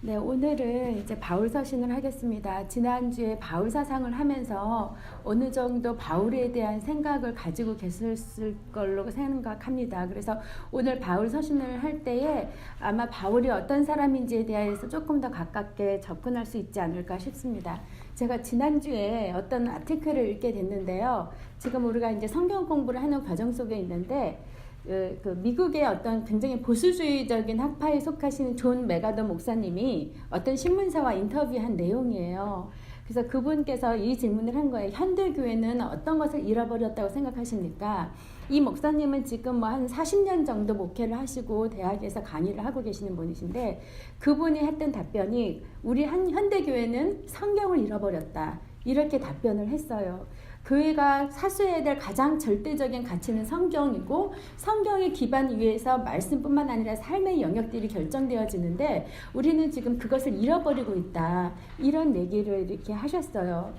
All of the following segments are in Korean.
네, 오늘은 이제 바울 서신을 하겠습니다. 지난주에 바울 사상을 하면서 어느 정도 바울에 대한 생각을 가지고 계셨을 걸로 생각합니다. 그래서 오늘 바울 서신을 할 때에 아마 바울이 어떤 사람인지에 대해서 조금 더 가깝게 접근할 수 있지 않을까 싶습니다. 제가 지난주에 어떤 아티클을 읽게 됐는데요. 지금 우리가 이제 성경 공부를 하는 과정 속에 있는데 그 미국의 어떤 굉장히 보수주의적인 학파에 속하시는 존 메가더 목사님이 어떤 신문사와 인터뷰한 내용이에요. 그래서 그분께서 이 질문을 한 거예요. 현대교회는 어떤 것을 잃어버렸다고 생각하십니까? 이 목사님은 지금 뭐 한 40년 정도 목회를 하시고 대학에서 강의를 하고 계시는 분이신데, 그분이 했던 답변이 우리 현대교회는 성경을 잃어버렸다, 이렇게 답변을 했어요. 교회가 사수해야 될 가장 절대적인 가치는 성경이고, 성경의 기반 위에서 말씀뿐만 아니라 삶의 영역들이 결정되어지는데 우리는 지금 그것을 잃어버리고 있다, 이런 얘기를 이렇게 하셨어요.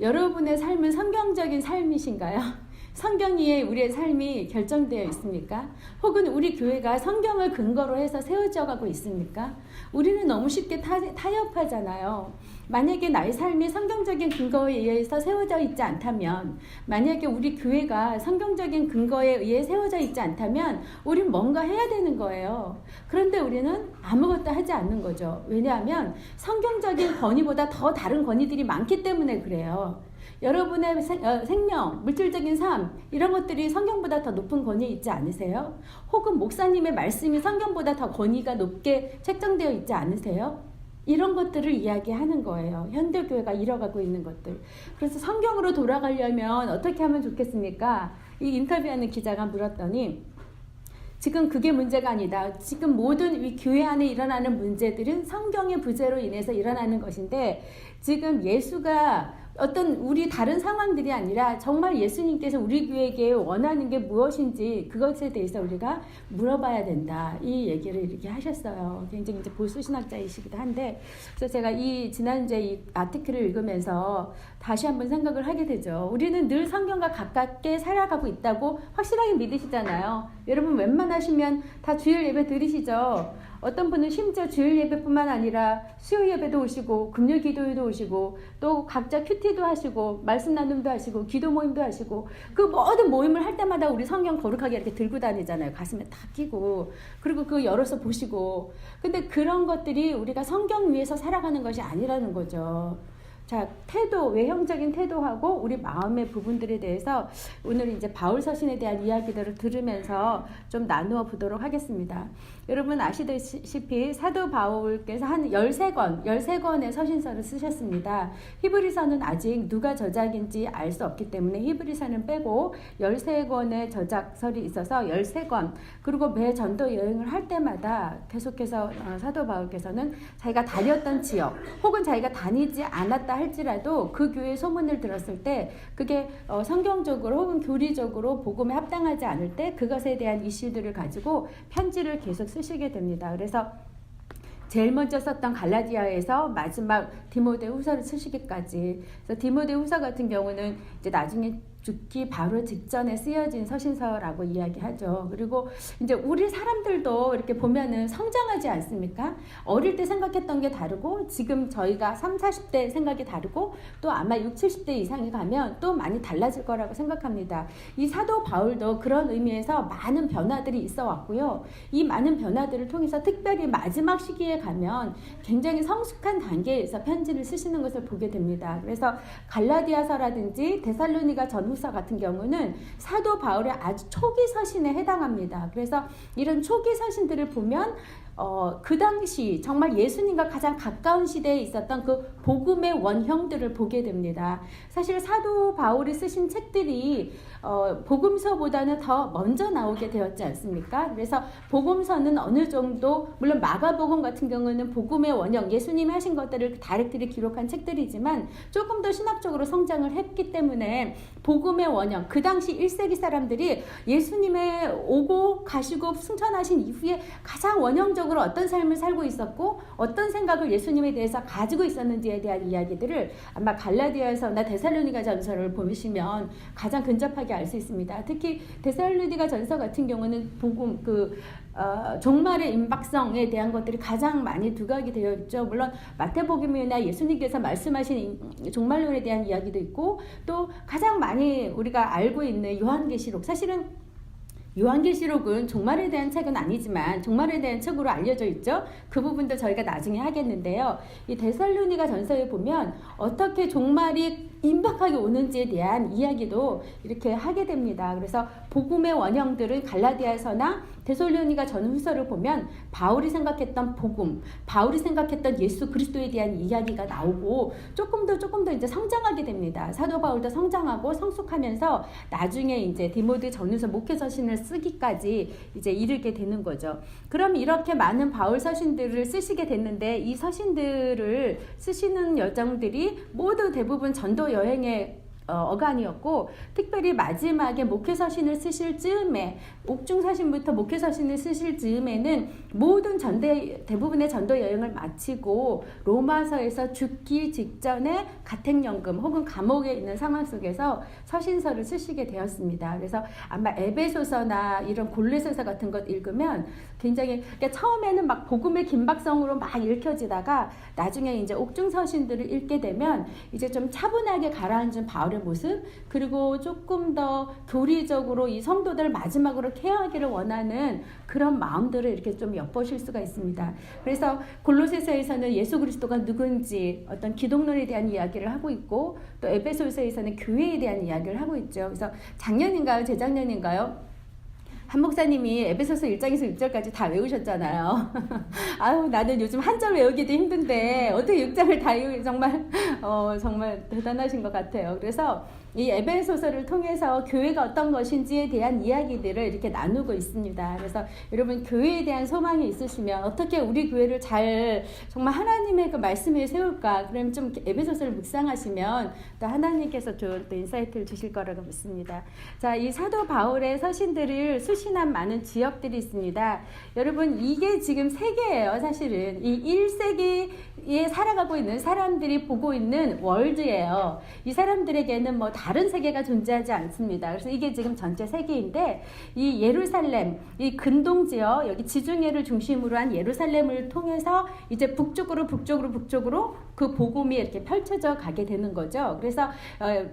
여러분의 삶은 성경적인 삶이신가요? 성경 위에 우리의 삶이 결정되어 있습니까? 혹은 우리 교회가 성경을 근거로 해서 세워져 가고 있습니까? 우리는 너무 쉽게 타협하잖아요. 만약에 나의 삶이 성경적인 근거에 의해서 세워져 있지 않다면, 만약에 우리 교회가 성경적인 근거에 의해 세워져 있지 않다면 우리는 뭔가 해야 되는 거예요. 그런데 우리는 아무것도 하지 않는 거죠. 왜냐하면 성경적인 권위보다 더 다른 권위들이 많기 때문에 그래요. 여러분의 생명, 물질적인 삶, 이런 것들이 성경보다 더 높은 권위에 있지 않으세요? 혹은 목사님의 말씀이 성경보다 더 권위가 높게 책정되어 있지 않으세요? 이런 것들을 이야기하는 거예요. 현대교회가 잃어가고 있는 것들. 그래서 성경으로 돌아가려면 어떻게 하면 좋겠습니까? 이 인터뷰하는 기자가 물었더니, 지금 그게 문제가 아니다. 지금 모든 이 교회 안에 일어나는 문제들은 성경의 부재로 인해서 일어나는 것인데, 지금 예수가 어떤 우리 다른 상황들이 아니라 정말 예수님께서 우리 교회에게 원하는 게 무엇인지 그것에 대해서 우리가 물어봐야 된다, 이 얘기를 이렇게 하셨어요. 굉장히 이제 보수 신학자이시기도 한데, 그래서 제가 이 지난주에 이 아티클을 읽으면서 다시 한번 생각을 하게 되죠. 우리는 늘 성경과 가깝게 살아가고 있다고 확실하게 믿으시잖아요. 여러분 웬만하시면 다 주일 예배 들으시죠. 어떤 분은 심지어 주일 예배뿐만 아니라 수요 예배도 오시고 금요 기도회도 오시고 또 각자 큐티도 하시고 말씀 나눔도 하시고 기도 모임도 하시고, 그 모든 모임을 할 때마다 우리 성경 거룩하게 이렇게 들고 다니잖아요. 가슴에 딱 끼고, 그리고 그거 열어서 보시고. 근데 그런 것들이 우리가 성경 위에서 살아가는 것이 아니라는 거죠. 자, 태도, 외형적인 태도하고 우리 마음의 부분들에 대해서 오늘 이제 바울 서신에 대한 이야기들을 들으면서 좀 나누어 보도록 하겠습니다. 여러분 아시다시피 사도 바울께서 한 13권의 서신서를 쓰셨습니다. 히브리서는 아직 누가 저작인지 알 수 없기 때문에 히브리서는 빼고 13권의 저작설이 있어서 13권, 그리고 매 전도 여행을 할 때마다 계속해서 사도 바울께서는 자기가 다녔던 지역 혹은 자기가 다니지 않았다 할지라도 그 교회 소문을 들었을 때 그게 성경적으로 혹은 교리적으로 복음에 합당하지 않을 때 그것에 대한 이슈들을 가지고 편지를 계속 쓰시게 됩니다. 그래서 제일 먼저 썼던 갈라디아에서 마지막 디모데후서를 쓰시기까지, 그래서 디모데후서 같은 경우는 이제 나중에 죽기 바로 직전에 쓰여진 서신서라고 이야기하죠. 그리고 이제 우리 사람들도 이렇게 보면은 성장하지 않습니까? 어릴 때 생각했던 게 다르고 지금 저희가 3, 40대 생각이 다르고 또 아마 6, 70대 이상이 가면 또 많이 달라질 거라고 생각합니다. 이 사도 바울도 그런 의미에서 많은 변화들이 있어 왔고요. 이 많은 변화들을 통해서 특별히 마지막 시기에 가면 굉장히 성숙한 단계에서 편지를 쓰시는 것을 보게 됩니다. 그래서 갈라디아서라든지 데살로니가 전후서 같은 경우는 사도 바울의 아주 초기 서신에 해당합니다. 그래서 이런 초기 서신들을 보면 그 당시 정말 예수님과 가장 가까운 시대에 있었던 그 복음의 원형들을 보게 됩니다. 사실 사도 바울이 쓰신 책들이 복음서보다는 더 먼저 나오게 되었지 않습니까? 그래서 복음서는 어느 정도, 물론 마가복음 같은 경우는 복음의 원형, 예수님이 하신 것들을 다렉트리 기록한 책들이지만 조금 더 신학적으로 성장을 했기 때문에 복음의 원형, 그 당시 1세기 사람들이 예수님의 오고 가시고 승천하신 이후에 가장 원형적으로 어떤 삶을 살고 있었고 어떤 생각을 예수님에 대해서 가지고 있었는지에 대한 이야기들을 아마 갈라디아서나 데살로니가 전서를 보시면 가장 근접하게 알 수 있습니다. 특히 데살로니가 전서 같은 경우는 복음 종말의 임박성에 대한 것들이 가장 많이 두각이 되어 있죠. 물론 마태복음이나 예수님께서 말씀하신 종말론에 대한 이야기도 있고, 또 가장 많이 우리가 알고 있는 요한계시록, 사실은 요한계시록은 종말에 대한 책은 아니지만 종말에 대한 책으로 알려져 있죠. 그 부분도 저희가 나중에 하겠는데요. 이 데살로니가 전서에 보면 어떻게 종말이 임박하게 오는지에 대한 이야기도 이렇게 하게 됩니다. 그래서 복음의 원형들은 갈라디아서나 데살로니가 전후서를 보면 바울이 생각했던 복음, 바울이 생각했던 예수 그리스도에 대한 이야기가 나오고 조금 더 이제 성장하게 됩니다. 사도 바울도 성장하고 성숙하면서 나중에 이제 디모데 전후서 목회 서신을 쓰기까지 이제 이르게 되는 거죠. 그럼 이렇게 많은 바울 서신들을 쓰시게 됐는데, 이 서신들을 쓰시는 여정들이 모두 대부분 전도 여행의 어간이었고, 특별히 마지막에 목회서신을 쓰실 즈음에, 옥중서신부터 목회서신을 쓰실 즈음에는 모든 대부분의 전도 여행을 마치고 로마서에서 죽기 직전에 가택연금 혹은 감옥에 있는 상황 속에서 서신서를 쓰시게 되었습니다. 그래서 아마 에베소서나 이런 골로새서 같은 것 읽으면 굉장히, 그러니까 처음에는 막 복음의 긴박성으로 막 읽혀지다가 나중에 이제 옥중서신들을 읽게 되면 이제 좀 차분하게 가라앉은 바울의 모습, 그리고 조금 더 교리적으로 이 성도들 마지막으로 케어하기를 원하는 그런 마음들을 이렇게 좀 엿보실 수가 있습니다. 그래서 골로새서에서는 예수 그리스도가 누군지 어떤 기독론에 대한 이야기를 하고 있고, 또 에베소서에서는 교회에 대한 이야기를 하고 있죠. 그래서 작년인가요? 재작년인가요? 한 목사님이 에베소서 1장에서 6절까지 다 외우셨잖아요. 아유, 나는 요즘 한 절 외우기도 힘든데 어떻게 6장을 다 외우기, 정말 대단하신 것 같아요. 그래서 이 에베소서를 통해서 교회가 어떤 것인지에 대한 이야기들을 이렇게 나누고 있습니다. 그래서 여러분, 교회에 대한 소망이 있으시면 어떻게 우리 교회를 잘 정말 하나님의 그 말씀에 세울까, 그럼 좀 에베소서를 묵상하시면 또 하나님께서 좋은 또 인사이트를 주실 거라고 믿습니다. 자, 이 사도 바울의 서신들을 수신한 많은 지역들이 있습니다. 여러분, 이게 지금 세계예요. 사실은 이 1세기에 살아가고 있는 사람들이 보고 있는 월드예요. 이 사람들에게는 뭐 다른 세계가 존재하지 않습니다. 그래서 이게 지금 전체 세계인데, 이 예루살렘, 이 근동 지역, 여기 지중해를 중심으로 한 예루살렘을 통해서 이제 북쪽으로 그 복음이 이렇게 펼쳐져 가게 되는 거죠. 그래서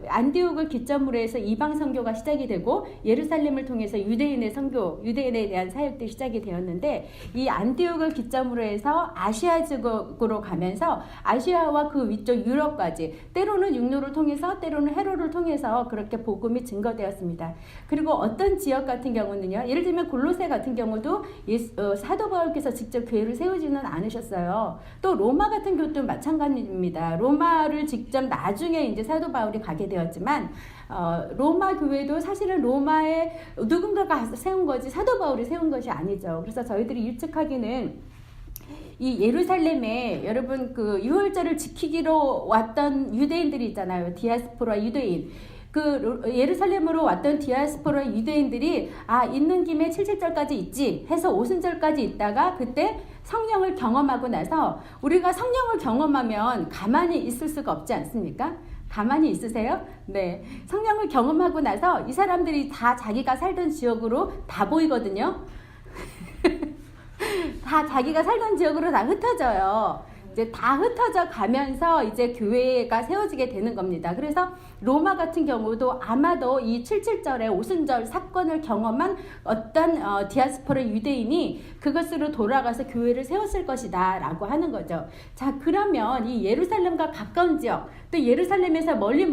안디옥을 기점으로 해서 이방 선교가 시작이 되고, 예루살렘을 통해서 유대인의 선교, 유대인에 대한 사역들이 시작이 되었는데, 이 안디옥을 기점으로 해서 아시아 지역으로 가면서 아시아와 그 위쪽 유럽까지, 때로는 육로를 통해서 때로는 해로를 통해서 그렇게 복음이 증거되었습니다. 그리고 어떤 지역 같은 경우는요, 예를 들면 골로새 같은 경우도 사도 바울께서 직접 교회를 세우지는 않으셨어요. 또 로마 같은 경우도 마찬가지입니다. 로마를 직접 나중에 이제 사도 바울이 가게 되었지만, 로마 교회도 사실은 로마에 누군가가 세운 거지 사도 바울이 세운 것이 아니죠. 그래서 저희들이 유측하기는 이 예루살렘에 여러분 그 유월절을 지키기로 왔던 유대인들이 있잖아요. 디아스포라 유대인. 그 예루살렘으로 왔던 디아스포라 유대인들이 있는 김에 77절까지 있지 해서 오순절까지 있다가 그때 성령을 경험하고 나서, 우리가 성령을 경험하면 가만히 있을 수가 없지 않습니까? 가만히 있으세요? 네. 성령을 경험하고 나서 이 사람들이 다 자기가 살던 지역으로 다 보이거든요. 다 자기가 살던 지역으로 다 흩어져요. 이제 다 흩어져 가면서 이제 교회가 세워지게 되는 겁니다. 그래서 로마 같은 경우도 아마도 이 77절의 오순절 사건을 경험한 어떤 디아스포라 유대인이 그것으로 돌아가서 교회를 세웠을 것이다 라고 하는 거죠. 자, 그러면 이 예루살렘과 가까운 지역, 또 예루살렘에서 멀리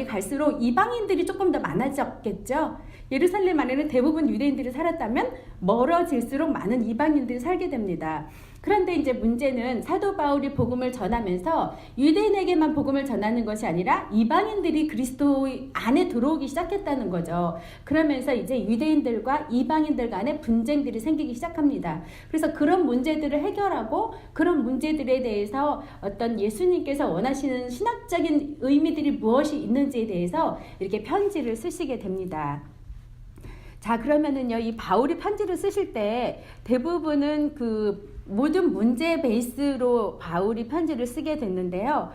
갈수록 이방인들이 조금 더 많아졌겠죠. 예루살렘 안에는 대부분 유대인들이 살았다면 멀어질수록 많은 이방인들이 살게 됩니다. 그런데 이제 문제는 사도 바울이 복음을 전하면서 유대인에게만 복음을 전하는 것이 아니라 이방인들이 그리스도 안에 들어오기 시작했다는 거죠. 그러면서 이제 유대인들과 이방인들 간의 분쟁들이 생기기 시작합니다. 그래서 그런 문제들을 해결하고, 그런 문제들에 대해서 어떤 예수님께서 원하시는 신학적인 의미들이 무엇이 있는지에 대해서 이렇게 편지를 쓰시게 됩니다. 자, 그러면은요, 이 바울이 편지를 쓰실 때 대부분은 그 모든 문제 베이스로 바울이 편지를 쓰게 됐는데요.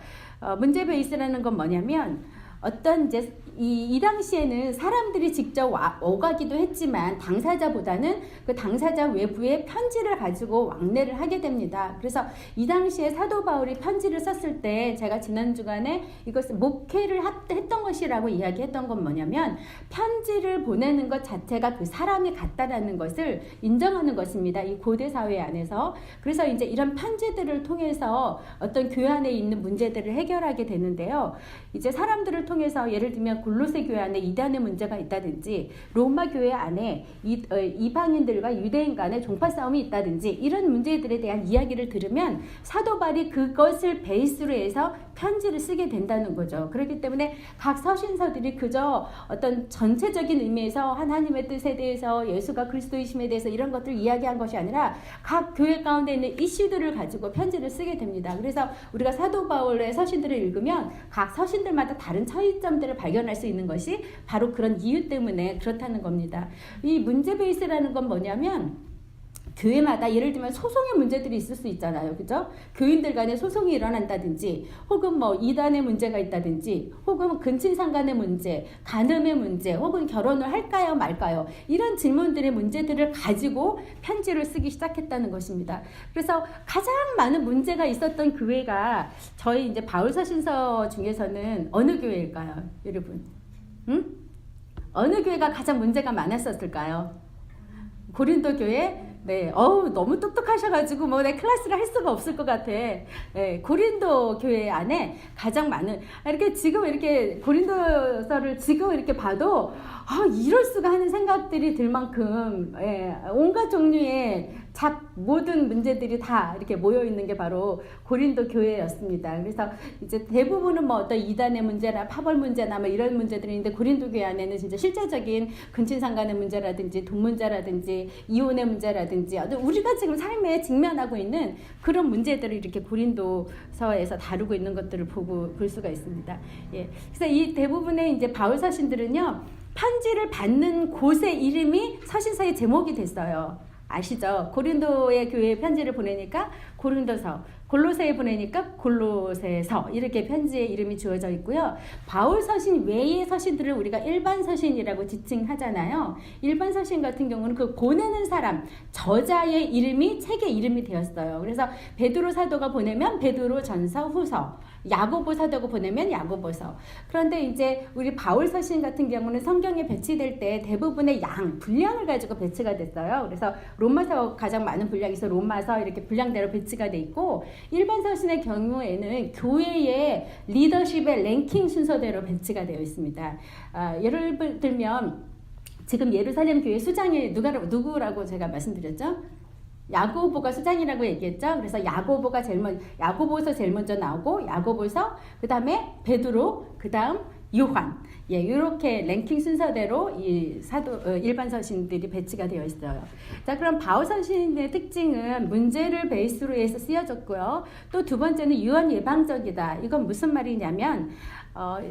문제 베이스라는 건 뭐냐면, 어떤 이제 이 당시에는 사람들이 직접 오가기도 했지만 당사자보다는 그 당사자 외부에 편지를 가지고 왕래를 하게 됩니다. 그래서 이 당시에 사도 바울이 편지를 썼을 때 제가 지난 주간에 이것을 목회를 했던 것이라고 이야기했던 건 뭐냐면 편지를 보내는 것 자체가 그 사람이 같다라는 것을 인정하는 것입니다. 이 고대 사회 안에서. 그래서 이제 이런 편지들을 통해서 어떤 교회 안에 있는 문제들을 해결하게 되는데요. 이제 사람들을 통해서 예를 들면 골로새 교회 안에 이단의 문제가 있다든지 로마 교회 안에 이방인들과 유대인 간의 종파 싸움이 있다든지 이런 문제들에 대한 이야기를 들으면 사도 바울이 그것을 베이스로 해서 편지를 쓰게 된다는 거죠. 그렇기 때문에 각 서신서들이 그저 어떤 전체적인 의미에서 하나님의 뜻에 대해서 예수가 그리스도이심에 대해서 이런 것들을 이야기한 것이 아니라 각 교회 가운데 있는 이슈들을 가지고 편지를 쓰게 됩니다. 그래서 우리가 사도 바울의 서신들을 읽으면 각 서신들마다 다른 차이점들을 발견할 수 있는 것이 바로 그런 이유 때문에 그렇다는 겁니다. 이 문제 베이스라는 건 뭐냐면 교회마다 예를 들면 소송의 문제들이 있을 수 있잖아요. 그죠? 교인들 간에 소송이 일어난다든지 혹은 뭐 이단의 문제가 있다든지 혹은 근친상 간의 문제, 간음의 문제 혹은 결혼을 할까요 말까요? 이런 질문들의 문제들을 가지고 편지를 쓰기 시작했다는 것입니다. 그래서 가장 많은 문제가 있었던 교회가 저희 이제 바울서신서 중에서는 어느 교회일까요? 여러분? 응? 어느 교회가 가장 문제가 많았었을까요? 고린도 교회? 네, 너무 똑똑하셔가지고 내 클래스를 할 수가 없을 것 같아. 네, 고린도 교회 안에 가장 많은 이렇게 지금 이렇게 고린도서를 지금 이렇게 봐도 이럴 수가 하는 생각들이 들 만큼 온갖 종류의 모든 문제들이 다 이렇게 모여 있는 게 바로 고린도 교회였습니다. 그래서 이제 대부분은 어떤 이단의 문제나 파벌 문제나 이런 문제들이 있는데 고린도 교회 안에는 진짜 실제적인 근친상간의 문제라든지 돈 문제라든지 이혼의 문제라든지 우리가 지금 삶에 직면하고 있는 그런 문제들을 이렇게 고린도서에서 다루고 있는 것들을 볼 수가 있습니다. 예. 그래서 이 대부분의 이제 바울 서신들은요, 편지를 받는 곳의 이름이 서신서의 제목이 됐어요. 아시죠? 고린도의 교회에 편지를 보내니까 고린도서, 골로새에 보내니까 골로새서 이렇게 편지의 이름이 주어져 있고요. 바울 서신 외의 서신들을 우리가 일반 서신이라고 지칭하잖아요. 일반 서신 같은 경우는 그 보내는 사람, 저자의 이름이 책의 이름이 되었어요. 그래서 베드로 사도가 보내면 베드로 전서, 후서, 야고보 사도가 보내면 야고보서. 그런데 이제 우리 바울 서신 같은 경우는 성경에 배치될 때 대부분의 분량을 가지고 배치가 됐어요. 그래서 로마서 가장 많은 분량이 있어 로마서 이렇게 분량대로 배치가 돼 있고, 일반 서신의 경우에는 교회의 리더십의 랭킹 순서대로 배치가 되어 있습니다. 예를 들면 지금 예루살렘 교회 수장이 누구라고 제가 말씀드렸죠? 야고보가 수장이라고 얘기했죠. 그래서 야고보서 제일 먼저 나오고, 야고보서, 그 다음에 베드로, 그 다음 요한. 이렇게 랭킹 순서대로 이 일반 서신들이 배치가 되어 있어요. 자, 그럼 바울 서신의 특징은 문제를 베이스로 해서 쓰여졌고요. 또 두 번째는 유언 예방적이다. 이건 무슨 말이냐면,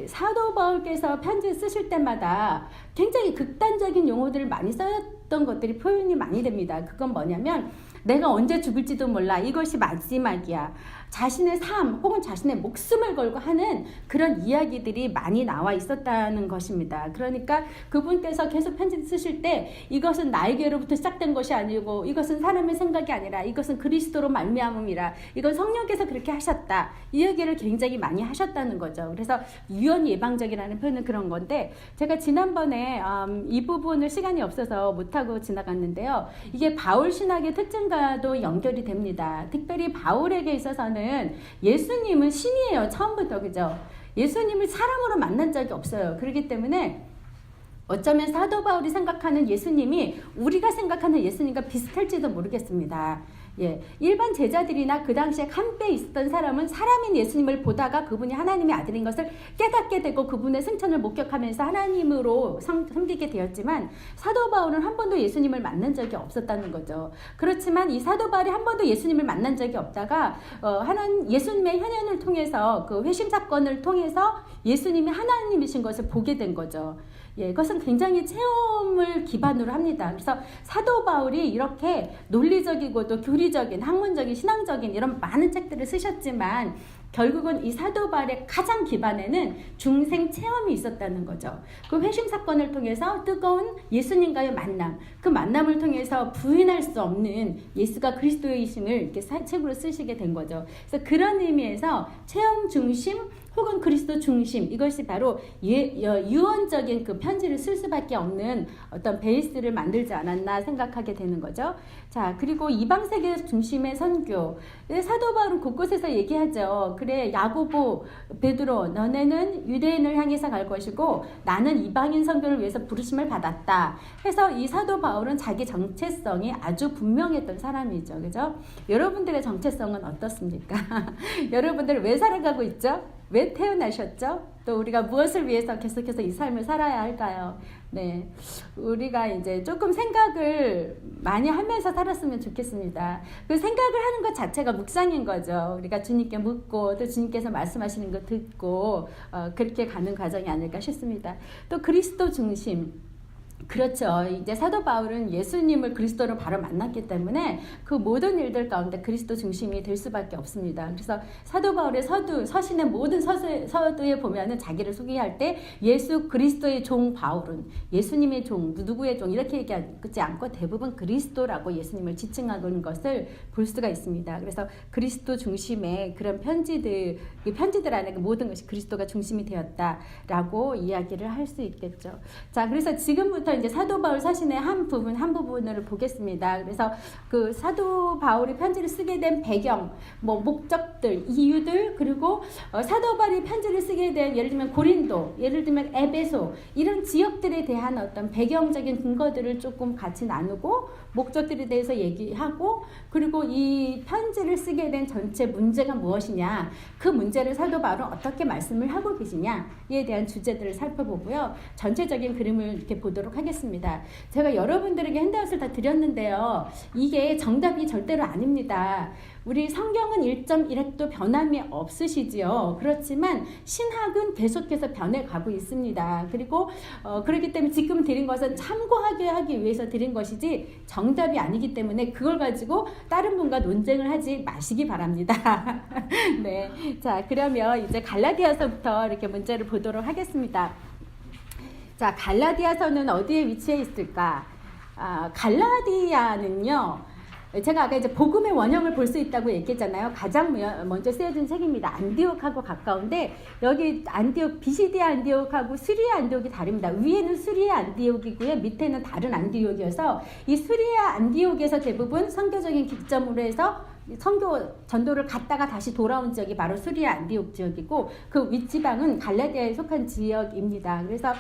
사도 바울께서 편지 쓰실 때마다 굉장히 극단적인 용어들을 많이 썼던 것들이 표현이 많이 됩니다. 그건 뭐냐면, 내가 언제 죽을지도 몰라. 이것이 마지막이야. 자신의 삶 혹은 자신의 목숨을 걸고 하는 그런 이야기들이 많이 나와 있었다는 것입니다. 그러니까 그분께서 계속 편지 쓰실 때 이것은 나에게로부터 시작된 것이 아니고 이것은 사람의 생각이 아니라 이것은 그리스도로 말미암음이라. 이건 성령께서 그렇게 하셨다. 이 얘기를 굉장히 많이 하셨다는 거죠. 그래서 유언 예방적이라는 표현은 그런 건데, 제가 지난번에 이 부분을 시간이 없어서 못하고 지나갔는데요. 이게 바울 신학의 특징과도 연결이 됩니다. 특별히 바울에게 있어서는 예수님은 신이에요. 처음부터. 그죠? 예수님을 사람으로 만난 적이 없어요. 그렇기 때문에 어쩌면 사도 바울이 생각하는 예수님이 우리가 생각하는 예수님과 비슷할지도 모르겠습니다. 일반 제자들이나 그 당시에 함께 있었던 사람은 사람인 예수님을 보다가 그분이 하나님의 아들인 것을 깨닫게 되고 그분의 승천을 목격하면서 하나님으로 섬기게 되었지만, 사도 바울은 한 번도 예수님을 만난 적이 없었다는 거죠. 그렇지만 이 사도 바울이 한 번도 예수님을 만난 적이 없다가 예수님의 현현을 통해서, 그 회심 사건을 통해서 예수님이 하나님이신 것을 보게 된 거죠. 그것은 굉장히 체험을 기반으로 합니다. 그래서 사도 바울이 이렇게 논리적이고도 교리적인, 학문적인, 신앙적인 이런 많은 책들을 쓰셨지만 결국은 이 사도 바울의 가장 기반에는 중생 체험이 있었다는 거죠. 그 회심 사건을 통해서 뜨거운 예수님과의 만남, 그 만남을 통해서 부인할 수 없는 예수가 그리스도이심을 이렇게 책으로 쓰시게 된 거죠. 그래서 그런 의미에서 체험 중심 혹은 그리스도 중심, 이것이 바로 유언적인 그 편지를 쓸 수밖에 없는 어떤 베이스를 만들지 않았나 생각하게 되는 거죠. 자, 그리고 이방 세계 중심의 선교. 사도 바울은 곳곳에서 얘기하죠. 그래, 야고보, 베드로, 너네는 유대인을 향해서 갈 것이고 나는 이방인 선교를 위해서 부르심을 받았다. 해서 이 사도 바울은 자기 정체성이 아주 분명했던 사람이죠. 그죠? 여러분들의 정체성은 어떻습니까? 여러분들 왜 살아가고 있죠? 왜 태어나셨죠? 또 우리가 무엇을 위해서 계속해서 이 삶을 살아야 할까요? 네, 우리가 이제 조금 생각을 많이 하면서 살았으면 좋겠습니다. 그 생각을 하는 것 자체가 묵상인 거죠. 우리가 주님께 묻고 또 주님께서 말씀하시는 거 듣고 그렇게 가는 과정이 아닐까 싶습니다. 또 그리스도 중심. 그렇죠. 이제 사도 바울은 예수님을 그리스도로 바로 만났기 때문에 그 모든 일들 가운데 그리스도 중심이 될 수밖에 없습니다. 그래서 사도 바울의 서신의 모든 서두에 보면은 자기를 소개할 때 예수 그리스도의 종 바울은 예수님의 종, 누구의 종 이렇게 얘기하지 않고 대부분 그리스도라고 예수님을 지칭하는 것을 볼 수가 있습니다. 그래서 그리스도 중심의 그런 편지들 안에 그 모든 것이 그리스도가 중심이 되었다라고 이야기를 할 수 있겠죠. 자, 그래서 지금부터 이제 사도 바울 서신의 한 부분을 보겠습니다. 그래서 그 사도 바울이 편지를 쓰게 된 배경, 목적들, 이유들, 그리고 사도 바울이 편지를 쓰게 된 예를 들면 고린도, 예를 들면 에베소 이런 지역들에 대한 어떤 배경적인 근거들을 조금 같이 나누고 목적들에 대해서 얘기하고 그리고 이 편지를 쓰게 된 전체 문제가 무엇이냐, 그 문제를 사도 바울은 어떻게 말씀을 하고 계시냐에 대한 주제들을 살펴보고요. 전체적인 그림을 이렇게 보도록 하겠습니다. 제가 여러분들에게 핸드아웃을 다 드렸는데요. 이게 정답이 절대로 아닙니다. 우리 성경은 1.1핵도 변함이 없으시지요. 그렇지만 신학은 계속해서 변해가고 있습니다. 그리고 그렇기 때문에 지금 드린 것은 참고하게 하기 위해서 드린 것이지 정답이 아니기 때문에 그걸 가지고 다른 분과 논쟁을 하지 마시기 바랍니다. 네, 자 그러면 이제 갈라디아서부터 이렇게 문제를 보도록 하겠습니다. 자, 갈라디아서는 어디에 위치해 있을까? 갈라디아는요. 제가 아까 이제 복음의 원형을 볼 수 있다고 얘기했잖아요. 가장 먼저 쓰여진 책입니다. 안디옥하고 가까운데 여기 안디옥, 비시디아 안디옥하고 수리아 안디옥이 다릅니다. 위에는 수리아 안디옥이고요. 밑에는 다른 안디옥이어서 이 수리아 안디옥에서 대부분 선교적인 기점으로 해서 선교 전도를 갔다가 다시 돌아온 지역이 바로 수리아 안디옥 지역이고 그 윗지방은 갈라디아에 속한 지역입니다. 그래서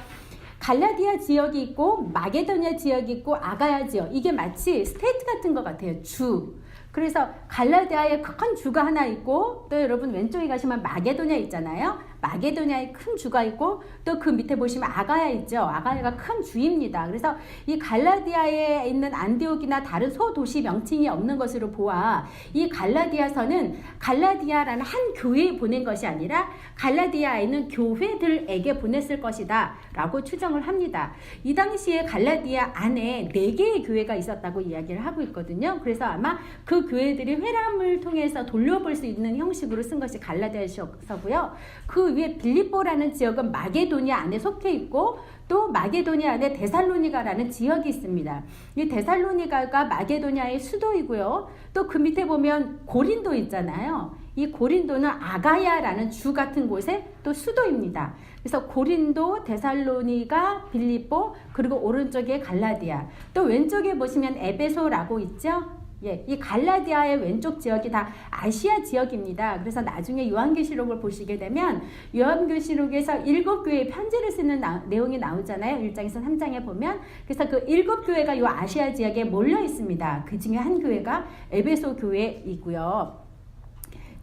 갈라디아 지역이 있고 마게도냐 지역이 있고 아가야 지역, 이게 마치 스테이트 같은 것 같아요. 주. 그래서 갈라디아에 큰 주가 하나 있고 또 여러분 왼쪽에 가시면 마게도냐 있잖아요. 마게도냐에 큰 주가 있고 또 그 밑에 보시면 아가야 있죠. 아가야가 큰 주입니다. 그래서 이 갈라디아에 있는 안디옥이나 다른 소도시 명칭이 없는 것으로 보아 이 갈라디아서는 갈라디아라는 한 교회에 보낸 것이 아니라 갈라디아에 있는 교회들에게 보냈을 것이다 라고 추정을 합니다. 이 당시에 갈라디아 안에 4개의 교회가 있었다고 이야기를 하고 있거든요. 그래서 아마 그 교회들이 회람을 통해서 돌려볼 수 있는 형식으로 쓴 것이 갈라디아서고요. 그 위에 빌립보라는 지역은 마게도냐 안에 속해 있고 또 마게도냐 안에 데살로니가라는 지역이 있습니다. 이 데살로니가가 마게도냐의 수도이고요. 또 그 밑에 보면 고린도 있잖아요. 이 고린도는 아가야라는 주 같은 곳의 또 수도입니다. 그래서 고린도, 데살로니가, 빌립보, 그리고 오른쪽에 갈라디아, 또 왼쪽에 보시면 에베소라고 있죠. 예, 이 갈라디아의 왼쪽 지역이 다 아시아 지역입니다. 그래서 나중에 요한계시록을 보시게 되면 요한계시록에서 7교회의 편지를 쓰는 내용이 나오잖아요. 1장에서 3장에 보면. 그래서 그 7교회가 요 아시아 지역에 몰려 있습니다. 그 중에 한 교회가 에베소 교회이고요.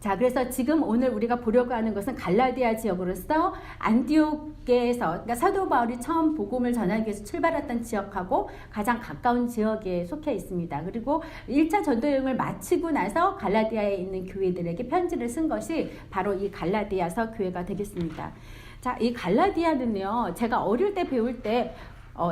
자, 그래서 지금 오늘 우리가 보려고 하는 것은 갈라디아 지역으로서 안디옥에서, 그러니까 사도 바울이 처음 복음을 전하기 위해서 출발했던 지역하고 가장 가까운 지역에 속해 있습니다. 그리고 1차 전도 여행을 마치고 나서 갈라디아에 있는 교회들에게 편지를 쓴 것이 바로 이 갈라디아서 교회가 되겠습니다. 자, 이 갈라디아는요, 제가 어릴 때 배울 때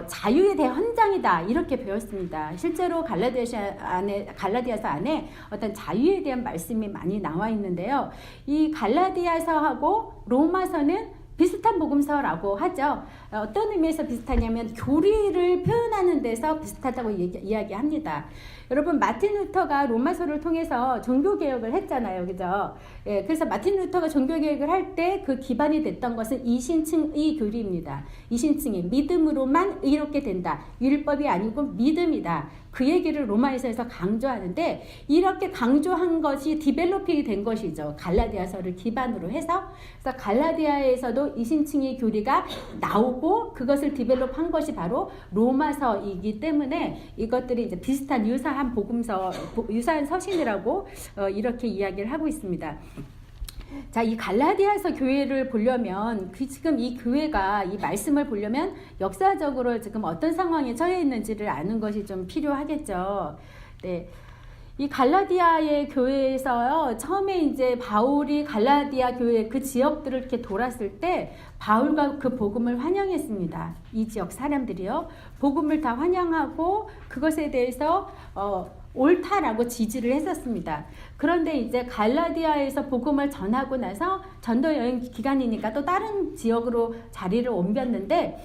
자유에 대한 헌장이다 이렇게 배웠습니다. 실제로 갈라디아서 안에 어떤 자유에 대한 말씀이 많이 나와 있는데요. 이 갈라디아서하고 로마서는 비슷한 복음서라고 하죠. 어떤 의미에서 비슷하냐면 교리를 표현하는 데서 비슷하다고 이야기합니다. 여러분 마틴 루터가 로마서를 통해서 종교개혁을 했잖아요. 그죠? 예, 그래서 마틴 루터가 종교개혁을 할 때 그 기반이 됐던 것은 이신층의 교리입니다. 이신층이 믿음으로만 의롭게 된다. 율법이 아니고 믿음이다. 그 얘기를 로마에서에서 강조하는데 이렇게 강조한 것이 디벨로핑이 된 것이죠. 갈라디아서를 기반으로 해서. 그래서 갈라디아에서도 이신층의 교리가 나오고 그것을 디벨롭한 것이 바로 로마서이기 때문에 이것들이 이제 비슷한 유사한 복음서, 유사한 서신이라고 이렇게 이야기를 하고 있습니다. 자, 이 갈라디아서 교회를 보려면 지금 이 교회가 이 말씀을 보려면 역사적으로 지금 어떤 상황에 처해 있는지를 아는 것이 좀 필요하겠죠. 네. 이 갈라디아의 교회에서요, 처음에 이제 바울이 갈라디아 교회 그 지역들을 이렇게 돌았을 때 바울과 그 복음을 환영했습니다. 이 지역 사람들이요. 복음을 다 환영하고 그것에 대해서 옳다라고 지지를 했었습니다. 그런데 이제 갈라디아에서 복음을 전하고 나서 전도 여행 기간이니까 또 다른 지역으로 자리를 옮겼는데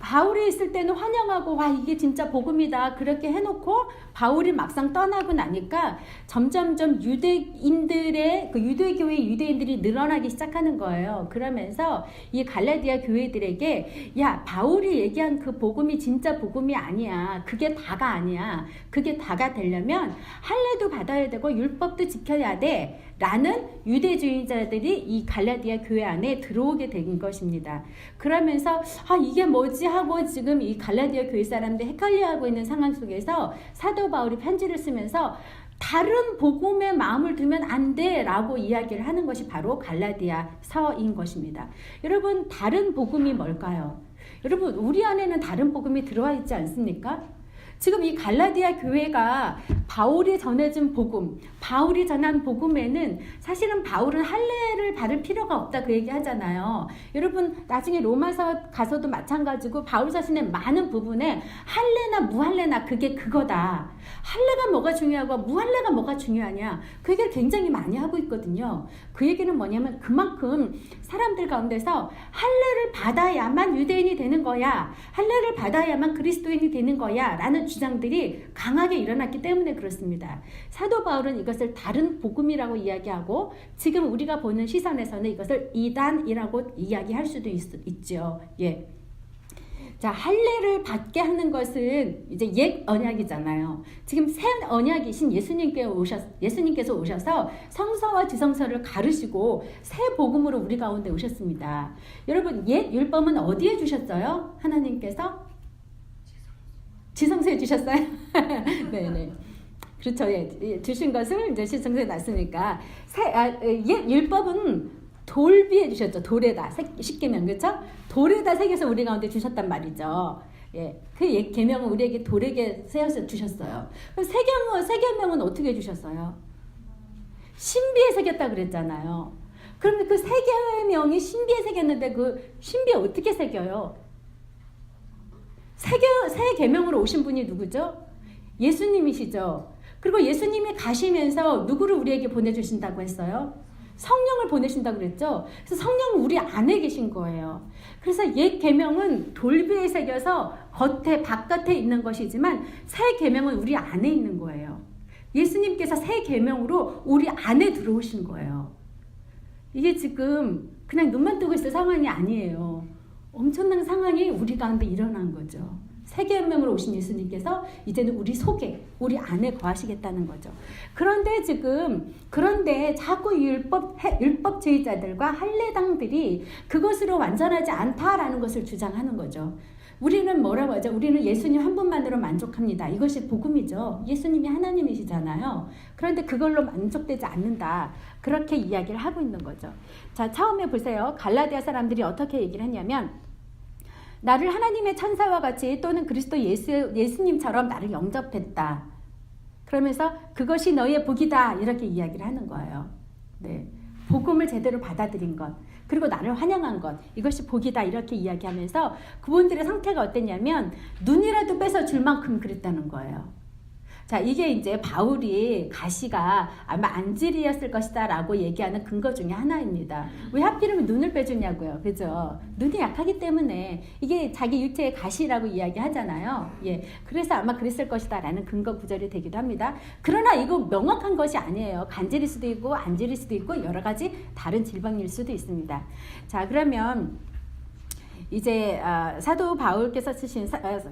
바울이 있을 때는 환영하고 와 이게 진짜 복음이다 그렇게 해놓고 바울이 막상 떠나고 나니까 점점점 유대인들의 그 유대교회 유대인들이 늘어나기 시작하는 거예요. 그러면서 이 갈라디아 교회들에게 야 바울이 얘기한 그 복음이 진짜 복음이 아니야. 그게 다가 아니야. 그게 다가 되려면 할례도 받아야 되고 율법도 지켜야 돼. 라는 유대주의자들이 이 갈라디아 교회 안에 들어오게 된 것입니다. 그러면서 이게 뭐지 하고 지금 이 갈라디아 교회 사람들 헷갈려하고 있는 상황 속에서 사도 바울이 편지를 쓰면서 다른 복음에 마음을 두면 안 돼 라고 이야기를 하는 것이 바로 갈라디아서인 것입니다. 여러분 다른 복음이 뭘까요? 여러분 우리 안에는 다른 복음이 들어와 있지 않습니까? 지금 이 갈라디아 교회가 바울이 전해준 복음, 바울이 전한 복음에는 사실은 바울은 할례를 받을 필요가 없다 그 얘기 하잖아요. 여러분 나중에 로마서 가서도 마찬가지고 바울 자신의 많은 부분에 할례나 무할례나 그게 그거다. 할례가 뭐가 중요하고 무할례가 뭐가 중요하냐. 그 얘기를 굉장히 많이 하고 있거든요. 그 얘기는 뭐냐면 그만큼 사람들 가운데서 할례를 받아야만 유대인이 되는 거야. 할례를 받아야만 그리스도인이 되는 거야. 라는 주장들이 강하게 일어났기 때문에 그렇습니다. 사도 바울은 이것을 다른 복음이라고 이야기하고 지금 우리가 보는 시선에서는 이것을 이단이라고 이야기할 수도 있죠. 예. 자, 할례를 받게 하는 것은 이제 옛 언약이잖아요. 지금 새 언약이신 예수님께서 오셔서 성서와 지성서를 가르시고 새 복음으로 우리 가운데 오셨습니다. 여러분, 옛 율법은 어디에 주셨어요? 하나님께서? 지성소에 주셨어요? 네네. 그렇죠. 예. 주신 것을 이제 지성소에 놨으니까. 옛 율법은 돌비에 주셨죠. 돌에다. 십계명, 그렇죠? 돌에다 새겨서 우리 가운데 주셨단 말이죠. 예. 그 계명은 우리에게 돌에게 새겨서 주셨어요. 그럼 세계명은 어떻게 주셨어요? 신비에 새겼다 그랬잖아요. 그러면 그 세계명이 신비에 새겼는데 그 신비에 어떻게 새겨요? 새 계명으로 오신 분이 누구죠? 예수님이시죠. 그리고 예수님이 가시면서 누구를 우리에게 보내주신다고 했어요? 성령을 보내신다고 그랬죠. 그래서 성령은 우리 안에 계신 거예요. 그래서 옛 계명은 돌비에 새겨서 바깥에 있는 것이지만 새 계명은 우리 안에 있는 거예요. 예수님께서 새 계명으로 우리 안에 들어오신 거예요. 이게 지금 그냥 눈만 뜨고 있을 상황이 아니에요. 엄청난 상황이 우리 가운데 일어난 거죠. 새 계명으로 오신 예수님께서 이제는 우리 속에, 우리 안에 거하시겠다는 거죠. 그런데 자꾸 율법주의자들과 할례당들이 그것으로 완전하지 않다라는 것을 주장하는 거죠. 우리는 뭐라고 하죠? 우리는 예수님 한 분만으로 만족합니다. 이것이 복음이죠. 예수님이 하나님이시잖아요. 그런데 그걸로 만족되지 않는다. 그렇게 이야기를 하고 있는 거죠. 자, 처음에 보세요. 갈라디아 사람들이 어떻게 얘기를 했냐면 나를 하나님의 천사와 같이 또는 그리스도 예수님처럼 나를 영접했다. 그러면서 그것이 너의 복이다. 이렇게 이야기를 하는 거예요. 네. 복음을 제대로 받아들인 것, 그리고 나를 환영한 것, 이것이 복이다 이렇게 이야기하면서 그분들의 상태가 어땠냐면 눈이라도 뺏어 줄 만큼 그랬다는 거예요. 자, 이게 이제 바울이 가시가 아마 안질이었을 것이다 라고 얘기하는 근거 중에 하나입니다. 왜 하필이면 눈을 빼주냐고요. 그죠? 눈이 약하기 때문에 이게 자기 육체의 가시라고 이야기하잖아요. 예. 그래서 아마 그랬을 것이다 라는 근거 구절이 되기도 합니다. 그러나 이거 명확한 것이 아니에요. 간질일 수도 있고 안질일 수도 있고 여러 가지 다른 질병일 수도 있습니다. 자, 그러면 이제 사도 바울께서 쓰신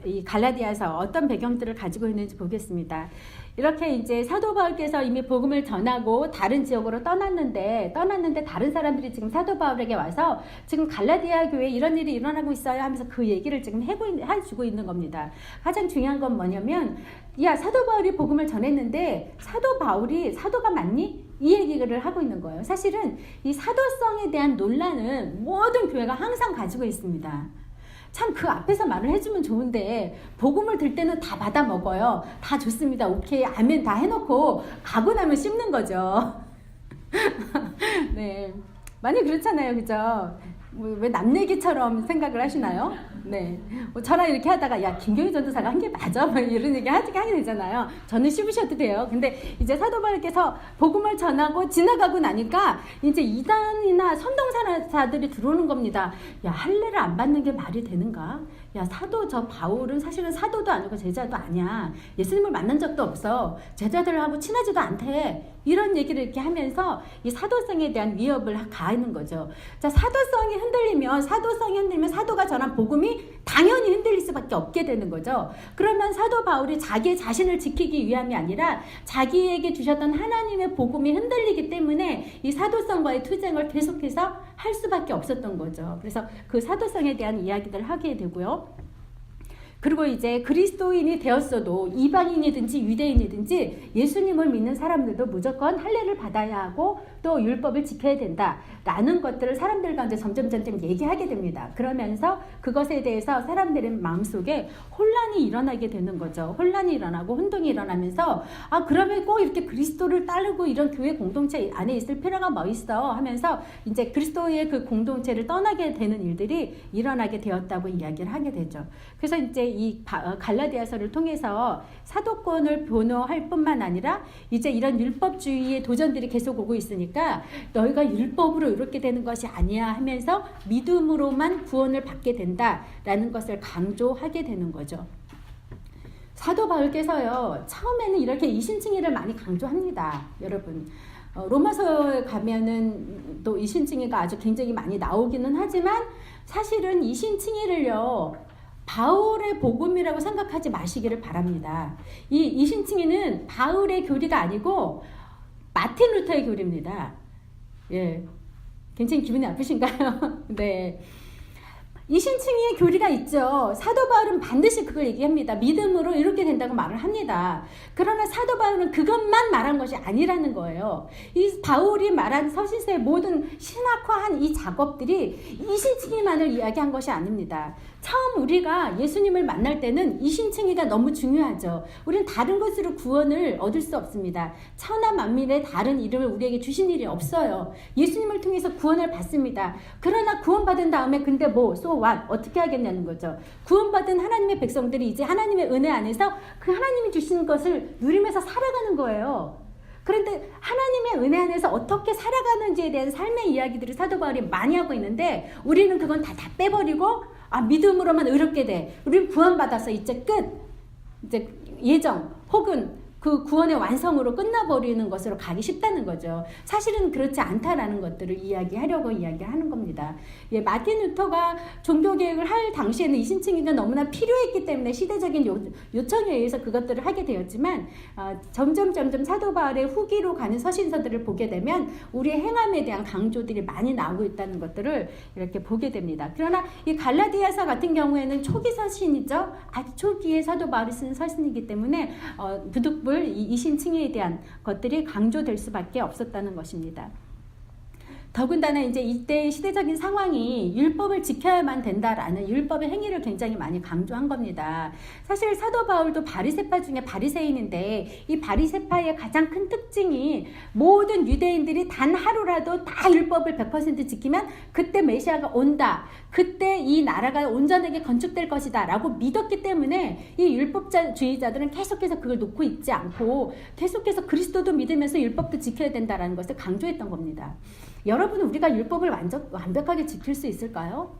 이 갈라디아서 어떤 배경들을 가지고 있는지 보겠습니다. 이렇게 이제 사도 바울께서 이미 복음을 전하고 다른 지역으로 떠났는데 다른 사람들이 지금 사도 바울에게 와서 지금 갈라디아 교회에 이런 일이 일어나고 있어요 하면서 그 얘기를 지금 해주고 있는 겁니다. 가장 중요한 건 뭐냐면, 야, 사도 바울이 복음을 전했는데 사도 바울이 사도가 맞니? 이 얘기를 하고 있는 거예요. 사실은 이 사도성에 대한 논란은 모든 교회가 항상 가지고 있습니다. 참 그 앞에서 말을 해주면 좋은데 복음을 들 때는 다 받아 먹어요. 다 좋습니다. 오케이, 아멘 다 해놓고 가고 나면 씹는 거죠. 네, 많이 그렇잖아요, 그죠? 왜 남 얘기처럼 생각을 하시나요? 네. 저랑 이렇게 하다가, 야, 김경희 전도사가 한 게 맞아? 뭐 이런 얘기 하게 되잖아요. 저는 씹으셔도 돼요. 근데 이제 사도 바울께서 복음을 전하고 지나가고 나니까 이제 이단이나 선동사들이 들어오는 겁니다. 야, 할례를 안 받는 게 말이 되는가? 야, 저 바울은 사실은 사도도 아니고 제자도 아니야. 예수님을 만난 적도 없어. 제자들하고 친하지도 않대. 이런 얘기를 이렇게 하면서 이 사도성에 대한 위협을 가하는 거죠. 자, 사도성이 흔들리면 사도가 전한 복음이 당연히 흔들릴 수밖에 없게 되는 거죠. 그러면 사도 바울이 자기의 자신을 지키기 위함이 아니라 자기에게 주셨던 하나님의 복음이 흔들리기 때문에 이 사도성과의 투쟁을 계속해서 할 수밖에 없었던 거죠. 그래서 그 사도성에 대한 이야기들을 하게 되고요. 그리고 이제 그리스도인이 되었어도 이방인이든지 유대인이든지 예수님을 믿는 사람들도 무조건 할례를 받아야 하고 또 율법을 지켜야 된다라는 것들을 사람들 가운데 점점 얘기하게 됩니다. 그러면서 그것에 대해서 사람들의 마음속에 혼란이 일어나게 되는 거죠. 혼란이 일어나고 혼동이 일어나면서, 아, 그러면 꼭 이렇게 그리스도를 따르고 이런 교회 공동체 안에 있을 필요가 뭐 있어 하면서 이제 그리스도의 그 공동체를 떠나게 되는 일들이 일어나게 되었다고 이야기를 하게 되죠. 그래서 이제 이 갈라디아서를 통해서 사도권을 변호할 뿐만 아니라 이제 이런 율법주의의 도전들이 계속 오고 있으니까 너희가 율법으로 이렇게 되는 것이 아니야 하면서 믿음으로만 구원을 받게 된다라는 것을 강조하게 되는 거죠. 사도 바울께서요, 처음에는 이렇게 이신칭의를 많이 강조합니다. 여러분, 로마서에 가면은 또 이신칭의가 아주 굉장히 많이 나오기는 하지만 사실은 이신칭의를요, 바울의 복음이라고 생각하지 마시기를 바랍니다. 이 이신칭의는 바울의 교리가 아니고 마틴 루터의 교리입니다. 예, 굉장히 기분이 나쁘신가요? 네. 이신칭의의 교리가 있죠. 사도 바울은 반드시 그걸 얘기합니다. 믿음으로 이렇게 된다고 말을 합니다. 그러나 사도 바울은 그것만 말한 것이 아니라는 거예요. 이 바울이 말한 서신서의 모든 신학화한 이 작업들이 이신칭의만을 이야기한 것이 아닙니다. 처음 우리가 예수님을 만날 때는 이신칭의가 너무 중요하죠. 우리는 다른 것으로 구원을 얻을 수 없습니다. 천하 만민의 다른 이름을 우리에게 주신 일이 없어요. 예수님을 통해서 구원을 받습니다. 그러나 구원받은 다음에 근데 so what? 어떻게 하겠냐는 거죠. 구원받은 하나님의 백성들이 이제 하나님의 은혜 안에서 그 하나님이 주신 것을 누리면서 살아가는 거예요. 그런데 하나님의 은혜 안에서 어떻게 살아가는지에 대한 삶의 이야기들을 사도 바울이 많이 하고 있는데 우리는 그건 다 빼버리고 믿음으로만 의롭게 돼. 우리는 구원받아서 이제 끝. 이제 예정 혹은 그 구원의 완성으로 끝나버리는 것으로 가기 쉽다는 거죠. 사실은 그렇지 않다라는 것들을 이야기하려고 이야기하는 겁니다. 예, 마틴 루터가 종교개혁을 할 당시에는 이신칭의가 너무나 필요했기 때문에 시대적인 요청에 의해서 그것들을 하게 되었지만 점점 사도 바울의 후기로 가는 서신서들을 보게 되면 우리의 행함에 대한 강조들이 많이 나오고 있다는 것들을 이렇게 보게 됩니다. 그러나 이 갈라디아서 같은 경우에는 초기 서신이죠. 아주 초기에 사도 바울이 쓴 서신이기 때문에 이 이신칭의에 대한 것들이 강조될 수밖에 없었다는 것입니다. 더군다나 이제 이때 시대적인 상황이 율법을 지켜야만 된다라는 율법의 행위를 굉장히 많이 강조한 겁니다. 사실 사도 바울도 바리새파 중에 바리새인인데 이 바리새파의 가장 큰 특징이 모든 유대인들이 단 하루라도 다 율법을 100% 지키면 그때 메시아가 온다. 그때 이 나라가 온전하게 건축될 것이다 라고 믿었기 때문에 이 율법주의자들은 계속해서 그걸 놓고 있지 않고 계속해서 그리스도도 믿으면서 율법도 지켜야 된다는 것을 강조했던 겁니다. 여러분은 우리가 율법을 완벽하게 지킬 수 있을까요?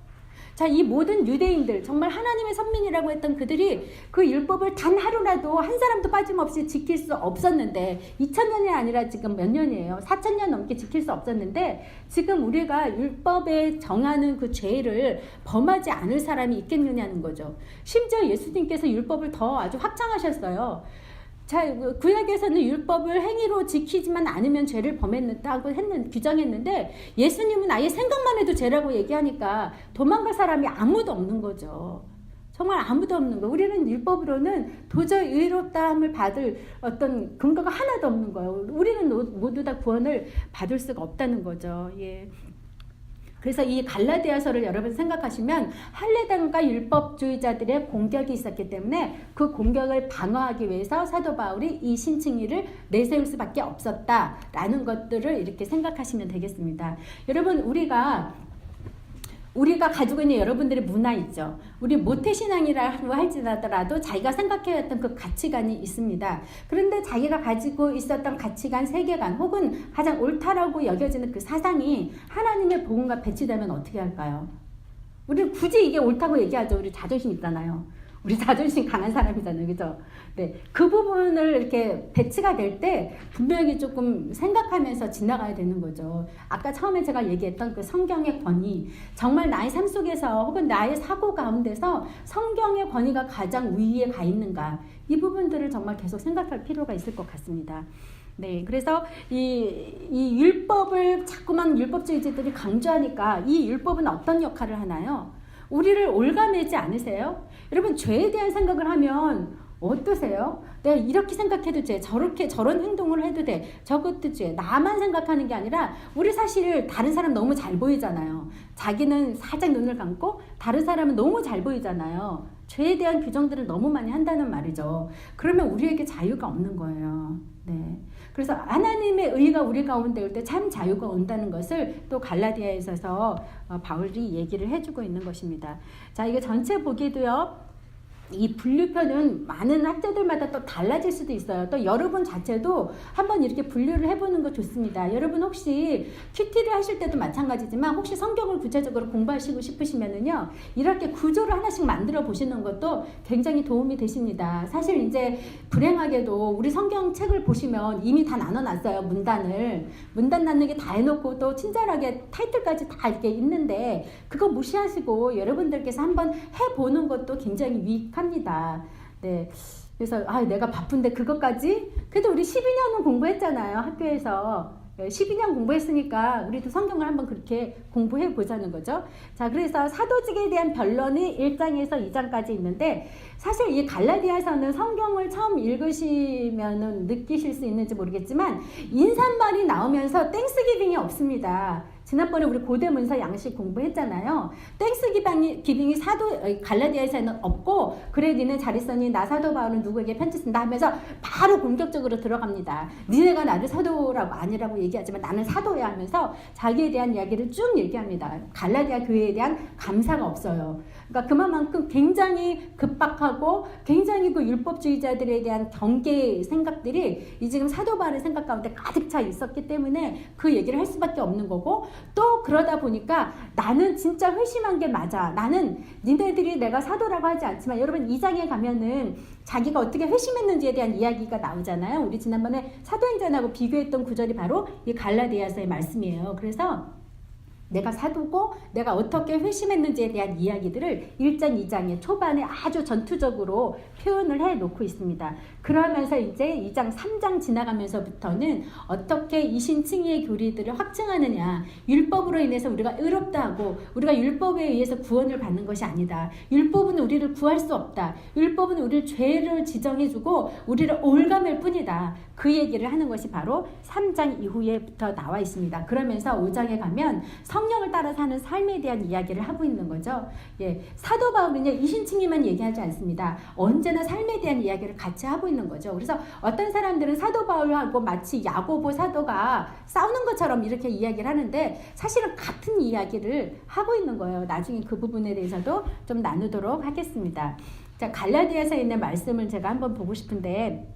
자, 이 모든 유대인들, 정말 하나님의 선민이라고 했던 그들이 그 율법을 단 하루라도 한 사람도 빠짐없이 지킬 수 없었는데 2000년이 아니라 지금 몇 년이에요? 4000년 넘게 지킬 수 없었는데 지금 우리가 율법에 정하는 그 죄를 범하지 않을 사람이 있겠느냐는 거죠. 심지어 예수님께서 율법을 더 아주 확장하셨어요. 자, 구약에서는 율법을 행위로 지키지만 않으면 죄를 범했다고 규정했는데 예수님은 아예 생각만 해도 죄라고 얘기하니까 도망갈 사람이 아무도 없는 거죠. 정말 아무도 없는 거. 우리는 율법으로는 도저히 의롭다함을 받을 어떤 근거가 하나도 없는 거예요. 우리는 모두 다 구원을 받을 수가 없다는 거죠. 예. 그래서 이 갈라디아서를 여러분 생각하시면 할례당과 율법주의자들의 공격이 있었기 때문에 그 공격을 방어하기 위해서 사도 바울이 이 신칭의를 내세울 수밖에 없었다라는 것들을 이렇게 생각하시면 되겠습니다. 여러분 우리가 가지고 있는 여러분들의 문화 있죠. 우리 모태신앙이라고 할지라도 자기가 생각해왔던 그 가치관이 있습니다. 그런데 자기가 가지고 있었던 가치관, 세계관 혹은 가장 옳다라고 여겨지는 그 사상이 하나님의 복음과 배치되면 어떻게 할까요? 우리는 굳이 이게 옳다고 얘기하죠. 우리 자존심 있잖아요. 우리 자존심 강한 사람이잖아요. 그죠? 네. 그 부분을 이렇게 배치가 될 때 분명히 조금 생각하면서 지나가야 되는 거죠. 아까 처음에 제가 얘기했던 그 성경의 권위, 정말 나의 삶 속에서 혹은 나의 사고 가운데서 성경의 권위가 가장 위에 가 있는가, 이 부분들을 정말 계속 생각할 필요가 있을 것 같습니다. 네, 그래서 이 율법을 자꾸만 율법주의자들이 강조하니까 이 율법은 어떤 역할을 하나요? 우리를 올가매지 않으세요? 여러분, 죄에 대한 생각을 하면 어떠세요? 내가 이렇게 생각해도 돼, 저런 행동을 해도 돼, 저것도 죄. 나만 생각하는 게 아니라 우리 사실 다른 사람 너무 잘 보이잖아요. 자기는 살짝 눈을 감고 다른 사람은 너무 잘 보이잖아요. 죄에 대한 규정들을 너무 많이 한다는 말이죠. 그러면 우리에게 자유가 없는 거예요. 네. 그래서 하나님의 의가 우리 가운데 올 때 참 자유가 온다는 것을 또 갈라디아에 있어서 바울이 얘기를 해주고 있는 것입니다. 자, 이거 전체 보기도요. 이 분류표는 많은 학자들마다 또 달라질 수도 있어요. 또 여러분 자체도 한번 이렇게 분류를 해보는 거 좋습니다. 여러분 혹시 QT를 하실 때도 마찬가지지만 혹시 성경을 구체적으로 공부하시고 싶으시면은요, 이렇게 구조를 하나씩 만들어 보시는 것도 굉장히 도움이 되십니다. 사실 이제 불행하게도 우리 성경책을 보시면 이미 다 나눠놨어요. 문단 나누기 다 해놓고 또 친절하게 타이틀까지 다 이렇게 있는데 그거 무시하시고 여러분들께서 한번 해보는 것도 굉장히 유익합니다. 네. 그래서 내가 바쁜데 그것까지? 그래도 우리 12년은 공부했잖아요. 학교에서 12년 공부했으니까 우리도 성경을 한번 그렇게 공부해 보자는 거죠. 자, 그래서 사도직에 대한 변론이 1장에서 2장까지 있는데, 사실 이 갈라디아서는 성경을 처음 읽으시면은 느끼실 수 있는지 모르겠지만 인사말이 나오면서 땡스기빙이 없습니다. 지난번에 우리 고대 문서 양식 공부했잖아요. 땡스기빙이 갈라디아에서는 없고, 그래 니네 잘 있으니 나 사도 바울은 누구에게 편지 쓴다 하면서 바로 공격적으로 들어갑니다. 니네가 나를 사도라고 아니라고 얘기하지만 나는 사도야 하면서 자기에 대한 이야기를 쭉 얘기합니다. 갈라디아 교회에 대한 감사가 없어요. 그러니까 그만큼 굉장히 급박하고 굉장히 그 율법주의자들에 대한 경계 생각들이 이 지금 사도 바울의 생각 가운데 가득 차 있었기 때문에 그 얘기를 할 수밖에 없는 거고, 또 그러다 보니까 나는 진짜 회심한 게 맞아. 나는 니네들이 내가 사도라고 하지 않지만, 여러분 2장에 가면은 자기가 어떻게 회심했는지에 대한 이야기가 나오잖아요. 우리 지난번에 사도행전하고 비교했던 구절이 바로 이 갈라디아서의 말씀이에요. 그래서 내가 사도고 내가 어떻게 회심했는지에 대한 이야기들을 1장, 2장의 초반에 아주 전투적으로 표현을 해 놓고 있습니다. 그러면서 이제 2장, 3장 지나가면서부터는 어떻게 이신칭의의 교리들을 확증하느냐. 율법으로 인해서 우리가 의롭다 하고 우리가 율법에 의해서 구원을 받는 것이 아니다. 율법은 우리를 구할 수 없다. 율법은 우리를 죄를 지정해주고 우리를 올감할 뿐이다. 그 얘기를 하는 것이 바로 3장 이후에부터 나와 있습니다. 그러면서 5장에 가면 성령을 따라 사는 삶에 대한 이야기를 하고 있는 거죠. 예, 사도 바울은요, 이신칭의만 얘기하지 않습니다. 언제나 삶에 대한 이야기를 같이 하고 있는 거죠. 그래서 어떤 사람들은 사도 바울하고 마치 야고보 사도가 싸우는 것처럼 이렇게 이야기를 하는데 사실은 같은 이야기를 하고 있는 거예요. 나중에 그 부분에 대해서도 좀 나누도록 하겠습니다. 자, 갈라디아서에 있는 말씀을 제가 한번 보고 싶은데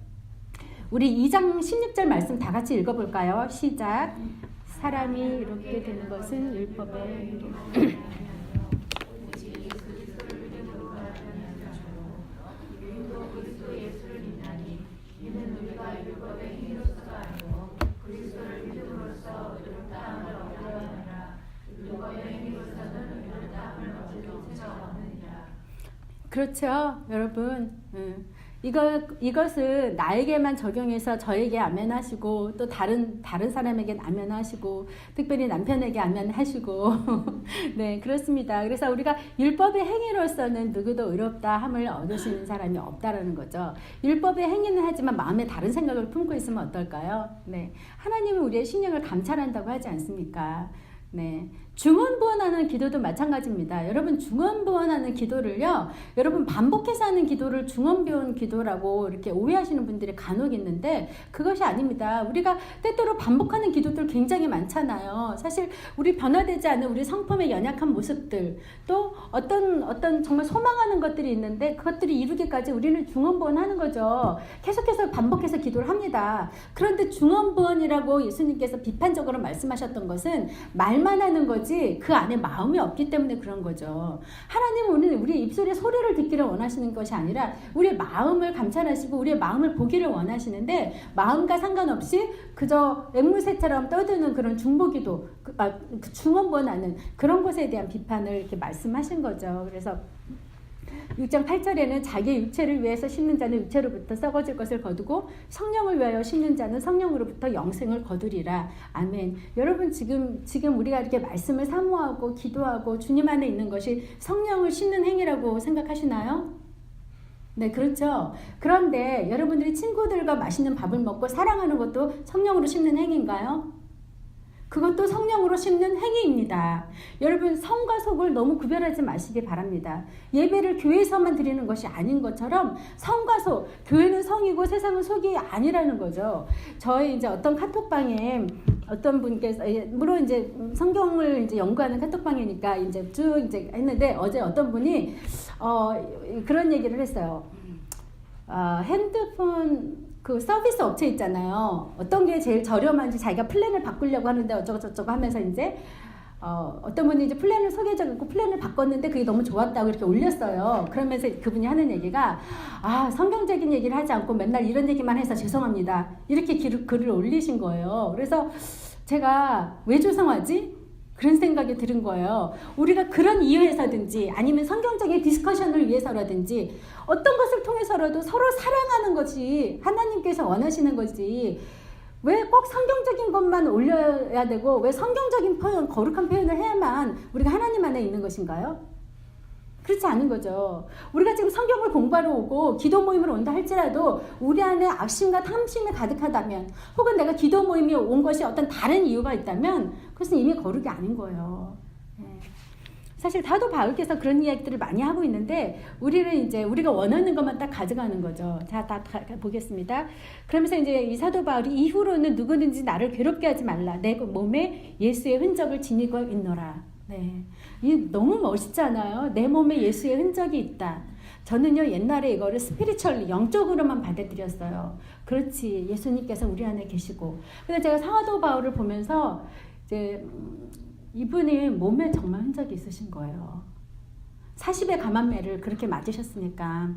우리 2장 16절 말씀 다 같이 읽어볼까요? 시작. 사람이 이렇게 되는 것은 율법에 그렇죠, 여러분. 이것은 나에게만 적용해서 저에게 아멘하시고 또 다른 사람에게 아멘하시고 특별히 남편에게 아멘하시고 네, 그렇습니다. 그래서 우리가 율법의 행위로서는 누구도 의롭다 함을 얻으시는 사람이 없다라는 거죠. 율법의 행위는 하지만 마음에 다른 생각을 품고 있으면 어떨까요? 네, 하나님은 우리의 신령을 감찰한다고 하지 않습니까? 네. 중언부언하는 기도도 마찬가지입니다. 여러분 중언부언하는 기도를요, 여러분 반복해서 하는 기도를 중언부언 기도라고 이렇게 오해하시는 분들이 간혹 있는데 그것이 아닙니다. 우리가 때때로 반복하는 기도들 굉장히 많잖아요. 사실 우리 변화되지 않은 우리 성품의 연약한 모습들, 또 어떤 정말 소망하는 것들이 있는데 그것들이 이루기까지 우리는 중언부언하는 거죠. 계속해서 반복해서 기도를 합니다. 그런데 중언부언이라고 예수님께서 비판적으로 말씀하셨던 것은 말만 하는 거지 그 안에 마음이 없기 때문에 그런 거죠. 하나님은 우리의 입술의 소리를 듣기를 원하시는 것이 아니라 우리의 마음을 감찰하시고 우리의 마음을 보기를 원하시는데 마음과 상관없이 그저 앵무새처럼 떠드는 그런 중보기도, 중언부언하는 그런 것에 대한 비판을 이렇게 말씀하신 거죠. 그래서 6장 8절에는 자기 육체를 위해서 심는 자는 육체로부터 썩어질 것을 거두고 성령을 위하여 심는 자는 성령으로부터 영생을 거두리라. 아멘. 여러분 지금 우리가 이렇게 말씀을 사모하고 기도하고 주님 안에 있는 것이 성령을 심는 행위라고 생각하시나요? 네, 그렇죠. 그런데 여러분들이 친구들과 맛있는 밥을 먹고 사랑하는 것도 성령으로 심는 행위인가요? 그것도 성령으로 심는 행위입니다. 여러분 성과 속을 너무 구별하지 마시기 바랍니다. 예배를 교회에서만 드리는 것이 아닌 것처럼 성과 속, 교회는 성이고 세상은 속이 아니라는 거죠. 저희 이제 어떤 카톡방에 어떤 분께서, 물론 이제 성경을 이제 연구하는 카톡방이니까 이제 쭉 이제 했는데 어제 어떤 분이 그런 얘기를 했어요. 핸드폰 그 서비스 업체 있잖아요. 어떤 게 제일 저렴한지 자기가 플랜을 바꾸려고 하는데 어쩌고저쩌고 하면서 이제 어떤 분이 이제 플랜을 소개해줘갖고 플랜을 바꿨는데 그게 너무 좋았다고 이렇게 올렸어요. 그러면서 그분이 하는 얘기가 성경적인 얘기를 하지 않고 맨날 이런 얘기만 해서 죄송합니다. 이렇게 글을 올리신 거예요. 그래서 제가 왜 죄송하지? 그런 생각이 들은 거예요. 우리가 그런 이유에서든지 아니면 성경적인 디스커션을 위해서라든지 어떤 것을 통해서라도 서로 사랑하는 것이 하나님께서 원하시는 거지 왜 꼭 성경적인 것만 올려야 되고 왜 성경적인 표현, 거룩한 표현을 해야만 우리가 하나님 안에 있는 것인가요? 그렇지 않은 거죠. 우리가 지금 성경을 공부하러 오고 기도 모임을 온다 할지라도 우리 안에 악심과 탐심이 가득하다면 혹은 내가 기도 모임에 온 것이 어떤 다른 이유가 있다면 그것은 이미 거룩이 아닌 거예요. 사실 사도 바울께서 그런 이야기들을 많이 하고 있는데 우리는 이제 우리가 원하는 것만 딱 가져가는 거죠. 자, 다 보겠습니다. 그러면서 이제 이 사도 바울이 이후로는 누구든지 나를 괴롭게 하지 말라. 내 몸에 예수의 흔적을 지니고 있노라. 네, 이 너무 멋있잖아요. 내 몸에 예수의 흔적이 있다. 저는요 옛날에 이거를 스피리추얼 영적으로만 받아들였어요. 그렇지, 예수님께서 우리 안에 계시고. 근데 제가 사도 바울을 보면서 이제 이분이 몸에 정말 흔적이 있으신 거예요. 40의 감암매를 그렇게 맞으셨으니까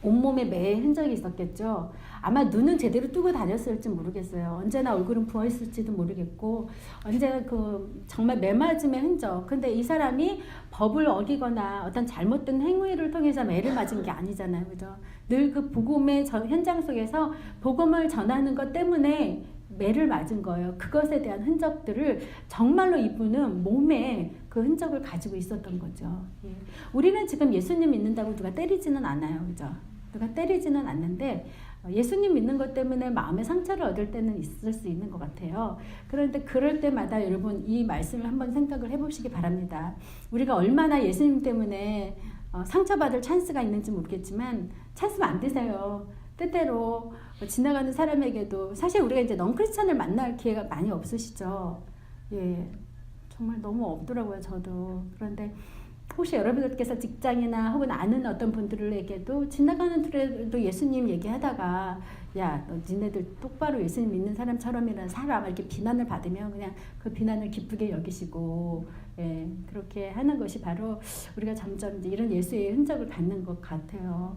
온몸에 매의 흔적이 있었겠죠. 아마 눈은 제대로 뜨고 다녔을지 모르겠어요. 언제나 얼굴은 부어있을지도 모르겠고, 언제나 그 정말 매맞음의 흔적. 근데 이 사람이 법을 어기거나 어떤 잘못된 행위를 통해서 매를 맞은 게 아니잖아요. 그죠? 늘 그 복음의 현장 속에서 복음을 전하는 것 때문에 매를 맞은 거예요. 그것에 대한 흔적들을 정말로 이분은 몸에 그 흔적을 가지고 있었던 거죠. 예. 우리는 지금 예수님 믿는다고 누가 때리지는 않아요. 그죠? 누가 때리지는 않는데 예수님 믿는 것 때문에 마음의 상처를 얻을 때는 있을 수 있는 것 같아요. 그런데 그럴 때마다 여러분 이 말씀을 한번 생각을 해보시기 바랍니다. 우리가 얼마나 예수님 때문에 상처받을 찬스가 있는지 모르겠지만 찬스만 안 드세요. 때때로 지나가는 사람에게도 사실 우리가 이제 넌크리스찬을 만날 기회가 많이 없으시죠. 예, 정말 너무 없더라고요. 저도. 그런데 혹시 여러분들께서 직장이나 혹은 아는 어떤 분들에게도 지나가는 길에도 예수님 얘기하다가 야, 너 니네들 똑바로 예수님 믿는 사람처럼이라는 사람 이렇게 비난을 받으면 그냥 그 비난을 기쁘게 여기시고 예, 그렇게 하는 것이 바로 우리가 점점 이제 이런 예수의 흔적을 갖는 것 같아요.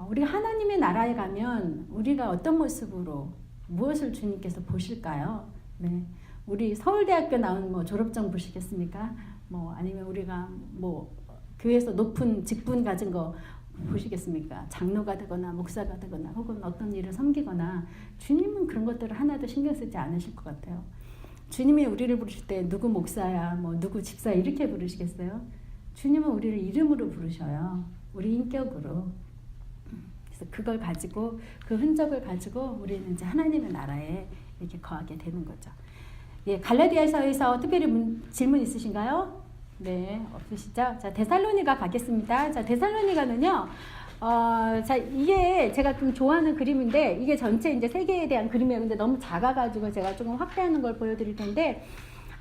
우리가 하나님의 나라에 가면 우리가 어떤 모습으로 무엇을 주님께서 보실까요? 네, 우리 서울대학교 나온 뭐 졸업증 보시겠습니까? 뭐 아니면 우리가 뭐 교회에서 높은 직분 가진 거 보시겠습니까? 장로가 되거나 목사가 되거나 혹은 어떤 일을 섬기거나 주님은 그런 것들을 하나도 신경 쓰지 않으실 것 같아요. 주님이 우리를 부르실 때 누구 목사야, 뭐 누구 집사야 이렇게 부르시겠어요? 주님은 우리를 이름으로 부르셔요. 우리 인격으로. 그래서 그걸 가지고 그 흔적을 가지고 우리는 이제 하나님의 나라에 이렇게 거하게 되는 거죠. 예, 갈라디아서에서 특별히 질문 있으신가요? 네, 없으시죠? 자, 데살로니가 가겠습니다. 자, 데살로니가는요, 자, 이게 제가 좀 좋아하는 그림인데, 이게 전체 이제 세계에 대한 그림이에요. 근데 너무 작아가지고 제가 조금 확대하는 걸 보여드릴 텐데,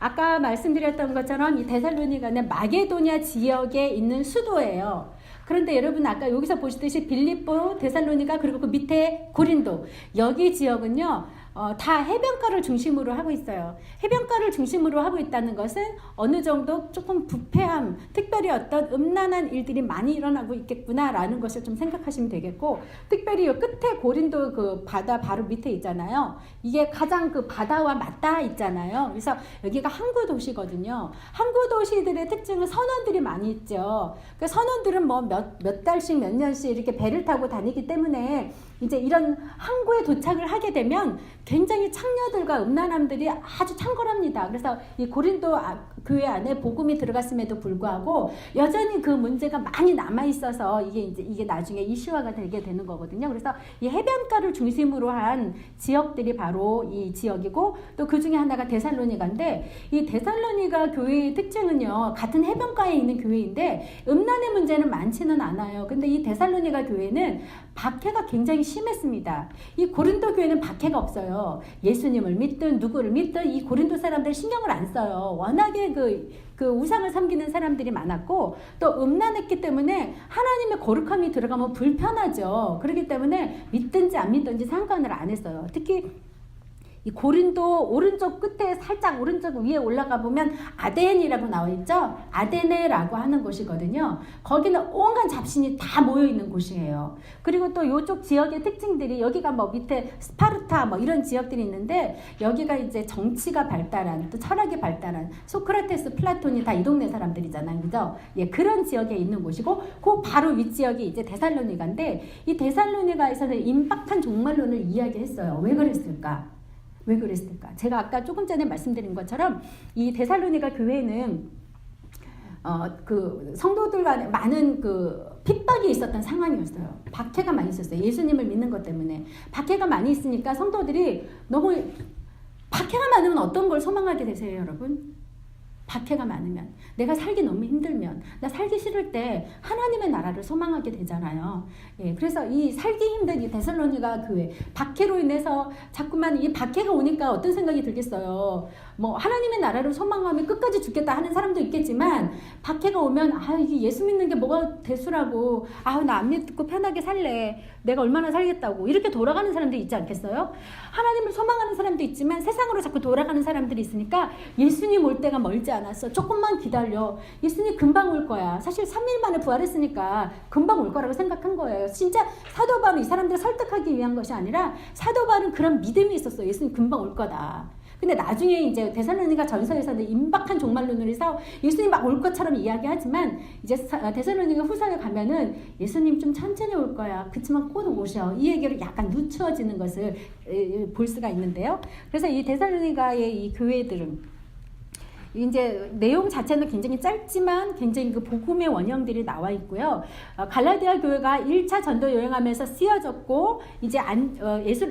아까 말씀드렸던 것처럼 이 데살로니가는 마게도냐 지역에 있는 수도예요. 그런데 여러분 아까 여기서 보시듯이 빌립보, 데살로니가 그리고 그 밑에 고린도 여기 지역은요 다 해변가를 중심으로 하고 있어요. 해변가를 중심으로 하고 있다는 것은 어느 정도 조금 부패함, 특별히 어떤 음란한 일들이 많이 일어나고 있겠구나라는 것을 좀 생각하시면 되겠고, 특별히 이 끝에 고린도 그 바다 바로 밑에 있잖아요. 이게 가장 그 바다와 맞닿아 있잖아요. 그래서 여기가 항구 도시거든요. 항구 도시들의 특징은 선원들이 많이 있죠. 그 선원들은 뭐 몇 달씩 몇 년씩 이렇게 배를 타고 다니기 때문에 이제 이런 항구에 도착을 하게 되면 굉장히 창녀들과 음란함들이 아주 창궐합니다. 그래서 이 고린도 교회 안에 복음이 들어갔음에도 불구하고 여전히 그 문제가 많이 남아 있어서 이게 나중에 이슈화가 되게 되는 거거든요. 그래서 이 해변가를 중심으로 한 지역들이 바로 이 지역이고, 또 그 중에 하나가 데살로니가인데, 이 데살로니가 교회의 특징은요, 같은 해변가에 있는 교회인데 음란의 문제는 많지는 않아요. 근데 이 데살로니가 교회는 박해가 굉장히 심했습니다. 이 고린도 교회는 박해가 없어요. 예수님을 믿든 누구를 믿든 이 고린도 사람들 신경을 안 써요. 워낙에 그 우상을 섬기는 사람들이 많았고, 또 음란했기 때문에 하나님의 거룩함이 들어가면 불편하죠. 그렇기 때문에 믿든지 안 믿든지 상관을 안 했어요. 특히 이 고린도 오른쪽 끝에 살짝 오른쪽 위에 올라가 보면 아덴이라고 나와 있죠. 아데네라고 하는 곳이거든요. 거기는 온갖 잡신이 다 모여 있는 곳이에요. 그리고 또 이쪽 지역의 특징들이, 여기가 뭐 밑에 스파르타 뭐 이런 지역들이 있는데, 여기가 이제 정치가 발달한, 또 철학이 발달한, 소크라테스, 플라톤이 다 이 동네 사람들이잖아요. 그죠? 예, 그런 지역에 있는 곳이고, 그 바로 윗지역이 이제 데살로니가인데, 이 데살로니가에서는 임박한 종말론을 이야기했어요. 왜 그랬을까? 왜 그랬을까? 제가 아까 조금 전에 말씀드린 것처럼 이 데살로니가 교회는 그 성도들 간에 많은 그 핍박이 있었던 상황이었어요. 박해가 많이 있었어요. 예수님을 믿는 것 때문에 박해가 많이 있으니까 성도들이 너무, 박해가 많으면 어떤 걸 소망하게 되세요, 여러분? 박해가 많으면, 내가 살기 너무 힘들면, 나 살기 싫을 때 하나님의 나라를 소망하게 되잖아요. 예, 그래서 이 살기 힘든 이 데살로니가 교회, 박해로 인해서 자꾸만 이 박해가 오니까 어떤 생각이 들겠어요. 뭐 하나님의 나라를 소망하면 끝까지 죽겠다 하는 사람도 있겠지만, 박해가 오면 이게 예수 믿는 게 뭐가 대수라고, 나 안 믿고 편하게 살래, 내가 얼마나 살겠다고 이렇게 돌아가는 사람들이 있지 않겠어요? 하나님을 소망하는 사람도 있지만 세상으로 자꾸 돌아가는 사람들이 있으니까 예수님 올 때가 멀지 않았어. 조금만 기다려. 예수님 금방 올 거야. 사실 3일 만에 부활했으니까 금방 올 거라고 생각한 거예요. 진짜 사도 바울은 이 사람들을 설득하기 위한 것이 아니라 사도 바울은 그런 믿음이 있었어요. 예수님 금방 올 거다. 근데 나중에 이제 데살로니가 전서에서는 임박한 종말론을 해서 예수님 막 올 것처럼 이야기하지만 이제 데살로니가 후서에 가면은 예수님 좀 천천히 올 거야. 그치만 곧 오셔. 이 얘기로 약간 늦춰지는 것을 볼 수가 있는데요. 그래서 이 데살로니가의 이 교회들은 이제 내용 자체는 굉장히 짧지만 굉장히 그 복음의 원형들이 나와 있고요. 갈라디아 교회가 1차 전도 여행하면서 쓰여졌고 이제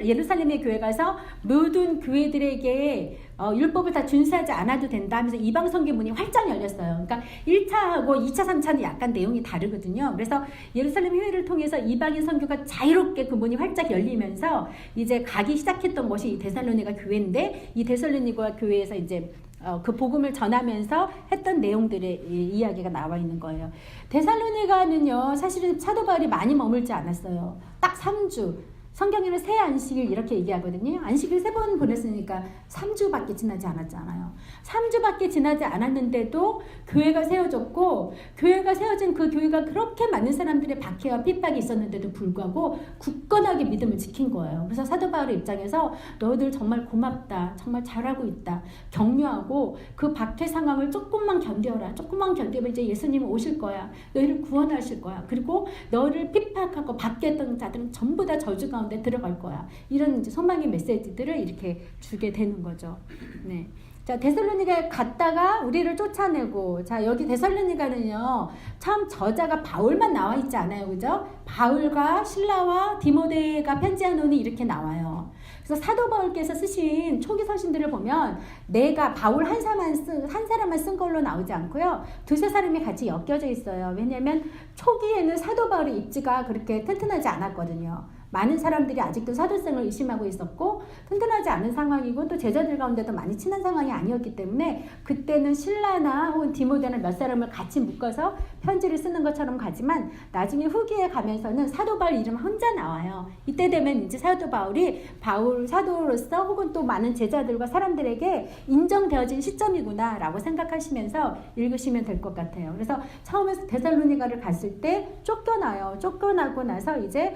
예루살렘의 교회 가서 모든 교회들에게 율법을 다 준수하지 않아도 된다 하면서 이방 선교 문이 활짝 열렸어요. 그러니까 1차하고 2차, 3차는 약간 내용이 다르거든요. 그래서 예루살렘 회의를 통해서 이방인 선교가 자유롭게 그 문이 활짝 열리면서 이제 가기 시작했던 것이 이 데살로니가 교회인데 이 데살로니가 교회에서 이제 그 복음을 전하면서 했던 내용들의 이야기가 나와 있는 거예요. 데살로니가는요, 사실은 사도 바울이 많이 머물지 않았어요. 딱 3주. 성경에는 새 안식일 이렇게 얘기하거든요. 안식일 3번 보냈으니까 3주밖에 지나지 않았잖아요. 3주밖에 지나지 않았는데도 교회가 세워졌고 교회가 세워진 그 교회가 그렇게 많은 사람들의 박해와 핍박이 있었는데도 불구하고 굳건하게 믿음을 지킨 거예요. 그래서 사도 바울의 입장에서 너희들 정말 고맙다. 정말 잘하고 있다. 격려하고 그 박해 상황을 조금만 견뎌라. 조금만 견디면 이제 예수님은 오실 거야. 너희를 구원하실 거야. 그리고 너희를 핍박하고 박해했던 자들은 전부 다 저주 가운데 들어갈 거야. 이런 이제 소망의 메시지들을 이렇게 주게 되는 거죠. 네. 자, 데살로니가에 갔다가 우리를 쫓아내고, 자, 여기 데살로니가는요, 참 저자가 바울만 나와 있지 않아요. 그죠? 바울과 실라와 디모데가 편지한 논이 이렇게 나와요. 그래서 사도 바울께서 쓰신 초기 서신들을 보면 내가 바울 한 사람만 쓴 걸로 나오지 않고요. 두세 사람이 같이 엮여져 있어요. 왜냐하면 초기에는 사도 바울의 입지가 그렇게 튼튼하지 않았거든요. 많은 사람들이 아직도 사도성을 의심하고 있었고 튼튼하지 않은 상황이고 또 제자들 가운데도 많이 친한 상황이 아니었기 때문에 그때는 실라나 혹은 디모데나 몇 사람을 같이 묶어서 편지를 쓰는 것처럼 가지만 나중에 후기에 가면서는 사도 바울 이름 혼자 나와요. 이때 되면 이제 사도 바울이 바울 사도로서 혹은 또 많은 제자들과 사람들에게 인정되어진 시점이구나 라고 생각하시면서 읽으시면 될 것 같아요. 그래서 처음에 데살로니가를 갔을 때 쫓겨나요. 쫓겨나고 나서 이제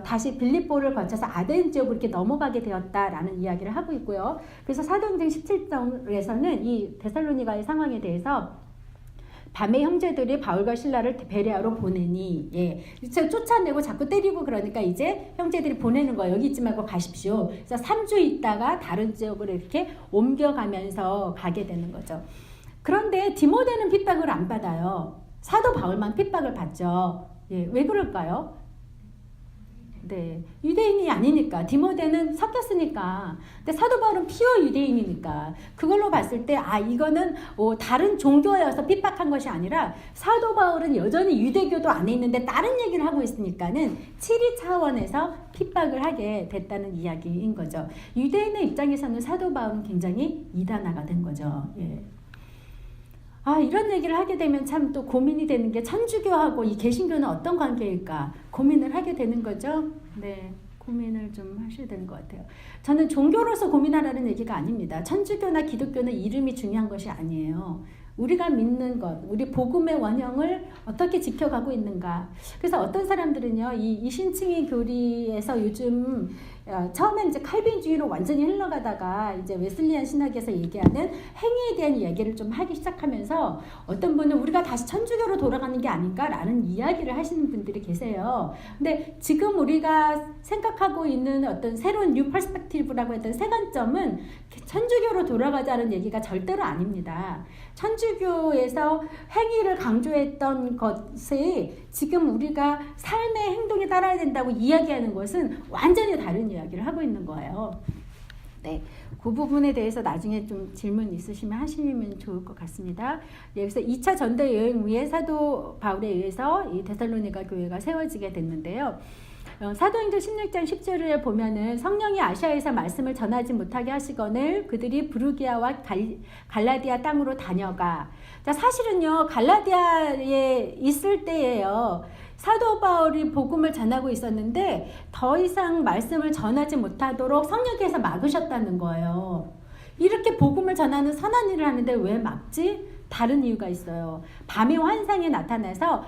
다시 빌립보를 거쳐서 아덴 지역으로 이렇게 넘어가게 되었다라는 이야기를 하고 있고요. 그래서 사도행전 17장에서는 이 데살로니가의 상황에 대해서 밤에 형제들이 바울과 실라를 베레아로 보내니, 예, 쫓아내고 자꾸 때리고 그러니까 이제 형제들이 보내는 거예요. 여기 있지 말고 가십시오. 그래서 3주 있다가 다른 지역으로 이렇게 옮겨가면서 가게 되는 거죠. 그런데 디모데는 핍박을 안 받아요. 사도 바울만 핍박을 받죠. 예, 왜 그럴까요? 네, 유대인이 아니니까. 디모데는 섞였으니까. 근데 사도 바울은 피어 유대인이니까. 그걸로 봤을 때 이거는 다른 종교여서 핍박한 것이 아니라 사도 바울은 여전히 유대교도 안에 있는데 다른 얘기를 하고 있으니까는 7위 차원에서 핍박을 하게 됐다는 이야기인 거죠. 유대인의 입장에서는 사도 바울은 굉장히 이단화가 된 거죠. 예. 이런 얘기를 하게 되면 참 또 고민이 되는 게 천주교하고 이 개신교는 어떤 관계일까 고민을 하게 되는 거죠. 네, 고민을 좀 하셔야 되는 것 같아요. 저는 종교로서 고민하라는 얘기가 아닙니다. 천주교나 기독교는 이름이 중요한 것이 아니에요. 우리가 믿는 것, 우리 복음의 원형을 어떻게 지켜가고 있는가. 그래서 어떤 사람들은요, 이 신층이 교리에서 요즘 처음엔 이제 칼빈주의로 완전히 흘러가다가 이제 웨슬리안 신학에서 얘기하는 행위에 대한 이야기를 좀 하기 시작하면서 어떤 분은 우리가 다시 천주교로 돌아가는 게 아닌가라는 이야기를 하시는 분들이 계세요. 근데 지금 우리가 생각하고 있는 어떤 새로운 뉴 퍼스펙티브라고 했던 세 관점은 천주교로 돌아가자는 얘기가 절대로 아닙니다. 천주교에서 행위를 강조했던 것이 지금 우리가 삶의 행동에 따라야 된다고 이야기하는 것은 완전히 다른 이야기를 하고 있는 거예요. 네, 그 부분에 대해서 나중에 좀 질문 있으시면 하시면 좋을 것 같습니다. 네, 그래서 2차 전도 여행 후에 사도 바울에 의해서 이 데살로니가 교회가 세워지게 됐는데요. 사도행전 16장 10절에 보면은 성령이 아시아에서 말씀을 전하지 못하게 하시거늘 그들이 부르기아와 갈라디아 땅으로 다녀가. 자, 사실은요, 갈라디아에 있을 때예요. 사도 바울이 복음을 전하고 있었는데 더 이상 말씀을 전하지 못하도록 성령께서 막으셨다는 거예요. 이렇게 복음을 전하는 선한 일을 하는데 왜 막지? 다른 이유가 있어요. 밤에 환상이 나타나서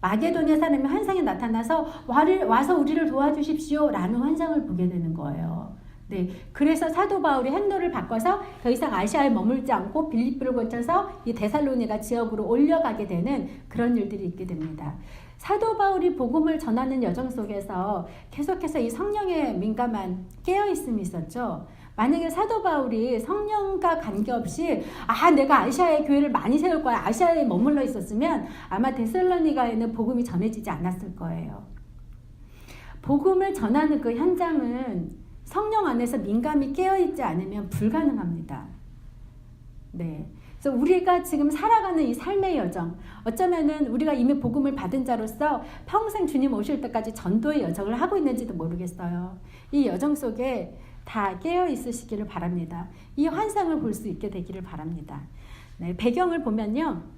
마게도냐 사람이 환상이 나타나서 와서 우리를 도와주십시오 라는 환상을 보게 되는 거예요. 네, 그래서 사도 바울이 행로를 바꿔서 더 이상 아시아에 머물지 않고 빌립보를 거쳐서 이 데살로니가 지역으로 올려가게 되는 그런 일들이 있게 됩니다. 사도 바울이 복음을 전하는 여정 속에서 계속해서 이 성령에 민감한 깨어있음이 있었죠. 만약에 사도 바울이 성령과 관계없이 내가 아시아의 교회를 많이 세울 거야, 아시아에 머물러 있었으면 아마 데살로니가에는 복음이 전해지지 않았을 거예요. 복음을 전하는 그 현장은 성령 안에서 민감히 깨어있지 않으면 불가능합니다. 네. 그래서 우리가 지금 살아가는 이 삶의 여정, 어쩌면은 우리가 이미 복음을 받은 자로서 평생 주님 오실 때까지 전도의 여정을 하고 있는지도 모르겠어요. 이 여정 속에 다 깨어 있으시기를 바랍니다. 이 환상을 볼 수 있게 되기를 바랍니다. 네, 배경을 보면요.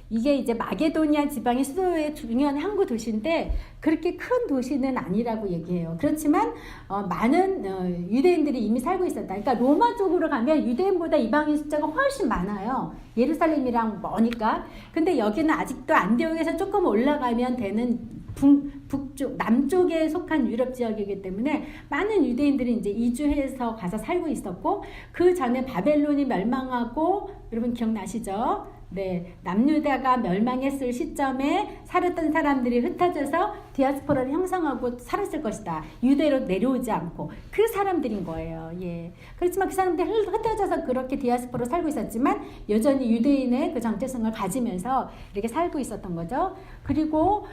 이게 이제 마게도니아 지방의 수도의 중요한 항구 도시인데 그렇게 큰 도시는 아니라고 얘기해요. 그렇지만 많은 유대인들이 이미 살고 있었다. 그러니까 로마 쪽으로 가면 유대인보다 이방인 숫자가 훨씬 많아요. 예루살렘이랑 머니까. 근데 여기는 아직도 안디옥에서 조금 올라가면 되는 북쪽, 남쪽에 속한 유럽 지역이기 때문에 많은 유대인들이 이제 이주해서 가서 살고 있었고, 그 전에 바벨론이 멸망하고, 여러분 기억나시죠? 네, 남유다가 멸망했을 시점에 살았던 사람들이 흩어져서 디아스포라를 형성하고 살았을 것이다. 유대로 내려오지 않고 그 사람들인 거예요. 예. 그렇지만 그 사람들이 흩어져서 그렇게 디아스포라로 살고 있었지만 여전히 유대인의 그 정체성을 가지면서 이렇게 살고 있었던 거죠. 그리고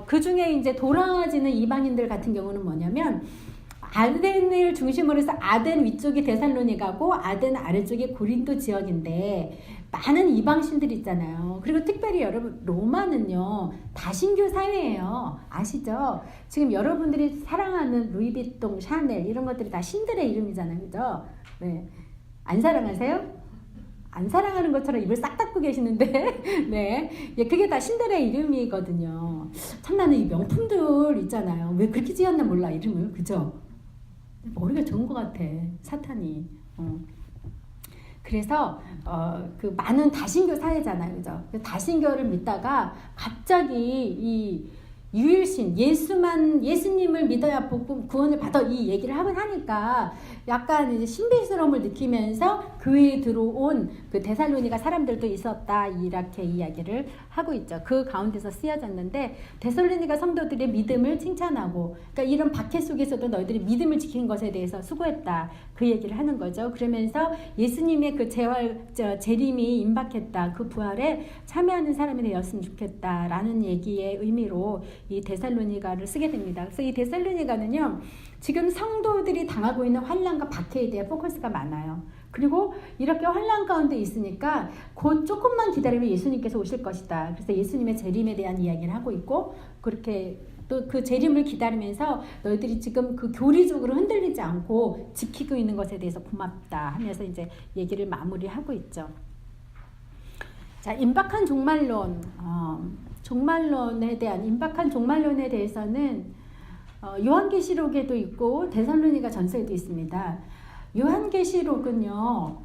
그 중에 이제 돌아와지는 이방인들 같은 경우는 뭐냐면 아덴을 중심으로 해서 아덴 위쪽이 데살로니가고 아덴 아래쪽이 고린도 지역인데 많은 이방신들이 있잖아요. 그리고 특별히 여러분 로마는요 다신교 사회예요. 아시죠? 지금 여러분들이 사랑하는 루이비통, 샤넬 이런 것들이 다 신들의 이름이잖아요. 그죠? 네. 안 사랑하세요? 안 사랑하는 것처럼 입을 싹 닫고 계시는데 네, 예, 그게 다 신들의 이름이거든요. 참 나는 이 명품들 있잖아요. 왜 그렇게 지었나 몰라 이름을. 그죠? 머리가 좋은 것 같아 사탄이. 그래서 그 많은 다신교 사회잖아요, 그죠? 다신교를 믿다가 갑자기 이 유일신 예수님을 믿어야 복음 구원을 받아 이 얘기를 하니까 약간 이제 신비스러움을 느끼면서 교회에 들어온 그 데살로니가 사람들도 있었다 이렇게 이야기를 하고 있죠. 그 가운데서 쓰여졌는데 데살로니가 성도들의 믿음을 칭찬하고, 그러니까 이런 박해 속에서도 너희들이 믿음을 지킨 것에 대해서 수고했다 그 얘기를 하는 거죠. 그러면서 예수님의 그 재림이 임박했다, 그 부활에 참여하는 사람이 되었으면 좋겠다라는 얘기의 의미로 이 데살로니가를 쓰게 됩니다. 그래서 이 데살로니가는요 지금 성도들이 당하고 있는 환난과 박해에 대한 포커스가 많아요. 그리고 이렇게 환난 가운데 있으니까 곧 조금만 기다리면 예수님께서 오실 것이다. 그래서 예수님의 재림에 대한 이야기를 하고 있고, 그렇게 또 그 재림을 기다리면서 너희들이 지금 그 교리적으로 흔들리지 않고 지키고 있는 것에 대해서 고맙다 하면서 이제 얘기를 마무리하고 있죠. 자, 임박한 종말론, 임박한 종말론에 대해서는 요한계시록에도 있고 데살로니가 전서에도 있습니다. 요한계시록은요,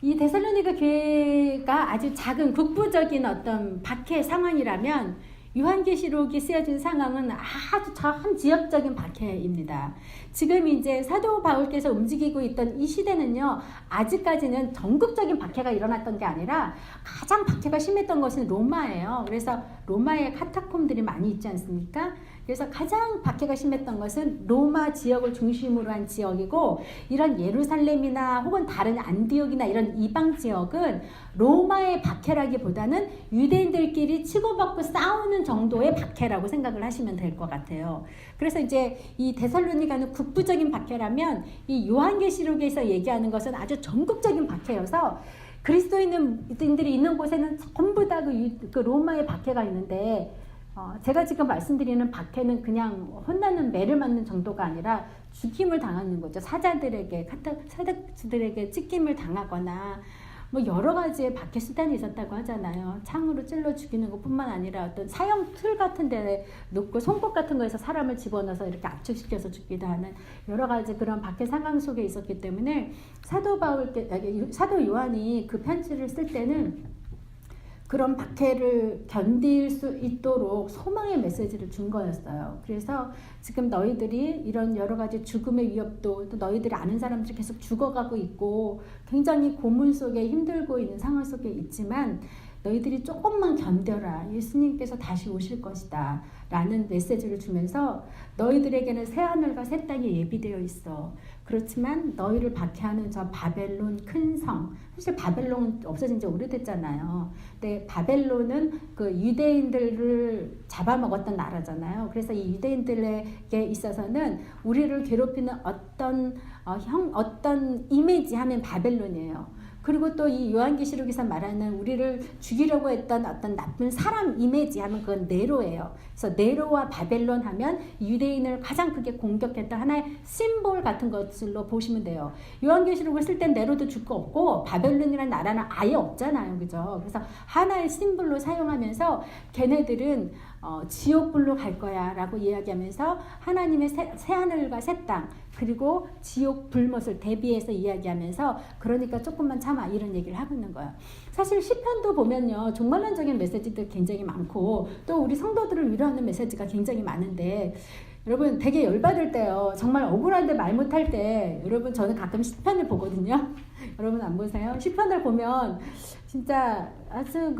이 데살로니가 교회가 아주 작은 국부적인 어떤 박해 상황이라면 요한계시록이 쓰여진 상황은 아주 한 지역적인 박해입니다. 지금 이제 사도 바울께서 움직이고 있던 이 시대는요, 아직까지는 전국적인 박해가 일어났던 게 아니라 가장 박해가 심했던 것은 로마예요. 그래서 로마에 카타콤들이 많이 있지 않습니까? 그래서 가장 박해가 심했던 것은 로마 지역을 중심으로 한 지역이고, 이런 예루살렘이나 혹은 다른 안디옥이나 이런 이방 지역은 로마의 박해라기보다는 유대인들끼리 치고받고 싸우는 정도의 박해라고 생각을 하시면 될 것 같아요. 그래서 이제 이 데살로니가는 국부적인 박해라면 이 요한계시록에서 얘기하는 것은 아주 전국적인 박해여서 그리스도인들이 있는 곳에는 전부 다 그 로마의 박해가 있는데, 제가 지금 말씀드리는 박해는 그냥 혼나는 매를 맞는 정도가 아니라 죽임을 당하는 거죠. 사자들에게 찢김을 당하거나 뭐 여러 가지의 박해 수단이 있었다고 하잖아요. 창으로 찔러 죽이는 것뿐만 아니라 어떤 사형 틀 같은 데 놓고 송곳 같은 거에서 사람을 집어넣어서 이렇게 압축시켜서 죽기도 하는 여러 가지 그런 박해 상황 속에 있었기 때문에 사도 요한이 그 편지를 쓸 때는 그런 박해를 견딜 수 있도록 소망의 메시지를 준 거였어요. 그래서 지금 너희들이 이런 여러 가지 죽음의 위협도 또 너희들이 아는 사람들이 계속 죽어가고 있고 굉장히 고문 속에 힘들고 있는 상황 속에 있지만 너희들이 조금만 견뎌라. 예수님께서 다시 오실 것이다. 라는 메시지를 주면서 너희들에게는 새하늘과 새 땅이 예비되어 있어. 그렇지만 너희를 박해하는 저 바벨론 큰 성, 사실 바벨론은 없어진 지 오래됐잖아요. 근데 바벨론은 그 유대인들을 잡아먹었던 나라잖아요. 그래서 이 유대인들에게 있어서는 우리를 괴롭히는 어떤 이미지 하면 바벨론이에요. 그리고 또 이 요한계시록에서 말하는 우리를 죽이려고 했던 어떤 나쁜 사람 이미지 하면 그건 네로예요. 그래서 네로와 바벨론 하면 유대인을 가장 크게 공격했던 하나의 심볼 같은 것으로 보시면 돼요. 요한계시록을 쓸 땐 네로도 죽고 없고 바벨론이라는 나라는 아예 없잖아요. 그죠? 그래서 하나의 심볼로 사용하면서 걔네들은 지옥불로 갈 거야 라고 이야기하면서 하나님의 새하늘과 새 땅 그리고 지옥 불못을 대비해서 이야기하면서 그러니까 조금만 참아 이런 얘기를 하고 있는 거예요. 사실 시편도 보면요 종말론적인 메시지들 굉장히 많고 또 우리 성도들을 위로하는 메시지가 굉장히 많은데 여러분 되게 열받을 때요 정말 억울한데 말 못할 때 여러분 저는 가끔 시편을 보거든요. 여러분 안 보세요? 시편을 보면 진짜 아주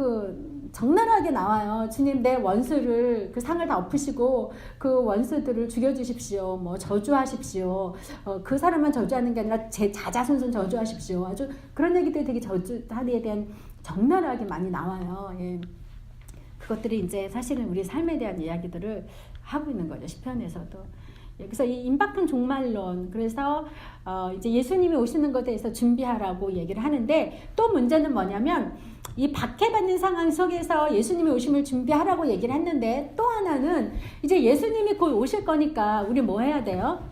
적나라하게 나와요. 주님 내 원수를 그 상을 다 엎으시고 그 원수들을 죽여주십시오. 뭐 저주하십시오. 그 사람만 저주하는 게 아니라 제 자자손손 저주하십시오. 아주 그런 얘기들이 되게 저주하리에 대한 적나라하게 많이 나와요. 예. 그것들이 이제 사실은 우리 삶에 대한 이야기들을 하고 있는 거죠. 시편에서도. 그래서 이 임박한 종말론 그래서 이제 예수님이 오시는 것에 대해서 준비하라고 얘기를 하는데 또 문제는 뭐냐면 이 박해받는 상황 속에서 예수님이 오심을 준비하라고 얘기를 했는데 또 하나는 이제 예수님이 곧 오실 거니까 우리 뭐 해야 돼요?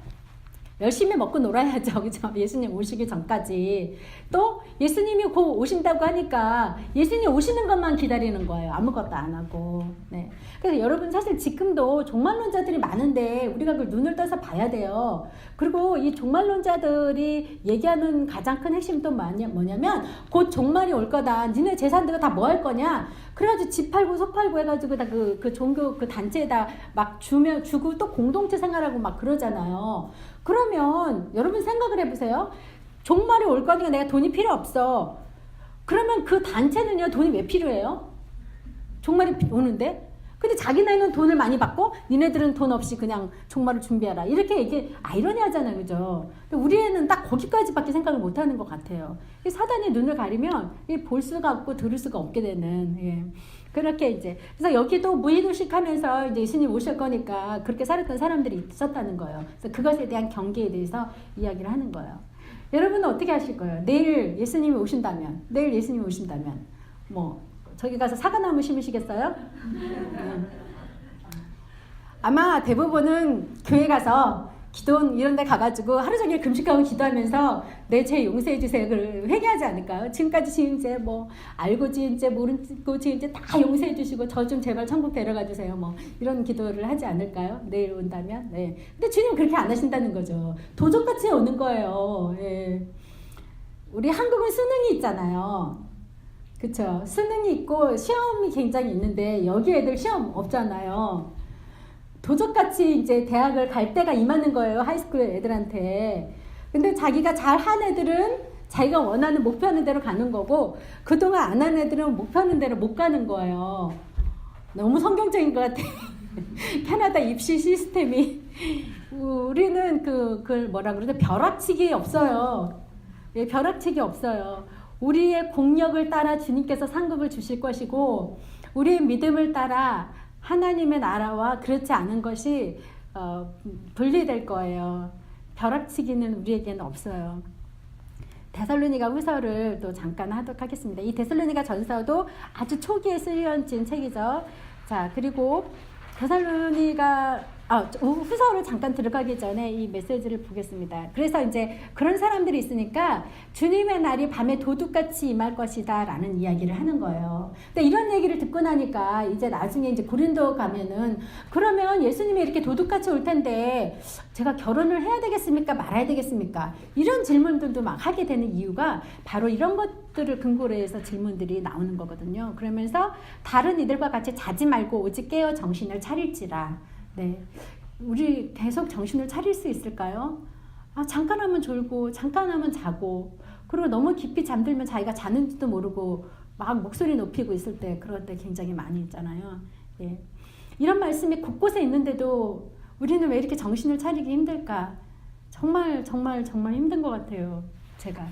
열심히 먹고 놀아야죠. 그죠? 예수님 오시기 전까지. 또 예수님이 곧 오신다고 하니까 예수님 오시는 것만 기다리는 거예요. 아무것도 안 하고. 네. 그래서 여러분 사실 지금도 종말론자들이 많은데 우리가 그걸 눈을 떠서 봐야 돼요. 그리고 이 종말론자들이 얘기하는 가장 큰 핵심이 또 뭐냐면 곧 종말이 올 거다. 니네 재산들가 다 뭐 할 거냐? 그래가지고 집 팔고 소 팔고 해가지고 다 그 종교 그 단체에다 막 주고 또 공동체 생활하고 막 그러잖아요. 그러면 여러분 생각을 해보세요. 종말이 올 거니까 내가 돈이 필요 없어. 그러면 그 단체는요 돈이 왜 필요해요? 종말이 오는데? 근데 자기네는 돈을 많이 받고 니네들은 돈 없이 그냥 종말을 준비하라. 이렇게 이게 아이러니하잖아요. 그죠? 근데 우리 애는 딱 거기까지밖에 생각을 못하는 것 같아요. 사단이 눈을 가리면 볼 수가 없고 들을 수가 없게 되는 예. 그렇게 이제 그래서 여기도 무의도식 하면서 이제 예수님 오실 거니까 그렇게 살았던 사람들이 있었다는 거예요. 그래서 그것에 대한 경계에 대해서 이야기를 하는 거예요. 여러분은 어떻게 하실 거예요? 내일 예수님이 오신다면 뭐 저기 가서 사과나무 심으시겠어요? 아마 대부분은 교회 가서 기도원 이런 데 가가지고 하루 종일 금식하고 기도하면서 내 죄 용서해 주세요. 그걸 회개하지 않을까요? 지금까지 지은 죄 뭐 알고 지은 죄 모르고 지은 죄 다 용서해 주시고 저 좀 제발 천국 데려가 주세요. 뭐 이런 기도를 하지 않을까요? 내일 온다면. 네. 근데 주님 그렇게 안 하신다는 거죠. 도적같이 오는 거예요. 예. 우리 한국은 수능이 있잖아요. 그쵸? 수능이 있고 시험이 굉장히 있는데 여기 애들 시험 없잖아요. 도적같이 이제 대학을 갈 때가 임하는 거예요. 하이스쿨 애들한테. 근데 자기가 잘한 애들은 자기가 원하는 목표하는 대로 가는 거고 그동안 안 한 애들은 목표하는 대로 못 가는 거예요. 너무 성경적인 것 같아. 캐나다 입시 시스템이. 우리는 그걸 뭐라 그러죠? 벼락치기 없어요. 예, 벼락치기 없어요. 우리의 공력을 따라 주님께서 상급을 주실 것이고 우리의 믿음을 따라 하나님의 나라와 그렇지 않은 것이 분리될 거예요. 벼락치기는 우리에게는 없어요. 데살로니가 후서를 또 잠깐 하도록 하겠습니다. 이 데살로니가 전서도 아주 초기에 쓰여진 책이죠. 자, 그리고 데살로니가 후서를 잠깐 들어가기 전에 이 메시지를 보겠습니다. 그래서 이제 그런 사람들이 있으니까 주님의 날이 밤에 도둑같이 임할 것이다 라는 이야기를 하는 거예요. 근데 이런 얘기를 듣고 나니까 이제 나중에 이제 고린도 가면은 그러면 예수님이 이렇게 도둑같이 올 텐데 제가 결혼을 해야 되겠습니까? 말아야 되겠습니까? 이런 질문들도 막 하게 되는 이유가 바로 이런 것들을 근거로 해서 질문들이 나오는 거거든요. 그러면서 다른 이들과 같이 자지 말고 오직 깨어 정신을 차릴지라. 네, 우리 계속 정신을 차릴 수 있을까요? 잠깐 하면 졸고 잠깐 하면 자고 그리고 너무 깊이 잠들면 자기가 자는지도 모르고 막 목소리 높이고 있을 때 그럴 때 굉장히 많이 있잖아요. 예. 이런 말씀이 곳곳에 있는데도 우리는 왜 이렇게 정신을 차리기 힘들까? 정말 힘든 것 같아요. 제가.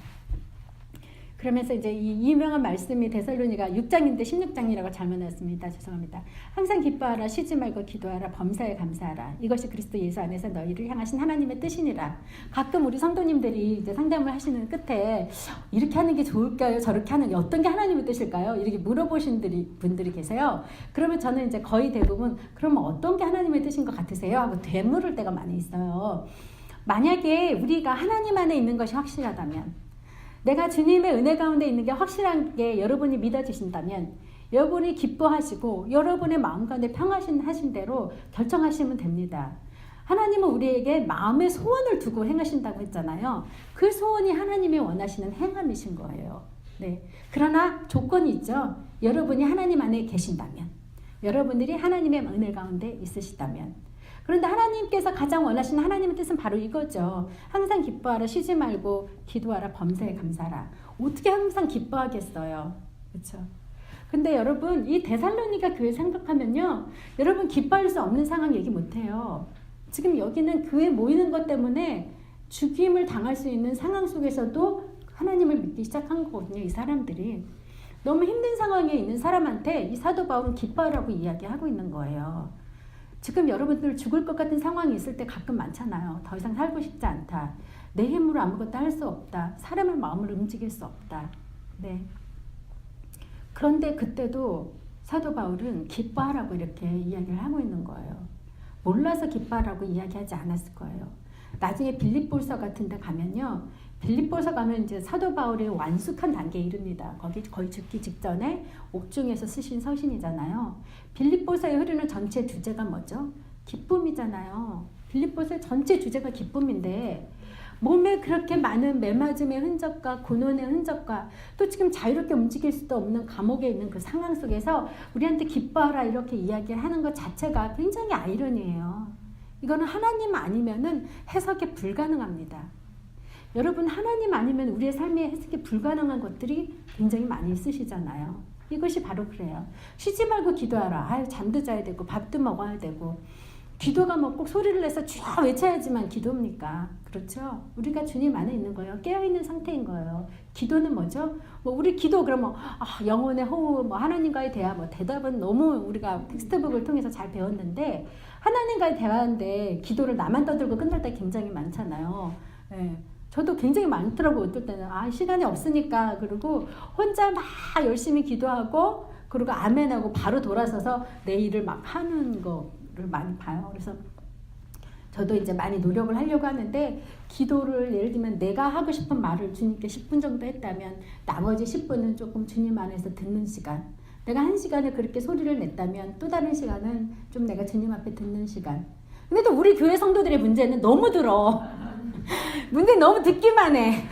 그러면서 이제 이 유명한 말씀이 데살로니가 6장인데 16장이라고 잘못 놨습니다. 죄송합니다. 항상 기뻐하라, 쉬지 말고 기도하라, 범사에 감사하라. 이것이 그리스도 예수 안에서 너희를 향하신 하나님의 뜻이니라. 가끔 우리 성도님들이 이제 상담을 하시는 끝에 이렇게 하는 게 좋을까요? 저렇게 하는 게 어떤 게 하나님의 뜻일까요? 이렇게 물어보신 분들이 계세요. 그러면 저는 이제 거의 대부분 그러면 어떤 게 하나님의 뜻인 것 같으세요? 하고 되물을 때가 많이 있어요. 만약에 우리가 하나님 안에 있는 것이 확실하다면 내가 주님의 은혜 가운데 있는 게 확실한 게 여러분이 믿어지신다면 여러분이 기뻐하시고 여러분의 마음 가운데 평하신 대로 결정하시면 됩니다. 하나님은 우리에게 마음의 소원을 두고 행하신다고 했잖아요. 그 소원이 하나님이 원하시는 행함이신 거예요. 네. 그러나 조건이 있죠. 여러분이 하나님 안에 계신다면, 여러분들이 하나님의 은혜 가운데 있으시다면. 그런데 하나님께서 가장 원하시는 하나님의 뜻은 바로 이거죠. 항상 기뻐하라, 쉬지 말고 기도하라, 범사에 감사하라. 어떻게 항상 기뻐하겠어요? 그렇죠? 근데 여러분 이 데살로니가 교회 생각하면요, 여러분 기뻐할 수 없는 상황 얘기 못해요. 지금 여기는 교회 모이는 것 때문에 죽임을 당할 수 있는 상황 속에서도 하나님을 믿기 시작한 거거든요. 이 사람들이 너무 힘든 상황에 있는 사람한테 이 사도 바울은 기뻐하라고 이야기하고 있는 거예요. 지금 여러분들 죽을 것 같은 상황이 있을 때 가끔 많잖아요. 더 이상 살고 싶지 않다. 내 힘으로 아무것도 할 수 없다. 사람의 마음을 움직일 수 없다. 네. 그런데 그때도 사도 바울은 기뻐하라고 이렇게 이야기를 하고 있는 거예요. 몰라서 기뻐하라고 이야기하지 않았을 거예요. 나중에 빌립보서 같은 데 가면요. 빌립보서 가면 이제 사도 바울의 완숙한 단계에 이릅니다. 거기 거의 죽기 직전에 옥중에서 쓰신 서신이잖아요. 빌립보서에 흐르는 전체 주제가 뭐죠? 기쁨이잖아요. 빌립보서의 전체 주제가 기쁨인데 몸에 그렇게 많은 매맞음의 흔적과 고난의 흔적과 또 지금 자유롭게 움직일 수도 없는 감옥에 있는 그 상황 속에서 우리한테 기뻐하라 이렇게 이야기하는 것 자체가 굉장히 아이러니해요. 이거는 하나님 아니면은 해석이 불가능합니다. 여러분 하나님 아니면 우리의 삶에 해석이 불가능한 것들이 굉장히 많이 있으시잖아요. 이것이 바로 그래요. 쉬지 말고 기도하라. 잠도 자야 되고 밥도 먹어야 되고 기도가 뭐 꼭 소리를 내서 쫙 외쳐야지만 기도입니까? 그렇죠? 우리가 주님 안에 있는 거예요. 깨어있는 상태인 거예요. 기도는 뭐죠? 우리 기도 그러면 영혼의 호흡, 하나님과의 대화, 대답은 너무 우리가 텍스트북을 통해서 잘 배웠는데 하나님과의 대화인데 기도를 나만 떠들고 끝날 때 굉장히 많잖아요. 네. 저도 굉장히 많더라고요. 어떨 때는 시간이 없으니까 그리고 혼자 막 열심히 기도하고 그리고 아멘하고 바로 돌아서서 내 일을 막 하는 거를 많이 봐요. 그래서 저도 이제 많이 노력을 하려고 하는데 기도를 예를 들면 내가 하고 싶은 말을 주님께 10분 정도 했다면 나머지 10분은 조금 주님 안에서 듣는 시간, 내가 1시간을 그렇게 소리를 냈다면 또 다른 시간은 좀 내가 주님 앞에 듣는 시간. 근데 또 우리 교회 성도들의 문제는 너무 들어. 문제 너무 듣기만 해.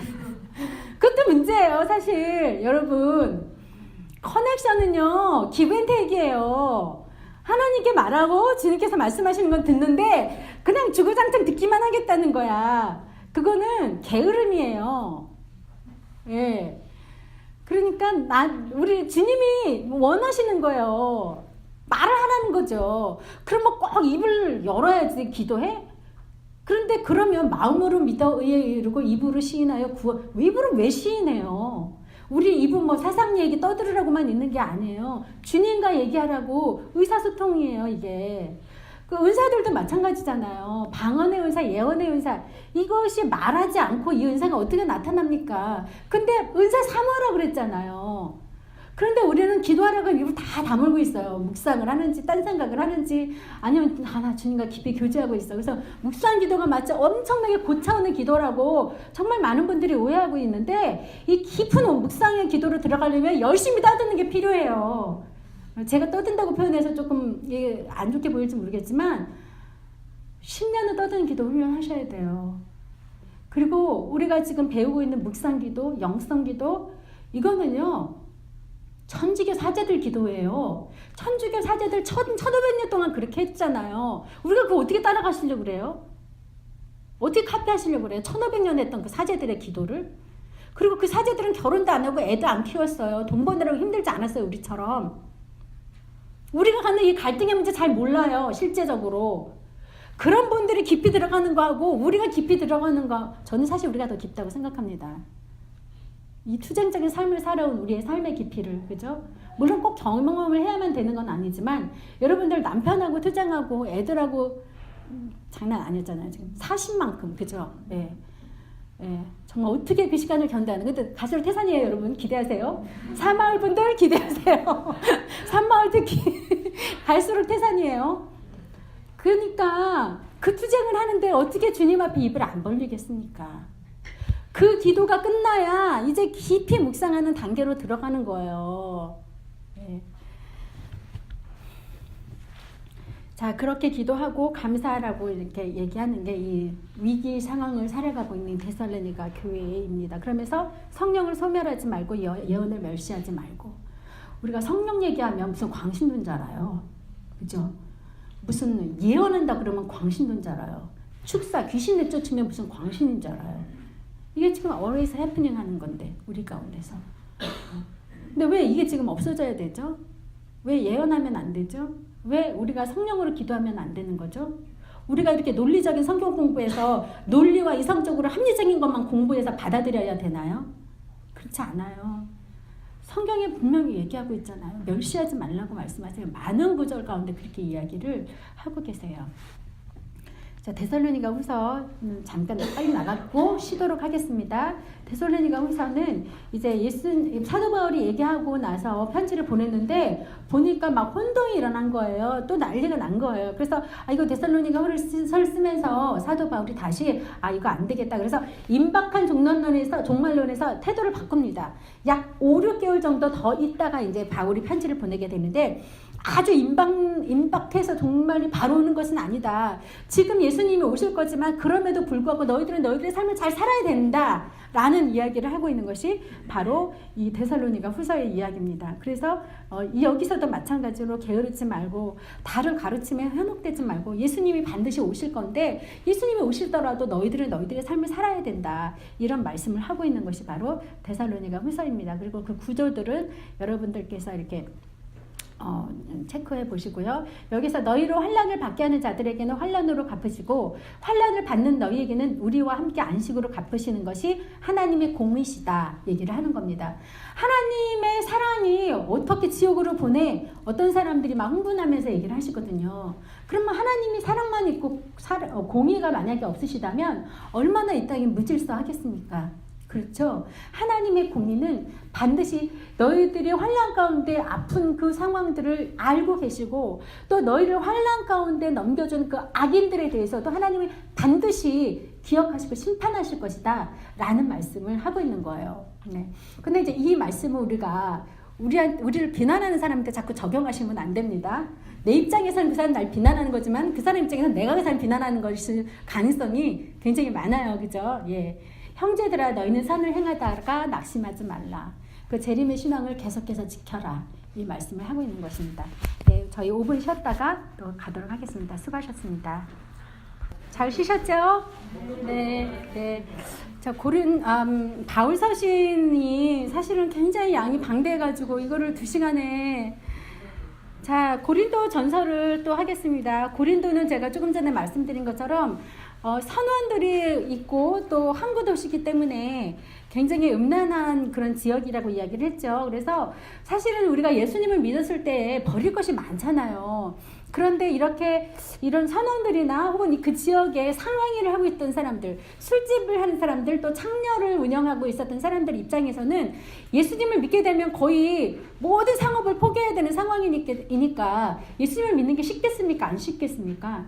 그것도 문제예요. 사실 여러분 커넥션은요 기브앤테이크예요. 하나님께 말하고 주님께서 말씀하시는 건 듣는데 그냥 주구장창 듣기만 하겠다는 거야. 그거는 게으름이에요. 예. 그러니까 우리 주님이 원하시는 거예요. 말을 하라는 거죠. 그러면 꼭 입을 열어야지 기도해? 그런데 그러면 마음으로 믿어 의에 이르고 입으로 시인하여 구원. 입으로 왜 시인해요? 우리 입은 세상 얘기 떠들으라고만 있는 게 아니에요. 주님과 얘기하라고 의사소통이에요, 이게. 그 은사들도 마찬가지잖아요. 방언의 은사, 예언의 은사. 이것이 말하지 않고 이 은사가 어떻게 나타납니까? 근데 은사 사모하라 그랬잖아요. 그런데 우리는 기도하라고 입을 다 다물고 있어요. 묵상을 하는지 딴 생각을 하는지 아니면 나 주님과 깊이 교제하고 있어. 그래서 묵상 기도가 마치 엄청나게 고차원의 기도라고 정말 많은 분들이 오해하고 있는데 이 깊은 묵상의 기도로 들어가려면 열심히 떠드는 게 필요해요. 제가 떠든다고 표현해서 조금 안 좋게 보일지 모르겠지만 10년은 떠드는 기도 훈련하셔야 돼요. 그리고 우리가 지금 배우고 있는 묵상 기도, 영성 기도 이거는요. 천주교 사제들 기도예요. 천주교 사제들 1500년 동안 그렇게 했잖아요. 우리가 그거 어떻게 따라가시려고 그래요? 어떻게 카피하시려고 그래요? 1500년 했던 그 사제들의 기도를? 그리고 그 사제들은 결혼도 안 하고 애도 안 키웠어요. 돈 버느라고 힘들지 않았어요. 우리처럼. 우리가 갖는 이 갈등의 문제 잘 몰라요. 실제적으로. 그런 분들이 깊이 들어가는 거하고 우리가 깊이 들어가는 거 저는 사실 우리가 더 깊다고 생각합니다. 이 투쟁적인 삶을 살아온 우리의 삶의 깊이를, 그죠? 물론 꼭 경험을 해야만 되는 건 아니지만 여러분들 남편하고 투쟁하고 애들하고 장난 아니었잖아요. 지금 40만큼, 그죠? 예. 예. 정말 어떻게 그 시간을 견뎌하는, 근데 갈수록 태산이에요, 여러분. 기대하세요. 사마을 분들 기대하세요. 산마을 특히 갈수록 태산이에요. 그러니까 그 투쟁을 하는데 어떻게 주님 앞에 입을 안 벌리겠습니까? 그 기도가 끝나야 이제 깊이 묵상하는 단계로 들어가는 거예요. 네. 자, 그렇게 기도하고 감사하라고 이렇게 얘기하는 게 이 위기 상황을 살아가고 있는 데살로니가 교회입니다. 그러면서 성령을 소멸하지 말고 예언을 멸시하지 말고. 우리가 성령 얘기하면 무슨 광신도인 줄 알아요. 그죠? 무슨 예언한다 그러면 광신도인 줄 알아요. 축사, 귀신 내쫓으면 무슨 광신인 줄 알아요. 이게 지금 always happening 하는 건데, 우리 가운데서. 근데 왜 이게 지금 없어져야 되죠? 왜 예언하면 안 되죠? 왜 우리가 성령으로 기도하면 안 되는 거죠? 우리가 이렇게 논리적인 성경 공부해서 논리와 이성적으로 합리적인 것만 공부해서 받아들여야 되나요? 그렇지 않아요. 성경에 분명히 얘기하고 있잖아요. 멸시하지 말라고 말씀하세요. 많은 구절 가운데 그렇게 이야기를 하고 계세요. 자, 데살로니가 후서 잠깐 빨리 나갔고 쉬도록 하겠습니다. 데살로니가 후서는 이제 사도 바울이 얘기하고 나서 편지를 보냈는데 보니까 막 혼동이 일어난 거예요. 또 난리가 난 거예요. 그래서 이거 데살로니가 후서를 쓰면서 사도 바울이 다시 이거 안 되겠다. 그래서 임박한 종말론에서 태도를 바꿉니다. 약 5, 6개월 정도 더 있다가 이제 바울이 편지를 보내게 되는데 아주 임박해서 정말 바로 오는 것은 아니다. 지금 예수님이 오실 거지만 그럼에도 불구하고 너희들은 너희들의 삶을 잘 살아야 된다. 라는 이야기를 하고 있는 것이 바로 이 데살로니가 후서의 이야기입니다. 그래서 여기서도 마찬가지로 게으르지 말고 다른 가르침에 현혹되지 말고 예수님이 반드시 오실 건데 예수님이 오시더라도 너희들은 너희들의 삶을 살아야 된다. 이런 말씀을 하고 있는 것이 바로 데살로니가 후서입니다. 그리고 그 구조들은 여러분들께서 이렇게 체크해 보시고요. 여기서 너희로 환난을 받게 하는 자들에게는 환난으로 갚으시고 환난을 받는 너희에게는 우리와 함께 안식으로 갚으시는 것이 하나님의 공이시다 얘기를 하는 겁니다. 하나님의 사랑이 어떻게 지옥으로 보내? 어떤 사람들이 막 흥분하면서 얘기를 하시거든요. 그러면 하나님이 사랑만 있고 공의가 만약에 없으시다면 얼마나 이 땅이 무질서하겠습니까? 그렇죠. 하나님의 공의는 반드시 너희들이 환난 가운데 아픈 그 상황들을 알고 계시고 또 너희를 환난 가운데 넘겨준 그 악인들에 대해서도 하나님이 반드시 기억하시고 심판하실 것이다 라는 말씀을 하고 있는 거예요. 네. 근데 이제 이 말씀을 우리를 비난하는 사람한테 자꾸 적용하시면 안 됩니다. 내 입장에서는 그 사람 날 비난하는 거지만 그 사람 입장에서는 내가 그 사람 비난하는 것일 가능성이 굉장히 많아요. 그죠? 예. 형제들아 너희는 선을 행하다가 낙심하지 말라. 그 재림의 신앙을 계속해서 지켜라. 이 말씀을 하고 있는 것입니다. 네, 저희 5분 쉬었다가 또 가도록 하겠습니다. 수고하셨습니다. 잘 쉬셨죠? 네, 네. 자, 바울 서신이 사실은 굉장히 양이 방대해가지고 이거를 2시간에 자, 고린도 전서를 또 하겠습니다. 고린도는 제가 조금 전에 말씀드린 것처럼 선원들이 있고 또 항구 도시이기 때문에 굉장히 음란한 그런 지역이라고 이야기를 했죠. 그래서 사실은 우리가 예수님을 믿었을 때 버릴 것이 많잖아요. 그런데 이렇게 이런 선원들이나 혹은 그 지역에 상행위를 하고 있던 사람들, 술집을 하는 사람들, 또 창녀를 운영하고 있었던 사람들 입장에서는 예수님을 믿게 되면 거의 모든 상업을 포기해야 되는 상황이니까 예수님을 믿는 게 쉽겠습니까? 안 쉽겠습니까?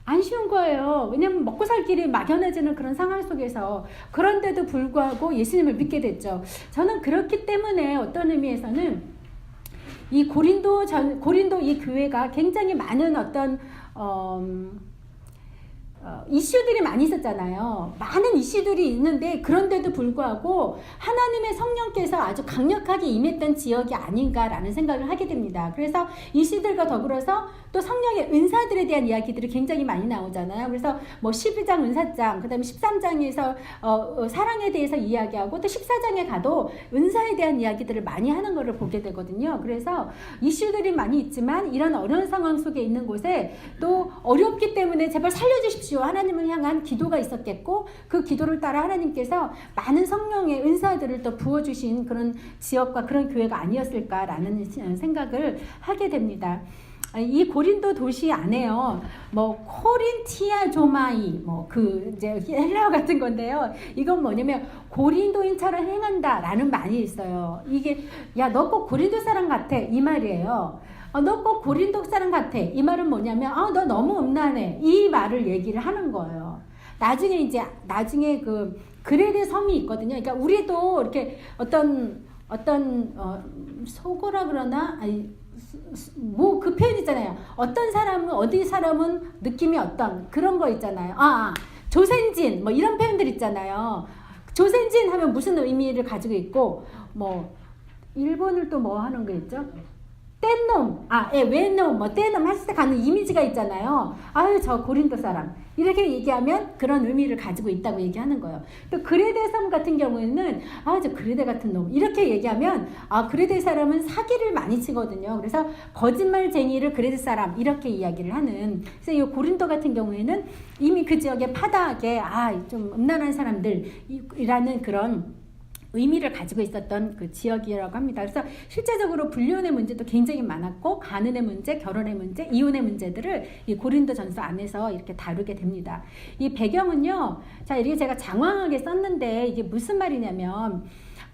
안 쉬운 거예요. 왜냐하면 먹고 살 길이 막연해지는 그런 상황 속에서. 그런데도 불구하고 예수님을 믿게 됐죠. 저는 그렇기 때문에 어떤 의미에서는 이 고린도 이 교회가 굉장히 많은 어떤 이슈들이 많이 있었잖아요. 많은 이슈들이 있는데 그런데도 불구하고 하나님의 성령께서 아주 강력하게 임했던 지역이 아닌가라는 생각을 하게 됩니다. 그래서 이슈들과 더불어서 또 성령의 은사들에 대한 이야기들이 굉장히 많이 나오잖아요. 그래서 뭐 12장 은사장, 그 다음에 13장에서 사랑에 대해서 이야기하고 또 14장에 가도 은사에 대한 이야기들을 많이 하는 것을 보게 되거든요. 그래서 이슈들이 많이 있지만 이런 어려운 상황 속에 있는 곳에 또 어렵기 때문에 제발 살려주십시오. 하나님을 향한 기도가 있었겠고 그 기도를 따라 하나님께서 많은 성령의 은사들을 또 부어주신 그런 지역과 그런 교회가 아니었을까라는 생각을 하게 됩니다. 이 고린도 도시 안에요. 뭐 코린티아 조마이 이제 헬라어 같은 건데요. 이건 뭐냐면 고린도인처럼 행한다라는 말이 있어요. 이게 야 너 꼭 고린도 사람 같아 이 말이에요. 너 꼭 고린도 사람 같아 이 말은 뭐냐면 너 너무 음란해 이 말을 얘기를 하는 거예요. 나중에 그 그레데 섬이 있거든요. 그러니까 우리도 이렇게 어떤 속어라 그러나 뭐 그 표현 있잖아요. 어디 사람은 느낌이 어떤 그런 거 있잖아요. 조센진 뭐 이런 표현들 있잖아요. 조센진 하면 무슨 의미를 가지고 있고 뭐 일본을 또 뭐 하는 거 있죠? 뗀놈, 외놈, 뗀놈 했을 때 가는 이미지가 있잖아요. 저 고린도 사람. 이렇게 얘기하면 그런 의미를 가지고 있다고 얘기하는 거예요. 또 그레데 섬 같은 경우에는 저 그레데 같은 놈. 이렇게 얘기하면 그레데 사람은 사기를 많이 치거든요. 그래서 거짓말쟁이를 그레데 사람 이렇게 이야기를 하는. 그래서 이 고린도 같은 경우에는 이미 그 지역에 파다하게 좀 음란한 사람들이라는 그런 의미를 가지고 있었던 그 지역이라고 합니다. 그래서 실제적으로 불륜의 문제도 굉장히 많았고 가늠의 문제, 결혼의 문제, 이혼의 문제들을 이 고린도전서 안에서 이렇게 다루게 됩니다. 이 배경은요. 이렇게 제가 장황하게 썼는데 이게 무슨 말이냐면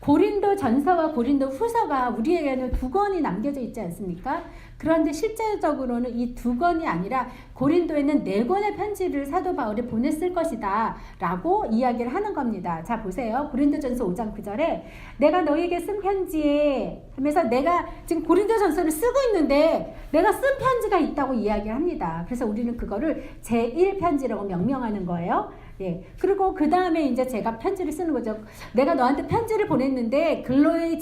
고린도전서와 고린도후서가 우리에게는 2권이 남겨져 있지 않습니까? 그런데 실제적으로는 이 2권이 아니라 고린도에는 4권의 편지를 사도 바울이 보냈을 것이다 라고 이야기를 하는 겁니다. 자 보세요. 고린도전서 5장 9절에 내가 너에게 쓴 편지에 하면서 내가 지금 고린도전서를 쓰고 있는데 내가 쓴 편지가 있다고 이야기를 합니다. 그래서 우리는 그거를 제1편지라고 명명하는 거예요. 그리고 그 다음에 이제 제가 편지를 쓰는 거죠. 내가 너한테 편지를 보냈는데 글로의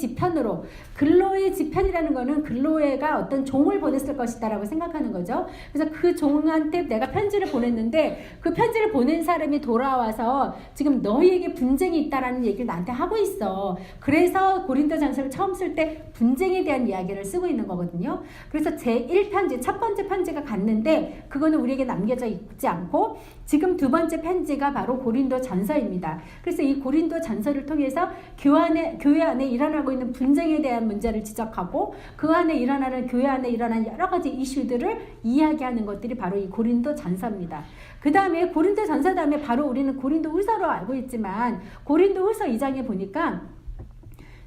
지편이라는 거는 글로에가 어떤 종을 보냈을 것이다 라고 생각하는 거죠. 그래서 그 종한테 내가 편지를 보냈는데 그 편지를 보낸 사람이 돌아와서 지금 너희에게 분쟁이 있다라는 얘기를 나한테 하고 있어. 그래서 고린도전서를 처음 쓸 때 분쟁에 대한 이야기를 쓰고 있는 거거든요. 그래서 제1편지, 첫 번째 편지가 갔는데 그거는 우리에게 남겨져 있지 않고 지금 2번째 편지가 바로 고린도전서입니다. 그래서 이 고린도전서를 통해서 교회 안에 일어나고 있는 분쟁에 대한 문제를 지적하고 그 안에 교회 안에 일어나는 여러 가지 이슈들을 이야기하는 것들이 바로 이 고린도전서입니다. 그 다음에 고린도전서 다음에 바로 우리는 고린도후서로 알고 있지만 고린도후서 2장에 보니까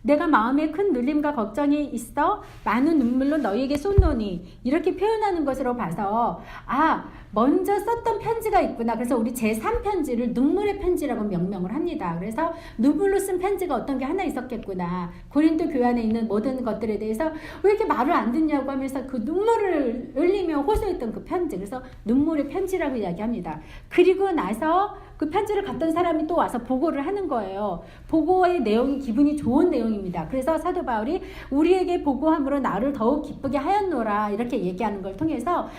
내가 마음에 큰 눌림과 걱정이 있어 많은 눈물로 너희에게 쏟노니 이렇게 표현하는 것으로 봐서 먼저 썼던 편지가 있구나. 그래서 우리 제3편지를 눈물의 편지라고 명명을 합니다. 그래서 눈물로 쓴 편지가 어떤 게 하나 있었겠구나. 고린도 교회 안에 있는 모든 것들에 대해서 왜 이렇게 말을 안 듣냐고 하면서 그 눈물을 흘리며 호소했던 그 편지. 그래서 눈물의 편지라고 이야기합니다. 그리고 나서 그 편지를 갖던 사람이 또 와서 보고를 하는 거예요. 보고의 내용이 기분이 좋은 내용입니다. 그래서 사도 바울이 우리에게 보고함으로 나를 더욱 기쁘게 하였노라 이렇게 얘기하는 걸 통해서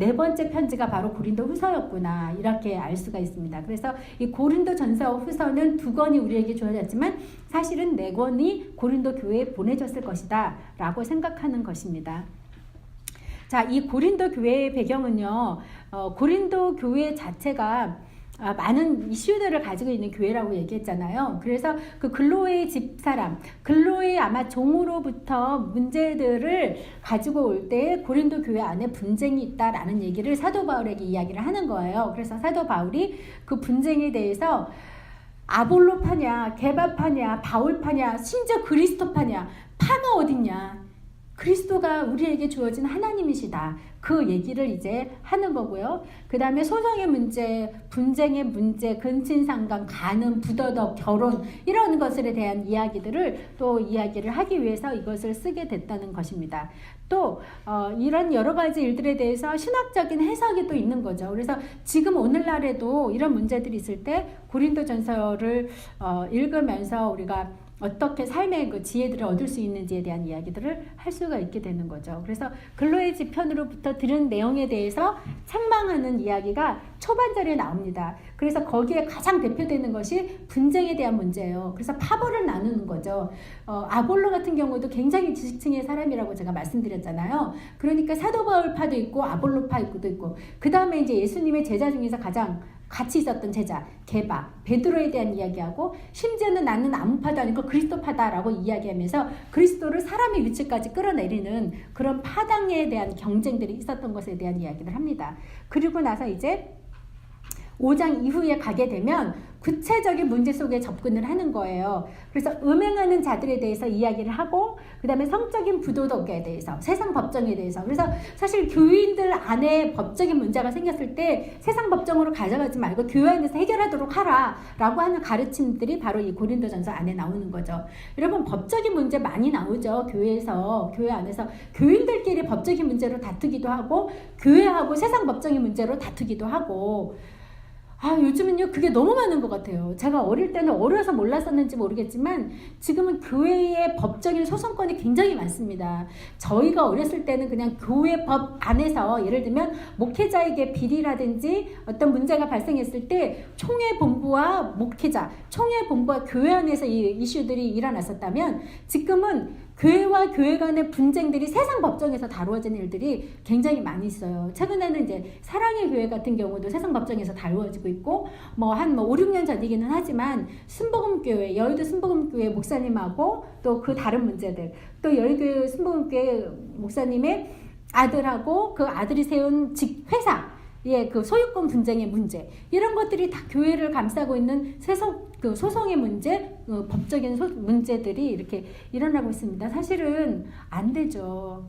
4번째 편지가 바로 고린도후서였구나 이렇게 알 수가 있습니다. 그래서 이 고린도전서 후서는 2권이 우리에게 주어졌지만 사실은 4권이 고린도 교회에 보내졌을 것이다 라고 생각하는 것입니다. 자, 이 고린도 교회의 배경은요. 고린도 교회 자체가 많은 이슈들을 가지고 있는 교회라고 얘기했잖아요. 그래서 그 글로의 집사람, 글로의 아마 종으로부터 문제들을 가지고 올 때 고린도 교회 안에 분쟁이 있다라는 얘기를 사도 바울에게 이야기를 하는 거예요. 그래서 사도 바울이 그 분쟁에 대해서 아볼로파냐, 게바파냐, 바울파냐, 심지어 그리스도파냐, 파가 어딨냐? 그리스도가 우리에게 주어진 하나님이시다. 그 얘기를 이제 하는 거고요. 그 다음에 소송의 문제, 분쟁의 문제, 근친상간, 간음, 부도덕, 결혼 이런 것들에 대한 이야기들을 또 이야기를 하기 위해서 이것을 쓰게 됐다는 것입니다. 또 이런 여러 가지 일들에 대해서 신학적인 해석이 또 있는 거죠. 그래서 지금 오늘날에도 이런 문제들이 있을 때 고린도전서를 읽으면서 우리가 어떻게 삶의 그 지혜들을 얻을 수 있는지에 대한 이야기들을 할 수가 있게 되는 거죠. 그래서 글로의 지편으로부터 들은 내용에 대해서 책망하는 이야기가 초반절에 나옵니다. 그래서 거기에 가장 대표되는 것이 분쟁에 대한 문제예요. 그래서 파벌을 나누는 거죠. 아볼로 같은 경우도 굉장히 지식층의 사람이라고 제가 말씀드렸잖아요. 그러니까 사도 바울 파도 있고 아볼로 파도 있고 그 다음에 이제 예수님의 제자 중에서 가장 같이 있었던 제자 게바, 베드로에 대한 이야기하고 심지어는 나는 아무파도 아니고 그리스도파다라고 이야기하면서 그리스도를 사람의 위치까지 끌어내리는 그런 파당에 대한 경쟁들이 있었던 것에 대한 이야기를 합니다. 그리고 나서 이제 5장 이후에 가게 되면 구체적인 문제 속에 접근을 하는 거예요. 그래서 음행하는 자들에 대해서 이야기를 하고 그 다음에 성적인 부도덕에 대해서 세상 법정에 대해서 그래서 사실 교인들 안에 법적인 문제가 생겼을 때 세상 법정으로 가져가지 말고 교회 안에서 해결하도록 하라 라고 하는 가르침들이 바로 이 고린도전서 안에 나오는 거죠. 여러분 법적인 문제 많이 나오죠. 교회에서 교회 안에서 교인들끼리 법적인 문제로 다투기도 하고 교회하고 세상 법적인 문제로 다투기도 하고 요즘은요, 그게 너무 많은 것 같아요. 제가 어릴 때는 어려서 몰랐었는지 모르겠지만, 지금은 교회의 법적인 소송권이 굉장히 많습니다. 저희가 어렸을 때는 그냥 교회 법 안에서, 예를 들면, 목회자에게 비리라든지 어떤 문제가 발생했을 때, 총회본부와 목회자, 총회본부와 교회 안에서 이 이슈들이 일어났었다면, 지금은 교회와 교회 간의 분쟁들이 세상 법정에서 다루어지는 일들이 굉장히 많이 있어요. 최근에는 이제 사랑의 교회 같은 경우도 세상 법정에서 다루어지고 있고, 한 5, 6년 전이기는 하지만, 순복음교회, 여의도 순복음교회 목사님하고 또 그 다른 문제들, 또 여의도 순복음교회 목사님의 아들하고 그 아들이 세운 회사, 그 소유권 분쟁의 문제 이런 것들이 다 교회를 감싸고 있는 소송의 문제, 법적인 문제들이 이렇게 일어나고 있습니다. 사실은 안 되죠.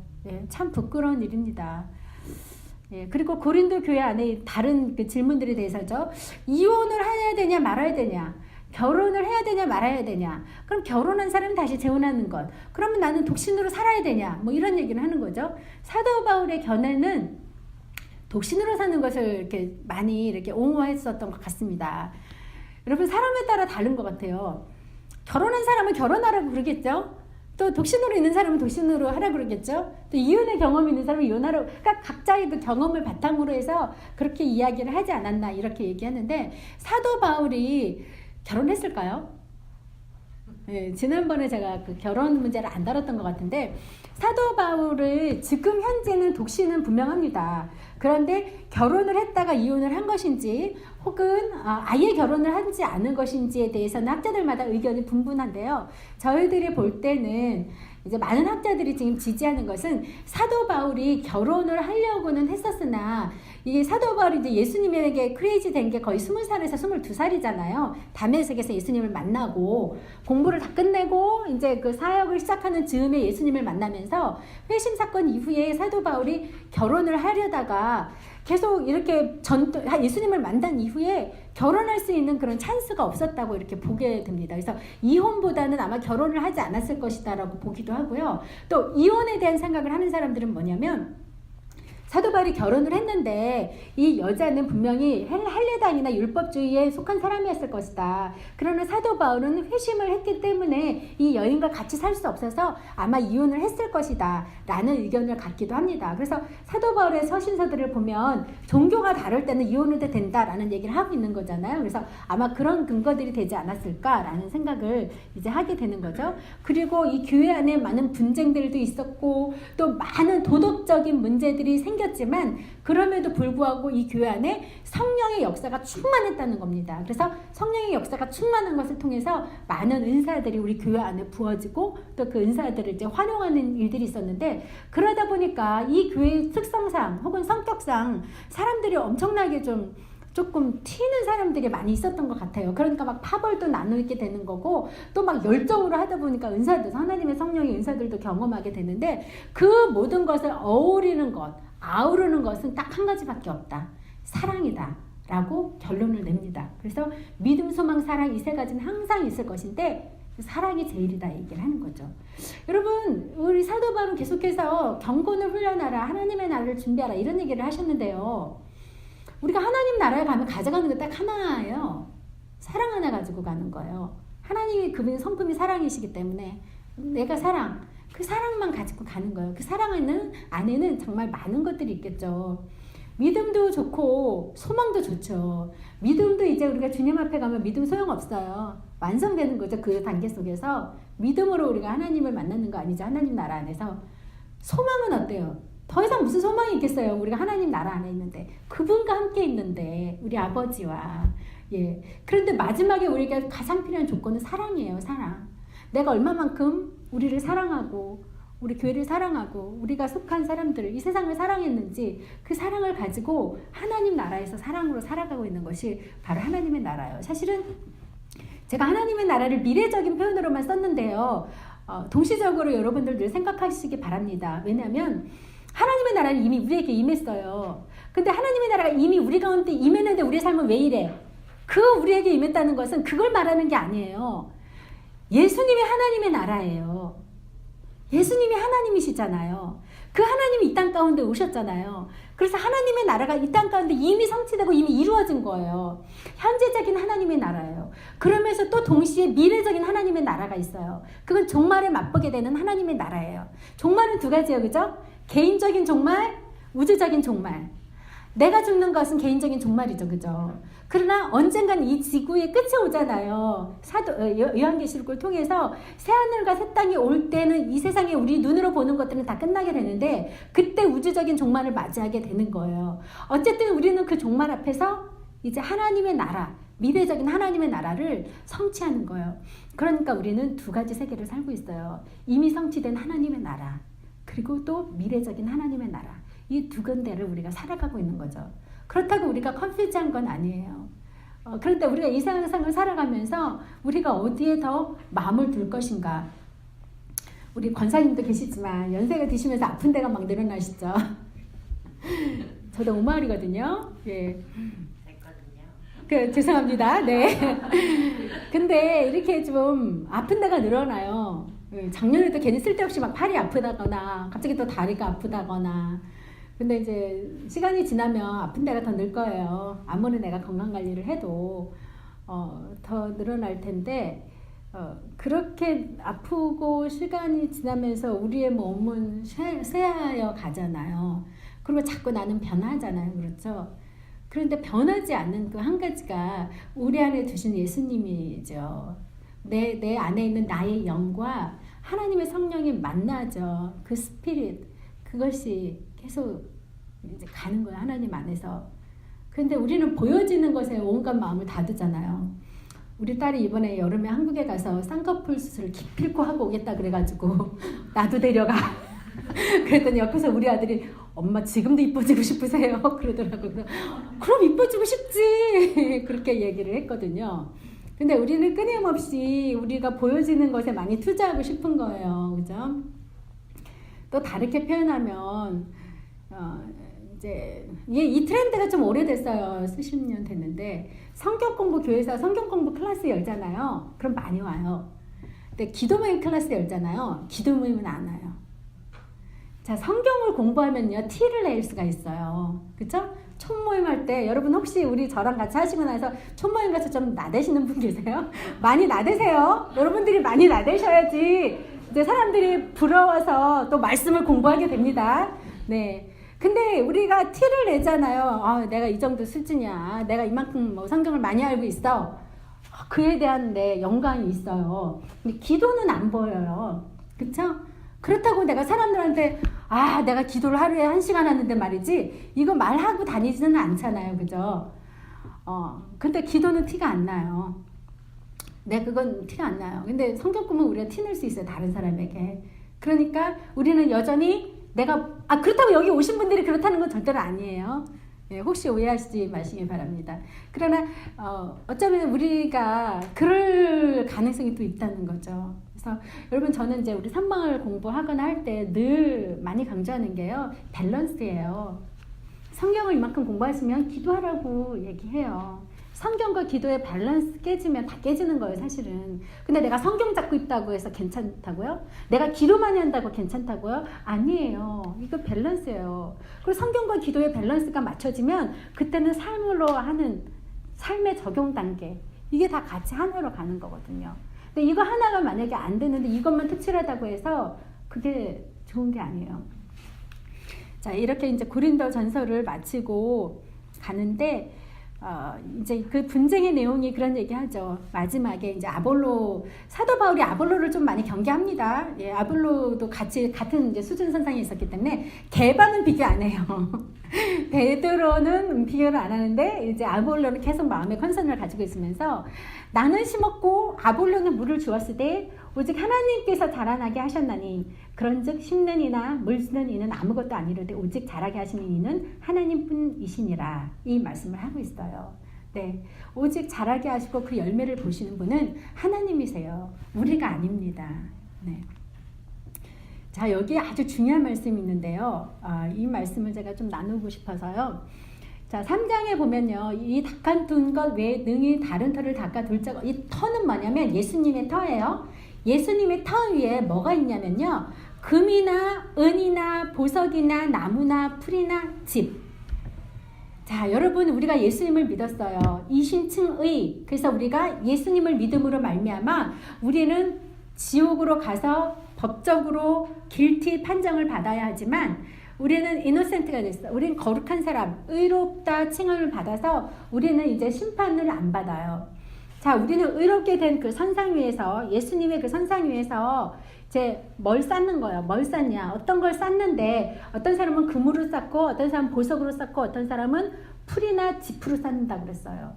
참 부끄러운 일입니다. 그리고 고린도 교회 안에 다른 그 질문들에 대해서죠. 이혼을 해야 되냐 말아야 되냐, 결혼을 해야 되냐 말아야 되냐, 그럼 결혼한 사람은 다시 재혼하는 것, 그러면 나는 독신으로 살아야 되냐, 뭐 이런 얘기를 하는 거죠. 사도 바울의 견해는 독신으로 사는 것을 이렇게 많이 이렇게 옹호했었던 것 같습니다. 여러분 사람에 따라 다른 것 같아요. 결혼한 사람은 결혼하라고 그러겠죠. 또 독신으로 있는 사람은 독신으로 하라고 그러겠죠. 또 이혼의 경험이 있는 사람은 이혼하라고. 그러니까 각자의 그 경험을 바탕으로 해서 그렇게 이야기를 하지 않았나 이렇게 얘기하는데 사도 바울이 결혼했을까요? 지난번에 제가 그 결혼 문제를 안 다뤘던 것 같은데 사도 바울을 지금 현재는 독신은 분명합니다. 그런데 결혼을 했다가 이혼을 한 것인지 혹은 아예 결혼을 하지 않은 것인지에 대해서는 학자들마다 의견이 분분한데요. 저희들이 볼 때는 이제 많은 학자들이 지금 지지하는 것은 사도 바울이 결혼을 하려고는 했었으나 이게 사도 바울이 이제 예수님에게 크레이지 된 게 거의 20살에서 22살이잖아요. 다메섹에서 예수님을 만나고 공부를 다 끝내고 이제 그 사역을 시작하는 즈음에 예수님을 만나면서 회심 사건 이후에 사도 바울이 결혼을 하려다가 계속 이렇게 예수님을 만난 이후에 결혼할 수 있는 그런 찬스가 없었다고 이렇게 보게 됩니다. 그래서 이혼보다는 아마 결혼을 하지 않았을 것이다라고 보기도 하고요. 또 이혼에 대한 생각을 하는 사람들은 뭐냐면 사도 바울이 결혼을 했는데 이 여자는 분명히 할례당이나 율법주의에 속한 사람이었을 것이다. 그러나 사도 바울은 회심을 했기 때문에 이 여인과 같이 살 수 없어서 아마 이혼을 했을 것이다 라는 의견을 갖기도 합니다. 그래서 사도 바울의 서신서들을 보면 종교가 다를 때는 이혼해도 된다라는 얘기를 하고 있는 거잖아요. 그래서 아마 그런 근거들이 되지 않았을까라는 생각을 이제 하게 되는 거죠. 그리고 이 교회 안에 많은 분쟁들도 있었고 또 많은 도덕적인 문제들이 생겼지만 그럼에도 불구하고 이 교회 안에 성령의 역사가 충만했다는 겁니다. 그래서 성령의 역사가 충만한 것을 통해서 많은 은사들이 우리 교회 안에 부어지고 또 그 은사들을 이제 활용하는 일들이 있었는데, 그러다 보니까 이 교회의 특성상 혹은 성격상 사람들이 엄청나게 조금 튀는 사람들이 많이 있었던 것 같아요. 그러니까 막 파벌도 나누게 되는 거고, 또 막 열정으로 하다 보니까 은사들, 하나님의 성령의 은사들도 경험하게 되는데, 그 모든 것을 어우리는 것, 아우르는 것은 딱 한 가지밖에 없다. 사랑이다. 라고 결론을 냅니다. 그래서 믿음, 소망, 사랑 이 세 가지는 항상 있을 것인데 사랑이 제일이다 얘기를 하는 거죠. 여러분, 우리 사도 바울은 계속해서 경건을 훈련하라, 하나님의 나라를 준비하라 이런 얘기를 하셨는데요. 우리가 하나님 나라에 가면 가져가는 게 딱 하나예요. 사랑 하나 가지고 가는 거예요. 하나님이 그분의 성품이 사랑이시기 때문에 내가 사랑, 그 사랑만 가지고 가는 거예요. 그 사랑 안에는 정말 많은 것들이 있겠죠. 믿음도 좋고 소망도 좋죠. 믿음도 이제 우리가 주님 앞에 가면 믿음 소용없어요. 완성되는 거죠. 그 단계 속에서 믿음으로 우리가 하나님을 만나는 거 아니죠. 하나님 나라 안에서. 소망은 어때요? 더 이상 무슨 소망이 있겠어요. 우리가 하나님 나라 안에 있는데, 그분과 함께 있는데, 우리 아버지와. 예. 그런데 마지막에 우리가 가장 필요한 조건은 사랑이에요. 사랑. 내가 얼마만큼 우리를 사랑하고 우리 교회를 사랑하고 우리가 속한 사람들을, 이 세상을 사랑했는지 그 사랑을 가지고 하나님 나라에서 사랑으로 살아가고 있는 것이 바로 하나님의 나라예요. 사실은 제가 하나님의 나라를 미래적인 표현으로만 썼는데요. 동시적으로 여러분들 늘 생각하시기 바랍니다. 왜냐하면 하나님의 나라는 이미 우리에게 임했어요. 근데 하나님의 나라가 이미 우리 가운데 임했는데 우리의 삶은 왜 이래? 그 우리에게 임했다는 것은 그걸 말하는 게 아니에요. 예수님이 하나님의 나라예요. 예수님이 하나님이시잖아요. 그 하나님이 이 땅 가운데 오셨잖아요. 그래서 하나님의 나라가 이 땅 가운데 이미 성취되고 이미 이루어진 거예요. 현재적인 하나님의 나라예요. 그러면서 또 동시에 미래적인 하나님의 나라가 있어요. 그건 종말에 맛보게 되는 하나님의 나라예요. 종말은 두 가지예요. 그죠? 개인적인 종말, 우주적인 종말. 내가 죽는 것은 개인적인 종말이죠. 그죠? 그러나 언젠간 이 지구의 끝이 오잖아요. 요한계시록을 통해서 새하늘과 새 땅이 올 때는 이 세상에 우리 눈으로 보는 것들은 다 끝나게 되는데, 그때 우주적인 종말을 맞이하게 되는 거예요. 어쨌든 우리는 그 종말 앞에서 이제 하나님의 나라, 미래적인 하나님의 나라를 성취하는 거예요. 그러니까 우리는 두 가지 세계를 살고 있어요. 이미 성취된 하나님의 나라, 그리고 또 미래적인 하나님의 나라. 이 두 군데를 우리가 살아가고 있는 거죠. 그렇다고 우리가 컨퓨즈한 건 아니에요. 그런데 우리가 이 세상을 살아가면서 우리가 어디에 더 마음을 둘 것인가. 우리 권사님도 계시지만 연세가 드시면서 아픈 데가 막 늘어나시죠. 저도 5마을이거든요. 예. 죄송합니다. 네. 근데 이렇게 좀 아픈 데가 늘어나요. 작년에도 괜히 쓸데없이 막 팔이 아프다거나 갑자기 또 다리가 아프다거나. 근데 이제 시간이 지나면 아픈 데가 더 늘 거예요. 아무리 내가 건강관리를 해도 더 늘어날 텐데, 그렇게 아프고 시간이 지나면서 우리의 몸은 쇠하여 가잖아요. 그리고 자꾸 나는 변하잖아요. 그렇죠? 그런데 변하지 않는 그 한 가지가 우리 안에 두신 예수님이죠. 내 안에 있는 나의 영과 하나님의 성령이 만나죠. 그 스피릿, 그것이 계속 이제 가는 거예요. 하나님 안에서. 그런데 우리는 보여지는 것에 온갖 마음을 다 두잖아요. 우리 딸이 이번에 여름에 한국에 가서 쌍꺼풀 수술을 기필코 하고 오겠다 그래가지고 나도 데려가. 그랬더니 옆에서 우리 아들이 엄마 지금도 이뻐지고 싶으세요? 그러더라고요. 그럼 이뻐지고 싶지. 그렇게 얘기를 했거든요. 근데 우리는 끊임없이 우리가 보여지는 것에 많이 투자하고 싶은 거예요. 그죠? 또 다르게 표현하면 이제 이 트렌드가 좀 오래됐어요. 수십 년 됐는데, 성경 공부 교회에서 성경 공부 클래스 열잖아요. 그럼 많이 와요. 근데 기도 모임 클래스 열잖아요. 기도 모임은 안 와요. 자, 성경을 공부하면요, 티를 낼 수가 있어요. 그쵸? 촌모임 할 때, 여러분 혹시 우리 저랑 같이 하시고 나서 촌모임 가서 좀 나대시는 분 계세요? 많이 나대세요. 여러분들이 많이 나대셔야지 이제 사람들이 부러워서 또 말씀을 공부하게 됩니다. 네. 근데 우리가 티를 내잖아요. 내가 이 정도 수준이야. 내가 이만큼 뭐 성경을 많이 알고 있어. 그에 대한 내 영광이 있어요. 근데 기도는 안 보여요. 그쵸? 그렇다고 내가 사람들한테 아, 내가 기도를 하루에 1시간 하는데 말이지. 이거 말하고 다니지는 않잖아요. 그죠? 근데 기도는 티가 안 나요. 네, 그건 티가 안 나요. 근데 성경 보면 우리가 티 낼 수 있어요. 다른 사람에게. 그러니까 우리는 여전히 그렇다고 여기 오신 분들이 그렇다는 건 절대로 아니에요. 예, 혹시 오해하시지 마시기 바랍니다. 그러나 어쩌면 우리가 그럴 가능성이 또 있다는 거죠. 그래서 여러분 저는 이제 우리 선방을 공부하거나 할 때 늘 많이 강조하는 게요. 밸런스예요. 성경을 이만큼 공부하시면 기도하라고 얘기해요. 성경과 기도의 밸런스 깨지면 다 깨지는 거예요, 사실은. 근데 내가 성경 잡고 있다고 해서 괜찮다고요? 내가 기도 많이 한다고 괜찮다고요? 아니에요. 이거 밸런스예요. 그리고 성경과 기도의 밸런스가 맞춰지면 그때는 삶으로 하는 삶의 적용 단계, 이게 다 같이 하나로 가는 거거든요. 근데 이거 하나가 만약에 안 되는데 이것만 특출하다고 해서 그게 좋은 게 아니에요. 자, 이렇게 이제 고린도 전서를 마치고 가는데 이제 그 분쟁의 내용이 그런 얘기하죠. 마지막에 이제 사도 바울이 아볼로를 좀 많이 경계합니다. 예, 아볼로도 같은 이제 수준 선상에 있었기 때문에 개반은 비교 안 해요. 베드로는 비교를 안 하는데 이제 아볼로는 계속 마음의 컨선을 가지고 있으면서 나는 심었고 아볼로는 물을 주었으되 오직 하나님께서 자라나게 하셨나니 그런즉 심는 이나 물쓰는 이는 아무것도 아니로되 오직 자라게 하시는 이는 하나님뿐이시니라, 이 말씀을 하고 있어요. 네, 오직 자라게 하시고 그 열매를 보시는 분은 하나님이세요. 우리가 아닙니다. 네. 자, 여기 아주 중요한 말씀이 있는데요. 이 말씀을 제가 좀 나누고 싶어서요. 자, 3장에 보면요. 이 닦아 둔 것 외에 능히 다른 터를 닦아 둘 자가, 이 터는 뭐냐면 예수님의 터예요. 예수님의 터 위에 뭐가 있냐면요. 금이나 은이나 보석이나 나무나 풀이나 집. 자, 여러분, 우리가 예수님을 믿었어요. 이신층의. 그래서 우리가 예수님을 믿음으로 말미암아 우리는 지옥으로 가서 법적으로 길티 판정을 받아야 하지만 우리는 이노센트가 됐어. 우리는 거룩한 사람, 의롭다 칭함을 받아서 우리는 이제 심판을 안 받아요. 자, 우리는 의롭게 된 그 선상 위에서, 예수님의 그 선상 위에서 이제 뭘 쌓는 거예요. 뭘 쌓냐? 어떤 걸 쌓는데 어떤 사람은 금으로 쌓고 어떤 사람은 보석으로 쌓고 어떤 사람은 풀이나 짚으로 쌓는다 그랬어요.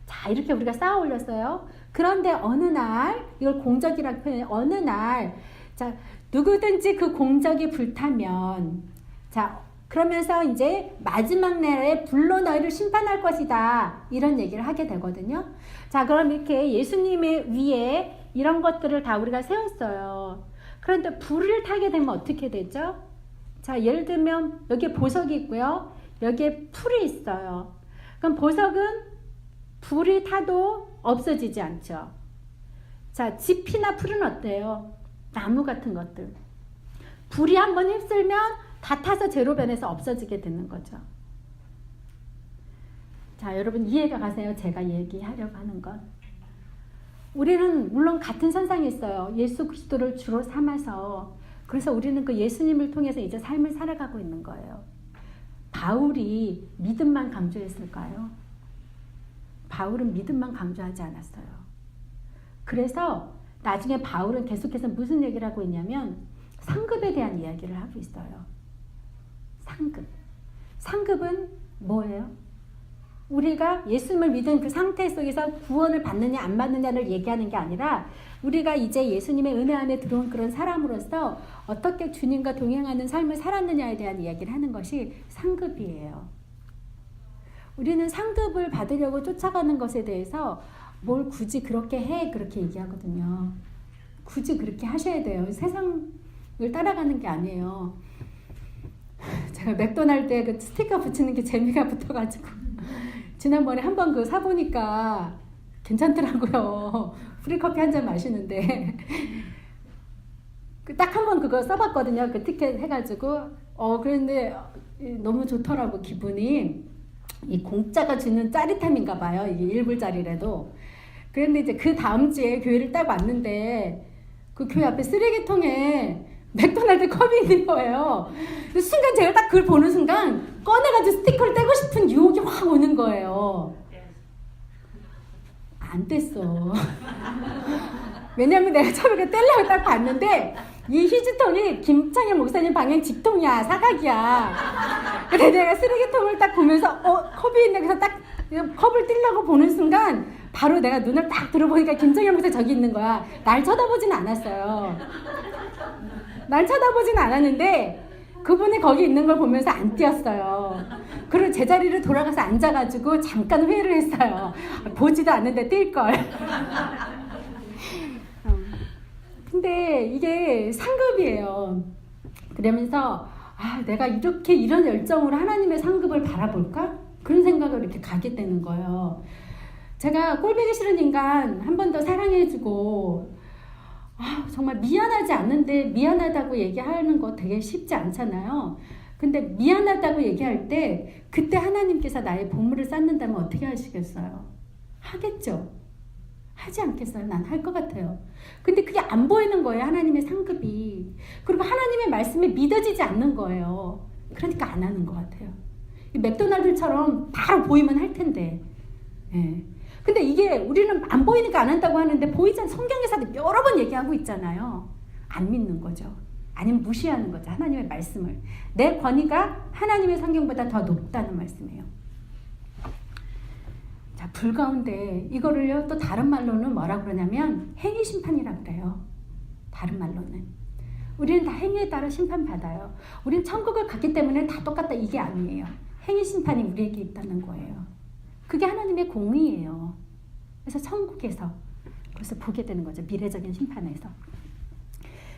자, 이렇게 우리가 쌓아 올렸어요. 그런데 어느 날, 이걸 공적이라고 표현해. 어느 날, 자, 누구든지 그 공적이 불타면, 자, 그러면서 이제 마지막 날에 불로 너희를 심판할 것이다, 이런 얘기를 하게 되거든요. 자, 그럼 이렇게 예수님의 위에 이런 것들을 다 우리가 세웠어요. 그런데 불을 타게 되면 어떻게 되죠? 자, 예를 들면 여기에 보석이 있고요. 여기에 풀이 있어요. 그럼 보석은 불이 타도 없어지지 않죠. 자, 짚이나 풀은 어때요? 나무 같은 것들. 불이 한번 휩쓸면 다 타서 제로 변해서 없어지게 되는 거죠. 자, 여러분 이해가 가세요? 제가 얘기하려고 하는 건. 우리는 물론 같은 선상에 있어요. 예수 그리스도를 주로 삼아서. 그래서 우리는 그 예수님을 통해서 이제 삶을 살아가고 있는 거예요. 바울이 믿음만 강조했을까요? 바울은 믿음만 강조하지 않았어요. 그래서 나중에 바울은 계속해서 무슨 얘기를 하고 있냐면 상급에 대한 이야기를 하고 있어요. 상급. 상급은 뭐예요? 우리가 예수님을 믿은 그 상태 속에서 구원을 받느냐 안 받느냐를 얘기하는 게 아니라 우리가 이제 예수님의 은혜 안에 들어온 그런 사람으로서 어떻게 주님과 동행하는 삶을 살았느냐에 대한 이야기를 하는 것이 상급이에요. 우리는 상급을 받으려고 쫓아가는 것에 대해서 뭘 굳이 그렇게 해, 그렇게 얘기하거든요. 굳이 그렇게 하셔야 돼요. 세상을 따라가는 게 아니에요. 제가 맥도날드에 그 스티커 붙이는 게 재미가 붙어가지고 지난번에 한번 그거 사보니까 괜찮더라고요. 프리커피 한 잔 마시는데 딱 한 번 그거 써봤거든요. 그 티켓 해가지고 그런데 너무 좋더라고. 기분이 이 공짜가 주는 짜릿함인가 봐요. 이게 1불짜리라도. 그런데 이제 그 다음 주에 교회를 딱 왔는데 그 교회 앞에 쓰레기통에 맥도날드 컵이 있는 거예요. 순간 제가 딱 그걸 보는 순간 꺼내가지고 스티커를 떼고 싶은 유혹이 확 오는 거예요. 안 뗐어. 왜냐면 내가 처음에 떼려고 딱 봤는데 이 휴지통이 김창현 목사님 방향 직통이야, 사각이야. 그래 내가 쓰레기통을 딱 보면서 컵이 있네. 그래서 딱 컵을 띄려고 보는 순간 바로 내가 눈을 딱 들어보니까 김창현 목사 저기 있는 거야. 날 쳐다보진 않았어요. 날 쳐다보진 않았는데 그분이 거기 있는 걸 보면서 안 뛰었어요. 그리고 제자리를 돌아가서 앉아가지고 잠깐 회의를 했어요. 보지도 않는데 뛸걸. 근데 이게 상급이에요. 그러면서 내가 이렇게 이런 열정으로 하나님의 상급을 바라볼까? 그런 생각을 이렇게 가게 되는 거예요. 제가 꼴보기 싫은 인간 한 번 더 사랑해주고 정말 미안하지 않는데 미안하다고 얘기하는 거 되게 쉽지 않잖아요. 근데 미안하다고 얘기할 때 그때 하나님께서 나의 보물을 쌓는다면 어떻게 하시겠어요? 하겠죠. 하지 않겠어요? 난 할 것 같아요. 근데 그게 안 보이는 거예요. 하나님의 상급이. 그리고 하나님의 말씀이 믿어지지 않는 거예요. 그러니까 안 하는 것 같아요. 맥도날드처럼 바로 보이면 할 텐데. 예. 근데 이게 우리는 안 보이니까 안 한다고 하는데 보이잖아. 성경에서도 여러 번 얘기하고 있잖아요. 안 믿는 거죠. 아니면 무시하는 거죠. 하나님의 말씀을. 내 권위가 하나님의 성경보다 더 높다는 말씀이에요. 자, 불 가운데 이거를요 또 다른 말로는 뭐라 그러냐면 행위 심판이라 그래요. 다른 말로는. 우리는 다 행위에 따라 심판받아요. 우리는 천국을 갔기 때문에 다 똑같다 이게 아니에요. 행위 심판이 우리에게 있다는 거예요. 그게 하나님의 공의예요. 그래서 천국에서 그래서 보게 되는 거죠. 미래적인 심판에서.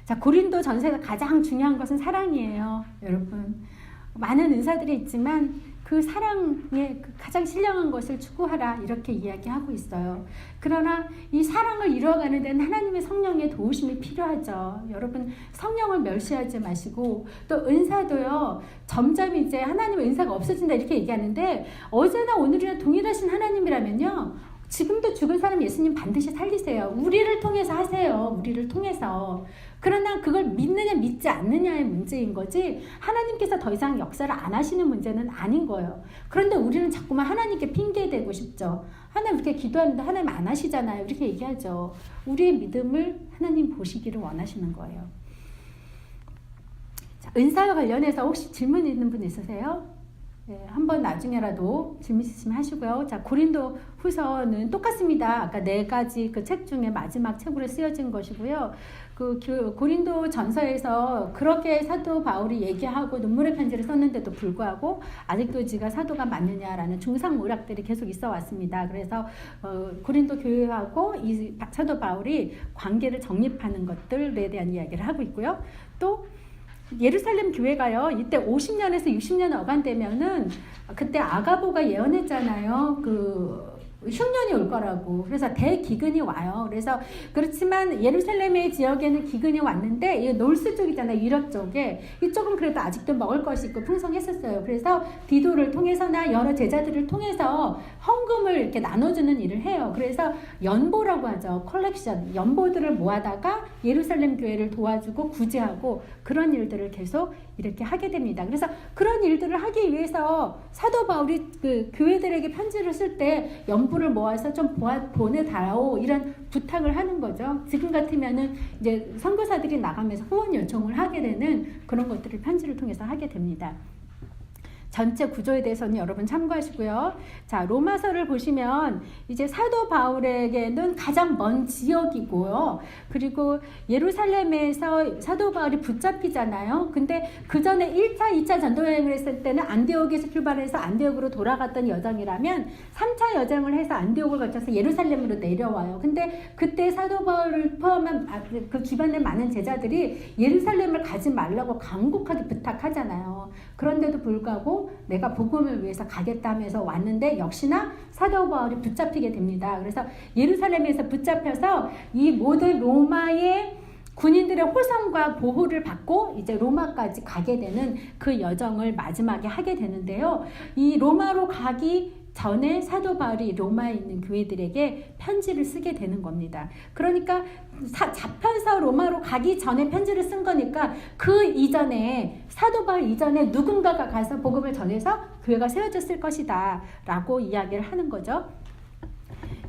자, 고린도 전서에서 가장 중요한 것은 사랑이에요. 여러분. 많은 은사들이 있지만 그 사랑의 가장 신령한 것을 추구하라 이렇게 이야기하고 있어요. 그러나 이 사랑을 이루어가는 데는 하나님의 성령의 도우심이 필요하죠. 여러분 성령을 멸시하지 마시고 또 은사도요. 점점 이제 하나님의 은사가 없어진다 이렇게 얘기하는데 어제나 오늘이나 동일하신 하나님이라면요. 지금도 죽은 사람 예수님 반드시 살리세요. 우리를 통해서 하세요. 우리를 통해서. 그러나 그걸 믿느냐 믿지 않느냐의 문제인 거지 하나님께서 더 이상 역사를 안 하시는 문제는 아닌 거예요. 그런데 우리는 자꾸만 하나님께 핑계대고 싶죠. 하나님 이렇게 기도하는데 하나님 안 하시잖아요. 이렇게 얘기하죠. 우리의 믿음을 하나님 보시기를 원하시는 거예요. 자, 은사와 관련해서 혹시 질문 있는 분 있으세요? 네, 한번 나중에라도 질문 있으시면 하시고요. 자, 고린도 후서는 똑같습니다. 아까 4가지 그 책 중에 마지막 책으로 쓰여진 것이고요. 그 고린도 전서에서 그렇게 사도 바울이 얘기하고 눈물의 편지를 썼는데도 불구하고 아직도 지가 사도가 맞느냐라는 중상모략들이 계속 있어 왔습니다. 그래서 고린도 교회하고 이 사도 바울이 관계를 정립하는 것들에 대한 이야기를 하고 있고요. 또 예루살렘 교회가요, 이때 50년에서 60년 어간되면은 그때 아가보가 예언했잖아요. 흉년이 올 거라고. 그래서 대기근이 와요. 그래서 그렇지만 예루살렘의 지역에는 기근이 왔는데 이 놀스 쪽 있잖아요. 유럽 쪽에 이쪽은 그래도 아직도 먹을 것이 있고 풍성했었어요. 그래서 디도를 통해서나 여러 제자들을 통해서 헌금을 이렇게 나눠주는 일을 해요. 그래서 연보라고 하죠. 컬렉션 연보들을 모아다가 예루살렘 교회를 도와주고 구제하고 그런 일들을 계속 이렇게 하게 됩니다. 그래서 그런 일들을 하기 위해서 사도 바울이 그 교회들에게 편지를 쓸 때 연보를 모아서 좀 보내달라고 이런 부탁을 하는 거죠. 지금 같으면은 이제 선교사들이 나가면서 후원 요청을 하게 되는 그런 것들을 편지를 통해서 하게 됩니다. 전체 구조에 대해서는 여러분 참고하시고요. 자, 로마서를 보시면 이제 사도 바울에게는 가장 먼 지역이고요. 그리고 예루살렘에서 사도 바울이 붙잡히잖아요. 근데 그 전에 1차, 2차 전도여행을 했을 때는 안디옥에서 출발해서 안디옥으로 돌아갔던 여정이라면 3차 여정을 해서 안디옥을 거쳐서 예루살렘으로 내려와요. 근데 그때 사도 바울을 포함한 그 주변의 많은 제자들이 예루살렘을 가지 말라고 간곡하게 부탁하잖아요. 그런데도 불구하고 내가 복음을 위해서 가겠다면서 왔는데 역시나 사도 바울이 붙잡히게 됩니다. 그래서 예루살렘에서 붙잡혀서 이 모든 로마의 군인들의 호송과 보호를 받고 이제 로마까지 가게 되는 그 여정을 마지막에 하게 되는데요. 이 로마로 가기 전에 사도 바울이 로마에 있는 교회들에게 편지를 쓰게 되는 겁니다. 그러니까 잡혀서 로마로 가기 전에 편지를 쓴 거니까 그 이전에 사도 바울 이전에 누군가가 가서 복음을 전해서 교회가 세워졌을 것이다 라고 이야기를 하는 거죠.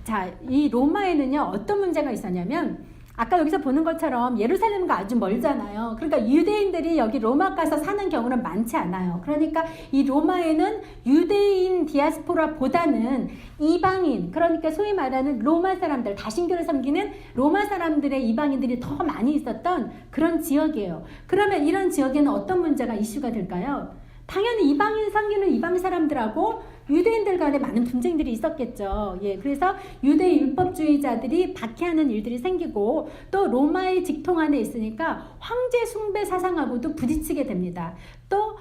자, 이 로마에는요 어떤 문제가 있었냐면 아까 여기서 보는 것처럼 예루살렘과 아주 멀잖아요. 그러니까 유대인들이 여기 로마 가서 사는 경우는 많지 않아요. 그러니까 이 로마에는 유대인 디아스포라보다는 이방인, 그러니까 소위 말하는 로마 사람들, 다신교를 섬기는 로마 사람들의 이방인들이 더 많이 있었던 그런 지역이에요. 그러면 이런 지역에는 어떤 문제가 이슈가 될까요? 당연히 이방인 섬기는 이방 사람들하고 유대인들 간에 많은 분쟁들이 있었겠죠. 예, 그래서 유대 율법주의자들이 박해하는 일들이 생기고 또 로마의 직통 안에 있으니까 황제 숭배 사상하고도 부딪히게 됩니다. 또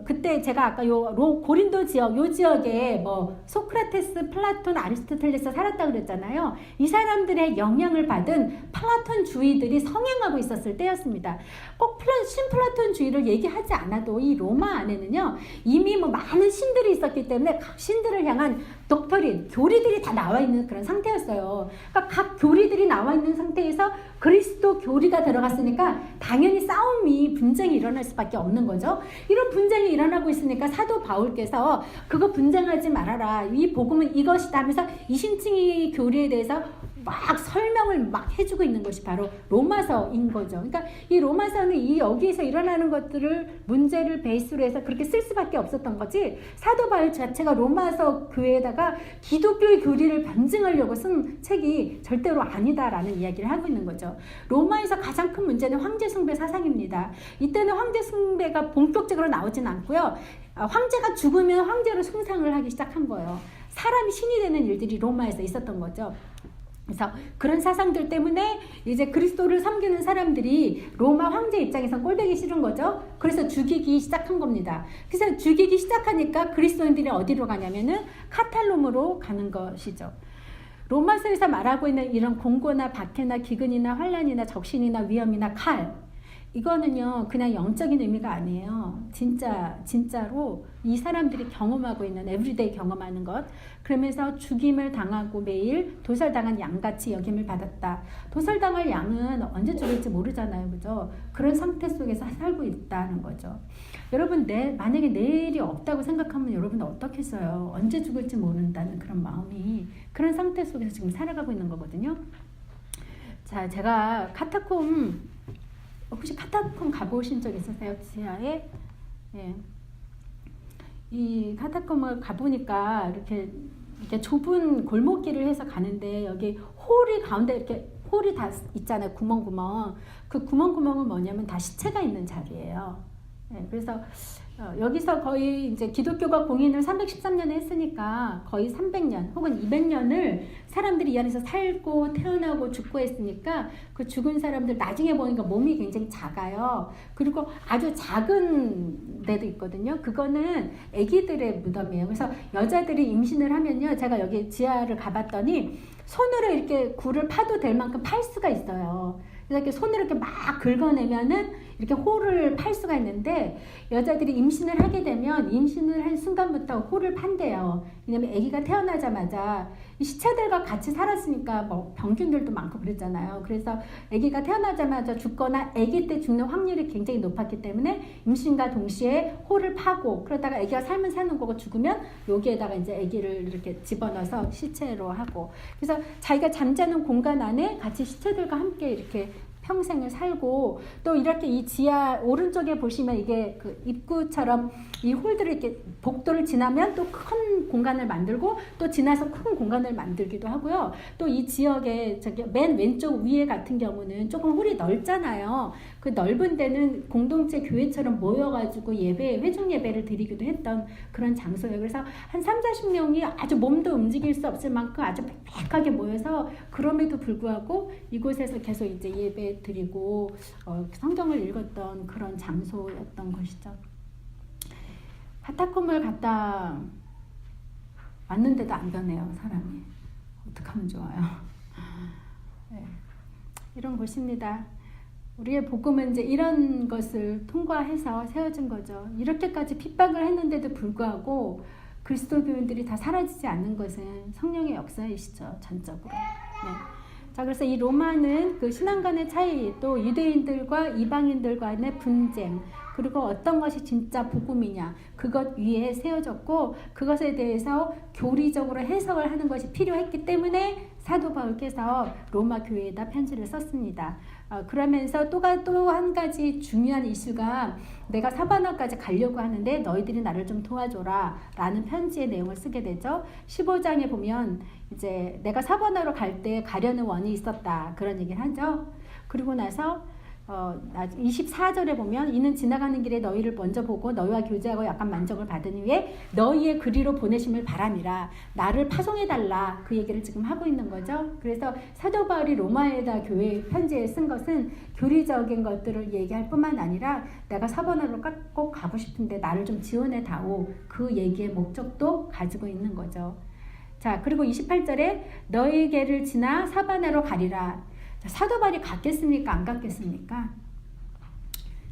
그때 제가 아까 고린도 지역, 요 지역에 뭐 소크라테스, 플라톤, 아리스토텔레스 살았다고 그랬잖아요. 이 사람들의 영향을 받은 플라톤주의들이 성행하고 있었을 때였습니다. 꼭 신플라톤주의를 얘기하지 않아도 이 로마 안에는요, 이미 뭐 많은 신들이 있었기 때문에 각 신들을 향한 독터린, 교리들이 다 나와 있는 그런 상태였어요. 그러니까 각 교리들이 나와 있는 상태에서 그리스도 교리가 들어갔으니까 당연히 싸움이, 분쟁이 일어날 수밖에 없는 거죠. 이런 분쟁이 일어나고 있으니까 사도 바울께서 그거 분쟁하지 말아라, 이 복음은 이것이다 하면서 이신칭의 교리에 대해서 막 설명을 막 해주고 있는 것이 바로 로마서인 거죠. 그러니까 이 로마서는 이 여기에서 일어나는 것들을 문제를 베이스로 해서 그렇게 쓸 수밖에 없었던 거지, 사도 바울 자체가 로마서 교회에다가 기독교의 교리를 변증하려고 쓴 책이 절대로 아니다라는 이야기를 하고 있는 거죠. 로마에서 가장 큰 문제는 황제 숭배 사상입니다. 이때는 황제 숭배가 본격적으로 나오진 않고요. 황제가 죽으면 황제로 숭상을 하기 시작한 거예요. 사람이 신이 되는 일들이 로마에서 있었던 거죠. 그래서 그런 사상들 때문에 이제 그리스도를 섬기는 사람들이 로마 황제 입장에선 꼴보기 싫은 거죠. 그래서 죽이기 시작한 겁니다. 그래서 죽이기 시작하니까 그리스도인들이 어디로 가냐면은 카탈룸으로 가는 것이죠. 로마서에서 말하고 있는 이런 공고나 박해나 기근이나 환란이나 적신이나 위험이나 칼, 이거는요 그냥 영적인 의미가 아니에요. 진짜로 이 사람들이 경험하고 있는, 에브리데이 경험하는 것. 그러면서 죽임을 당하고 매일 도살당한 양같이 여김을 받았다. 도살당할 양은 언제 죽을지 모르잖아요, 그죠? 그런 상태 속에서 살고 있다는 거죠. 여러분, 만약에 내일이 없다고 생각하면 여러분 어떻겠어요? 언제 죽을지 모른다는 그런 마음이, 그런 상태 속에서 지금 살아가고 있는 거거든요. 자, 제가 혹시 카타콤 가보신 적 있으세요? 지하에? 예. 이 카타콤을 가보니까 이렇게 좁은 골목길을 해서 가는데 여기 홀이 가운데 이렇게 홀이 다 있잖아요. 구멍구멍. 그 구멍구멍은 뭐냐면 다 시체가 있는 자리예요. 예. 그래서 여기서 거의 이제 기독교가 공인을 313년에 했으니까 거의 300년 혹은 200년을 사람들이 이 안에서 살고 태어나고 죽고 했으니까 그 죽은 사람들 나중에 보니까 몸이 굉장히 작아요. 그리고 아주 작은 데도 있거든요. 그거는 아기들의 무덤이에요. 그래서 여자들이 임신을 하면요, 제가 여기 지하를 가봤더니 손으로 이렇게 굴을 파도 될 만큼 팔 수가 있어요. 그래서 이렇게 손으로 이렇게 막 긁어내면은 이렇게 홀을 팔 수가 있는데, 여자들이 임신을 하게 되면 임신을 한 순간부터 홀을 판대요. 왜냐면 아기가 태어나자마자 이 시체들과 같이 살았으니까 뭐 병균들도 많고 그랬잖아요. 그래서 아기가 태어나자마자 죽거나 아기 때 죽는 확률이 굉장히 높았기 때문에 임신과 동시에 홀을 파고, 그러다가 아기가 살면 사는 거고 죽으면 여기에다가 이제 아기를 이렇게 집어넣어서 시체로 하고, 그래서 자기가 잠자는 공간 안에 같이 시체들과 함께 이렇게 평생을 살고, 또 이렇게 이 지하 오른쪽에 보시면 이게 그 입구처럼 이 홀들을 이렇게 복도를 지나면 또 큰 공간을 만들고 또 지나서 큰 공간을 만들기도 하고요. 또 이 지역에 저기 맨 왼쪽 위에 같은 경우는 조금 홀이 넓잖아요. 그 넓은 데는 공동체 교회처럼 모여가지고 회중 예배를 드리기도 했던 그런 장소예요. 그래서 한 30-40명이 아주 몸도 움직일 수 없을 만큼 아주 빽빽하게 모여서, 그럼에도 불구하고 이곳에서 계속 이제 예배 드리고 성경을 읽었던 그런 장소였던 것이죠. 카타콤을 갔다 왔는데도 안 변해요, 사람이. 어떡하면 좋아요. 네. 이런 곳입니다. 우리의 복음은 이제 이런 것을 통과해서 세워진 거죠. 이렇게까지 핍박을 했는데도 불구하고 그리스도 교인들이 다 사라지지 않는 것은 성령의 역사이시죠, 전적으로. 네. 자, 그래서 이 로마는 그 신앙 간의 차이, 또 유대인들과 이방인들 간의 분쟁, 그리고 어떤 것이 진짜 복음이냐, 그것 위에 세워졌고, 그것에 대해서 교리적으로 해석을 하는 것이 필요했기 때문에 사도 바울께서 로마 교회에다 편지를 썼습니다. 그러면서 또 한 가지 중요한 이슈가 내가 사바나까지 가려고 하는데 너희들이 나를 좀 도와줘라 라는 편지의 내용을 쓰게 되죠. 15장에 보면 이제 내가 사바나로 갈 때 가려는 원이 있었다 그런 얘기를 하죠. 그리고 나서 24절에 보면 이는 지나가는 길에 너희를 먼저 보고 너희와 교제하고 약간 만족을 받은 후에 너희의 그리로 보내심을 바람이라 나를 파송해달라 그 얘기를 지금 하고 있는 거죠. 그래서 사도 바울이 로마에다 교회 편지에 쓴 것은 교리적인 것들을 얘기할 뿐만 아니라 내가 사바나로 꼭 가고 싶은데 나를 좀 지원해 다오 그 얘기의 목적도 가지고 있는 거죠. 자, 그리고 28절에 너희에게를 지나 사바나로 가리라. 사도 바울이 갔겠습니까? 안 갔겠습니까?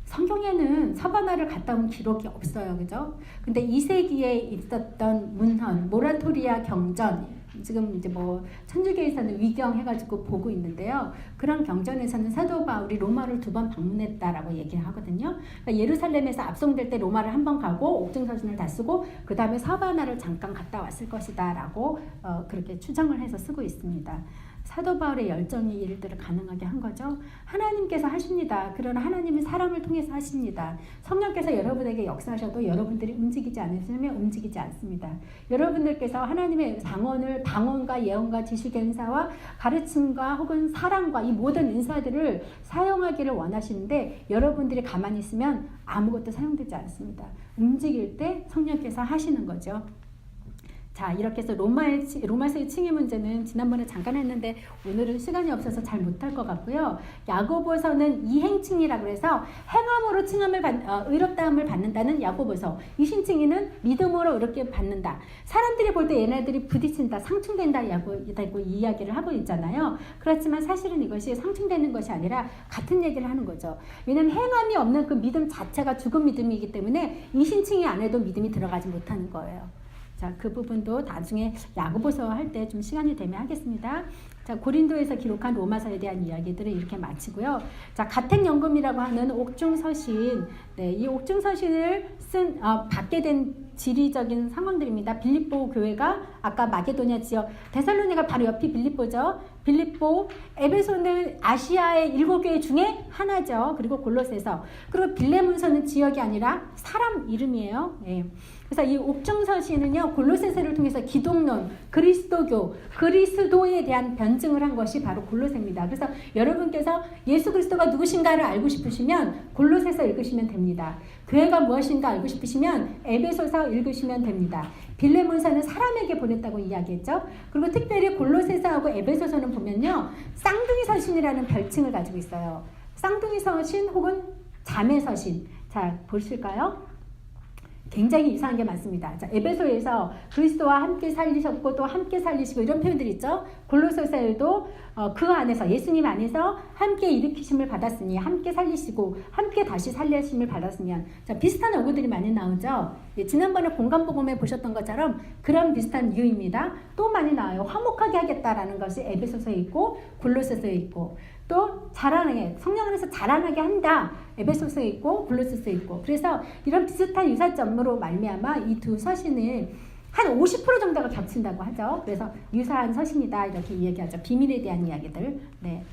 성경에는 사바나를 갔다 온 기록이 없어요. 그죠? 근데 2세기에 있었던 문헌, 모라토리아 경전, 지금 이제 뭐 천주교에서는 위경 해가지고 보고 있는데요. 그런 경전에서는 사도 바울이 로마를 2번 방문했다라고 얘기를 하거든요. 그러니까 예루살렘에서 압송될 때 로마를 한 번 가고 옥중서신을 다 쓰고 그 다음에 사바나를 잠깐 갔다 왔을 것이다라고 그렇게 추정을 해서 쓰고 있습니다. 사도 바울의 열정이 일들을 가능하게 한 거죠. 하나님께서 하십니다. 그러나 하나님은 사람을 통해서 하십니다. 성령께서 여러분에게 역사하셔도 여러분들이 움직이지 않으시면 움직이지 않습니다. 여러분들께서 하나님의 방언과 예언과 지식의 은사와 가르침과 혹은 사랑과 이 모든 은사들을 사용하기를 원하시는데 여러분들이 가만히 있으면 아무것도 사용되지 않습니다. 움직일 때 성령께서 하시는 거죠. 자, 이렇게 해서 로마서의 칭의 문제는 지난번에 잠깐 했는데 오늘은 시간이 없어서 잘 못할 것 같고요. 야고보서는 이행칭이라고 해서 행함으로 의롭다함을 받는다는 야고보서. 이신칭의는 믿음으로 이렇게 받는다. 사람들이 볼 때 얘네들이 부딪힌다, 상충된다 고 이야기를 하고 있잖아요. 그렇지만 사실은 이것이 상충되는 것이 아니라 같은 얘기를 하는 거죠. 왜냐하면 행함이 없는 그 믿음 자체가 죽은 믿음이기 때문에 이신칭의 안에도 믿음이 들어가지 못하는 거예요. 자, 그 부분도 나중에 야고보서 할 때 좀 시간이 되면 하겠습니다. 자, 고린도에서 기록한 로마서에 대한 이야기들을 이렇게 마치고요. 자, 가택연금이라고 하는 옥중서신, 네, 이 옥중서신을 받게 된 지리적인 상황들입니다. 빌립보 교회가 아까 마게도냐 지역, 데살로니가 바로 옆이 빌립보죠. 빌립보, 에베소는 아시아의 7교회 중에 하나죠. 그리고 골로새서, 그리고 빌레몬서는 지역이 아니라 사람 이름이에요. 네. 그래서 이 옥중서신은요, 골로새서를 통해서 기독론, 그리스도교, 그리스도에 대한 변증을 한 것이 바로 골로새입니다. 그래서 여러분께서 예수 그리스도가 누구신가를 알고 싶으시면 골로새서 읽으시면 됩니다. 교회가 무엇인가 알고 싶으시면 에베소서 읽으시면 됩니다. 빌레몬서는 사람에게 보냈다고 이야기했죠. 그리고 특별히 골로새서하고 에베소서는 보면요, 쌍둥이 서신이라는 별칭을 가지고 있어요. 쌍둥이 서신 혹은 자매 서신. 자, 보실까요? 굉장히 이상한 게 많습니다. 자, 에베소에서 그리스도와 함께 살리셨고 또 함께 살리시고 이런 표현들이 있죠. 골로새서에도 그 안에서 예수님 안에서 함께 일으키심을 받았으니 함께 살리시고 함께 다시 살리심을 받았으면, 자, 비슷한 어구들이 많이 나오죠. 예, 지난번에 공간복음에 보셨던 것처럼 그런 비슷한 이유입니다. 또 많이 나와요. 화목하게 하겠다라는 것이 에베소서에 있고 골로새서에 있고, 또 자라나게, 성령 안에서 자라나게 한다, 에베소서에 있고 골로새서에 있고. 그래서 이런 비슷한 유사점으로 말미암아 이 두 서신을 한 50% 정도가 겹친다고 하죠. 그래서 유사한 서신이다 이렇게 이야기하죠. 비밀에 대한 이야기들. 네.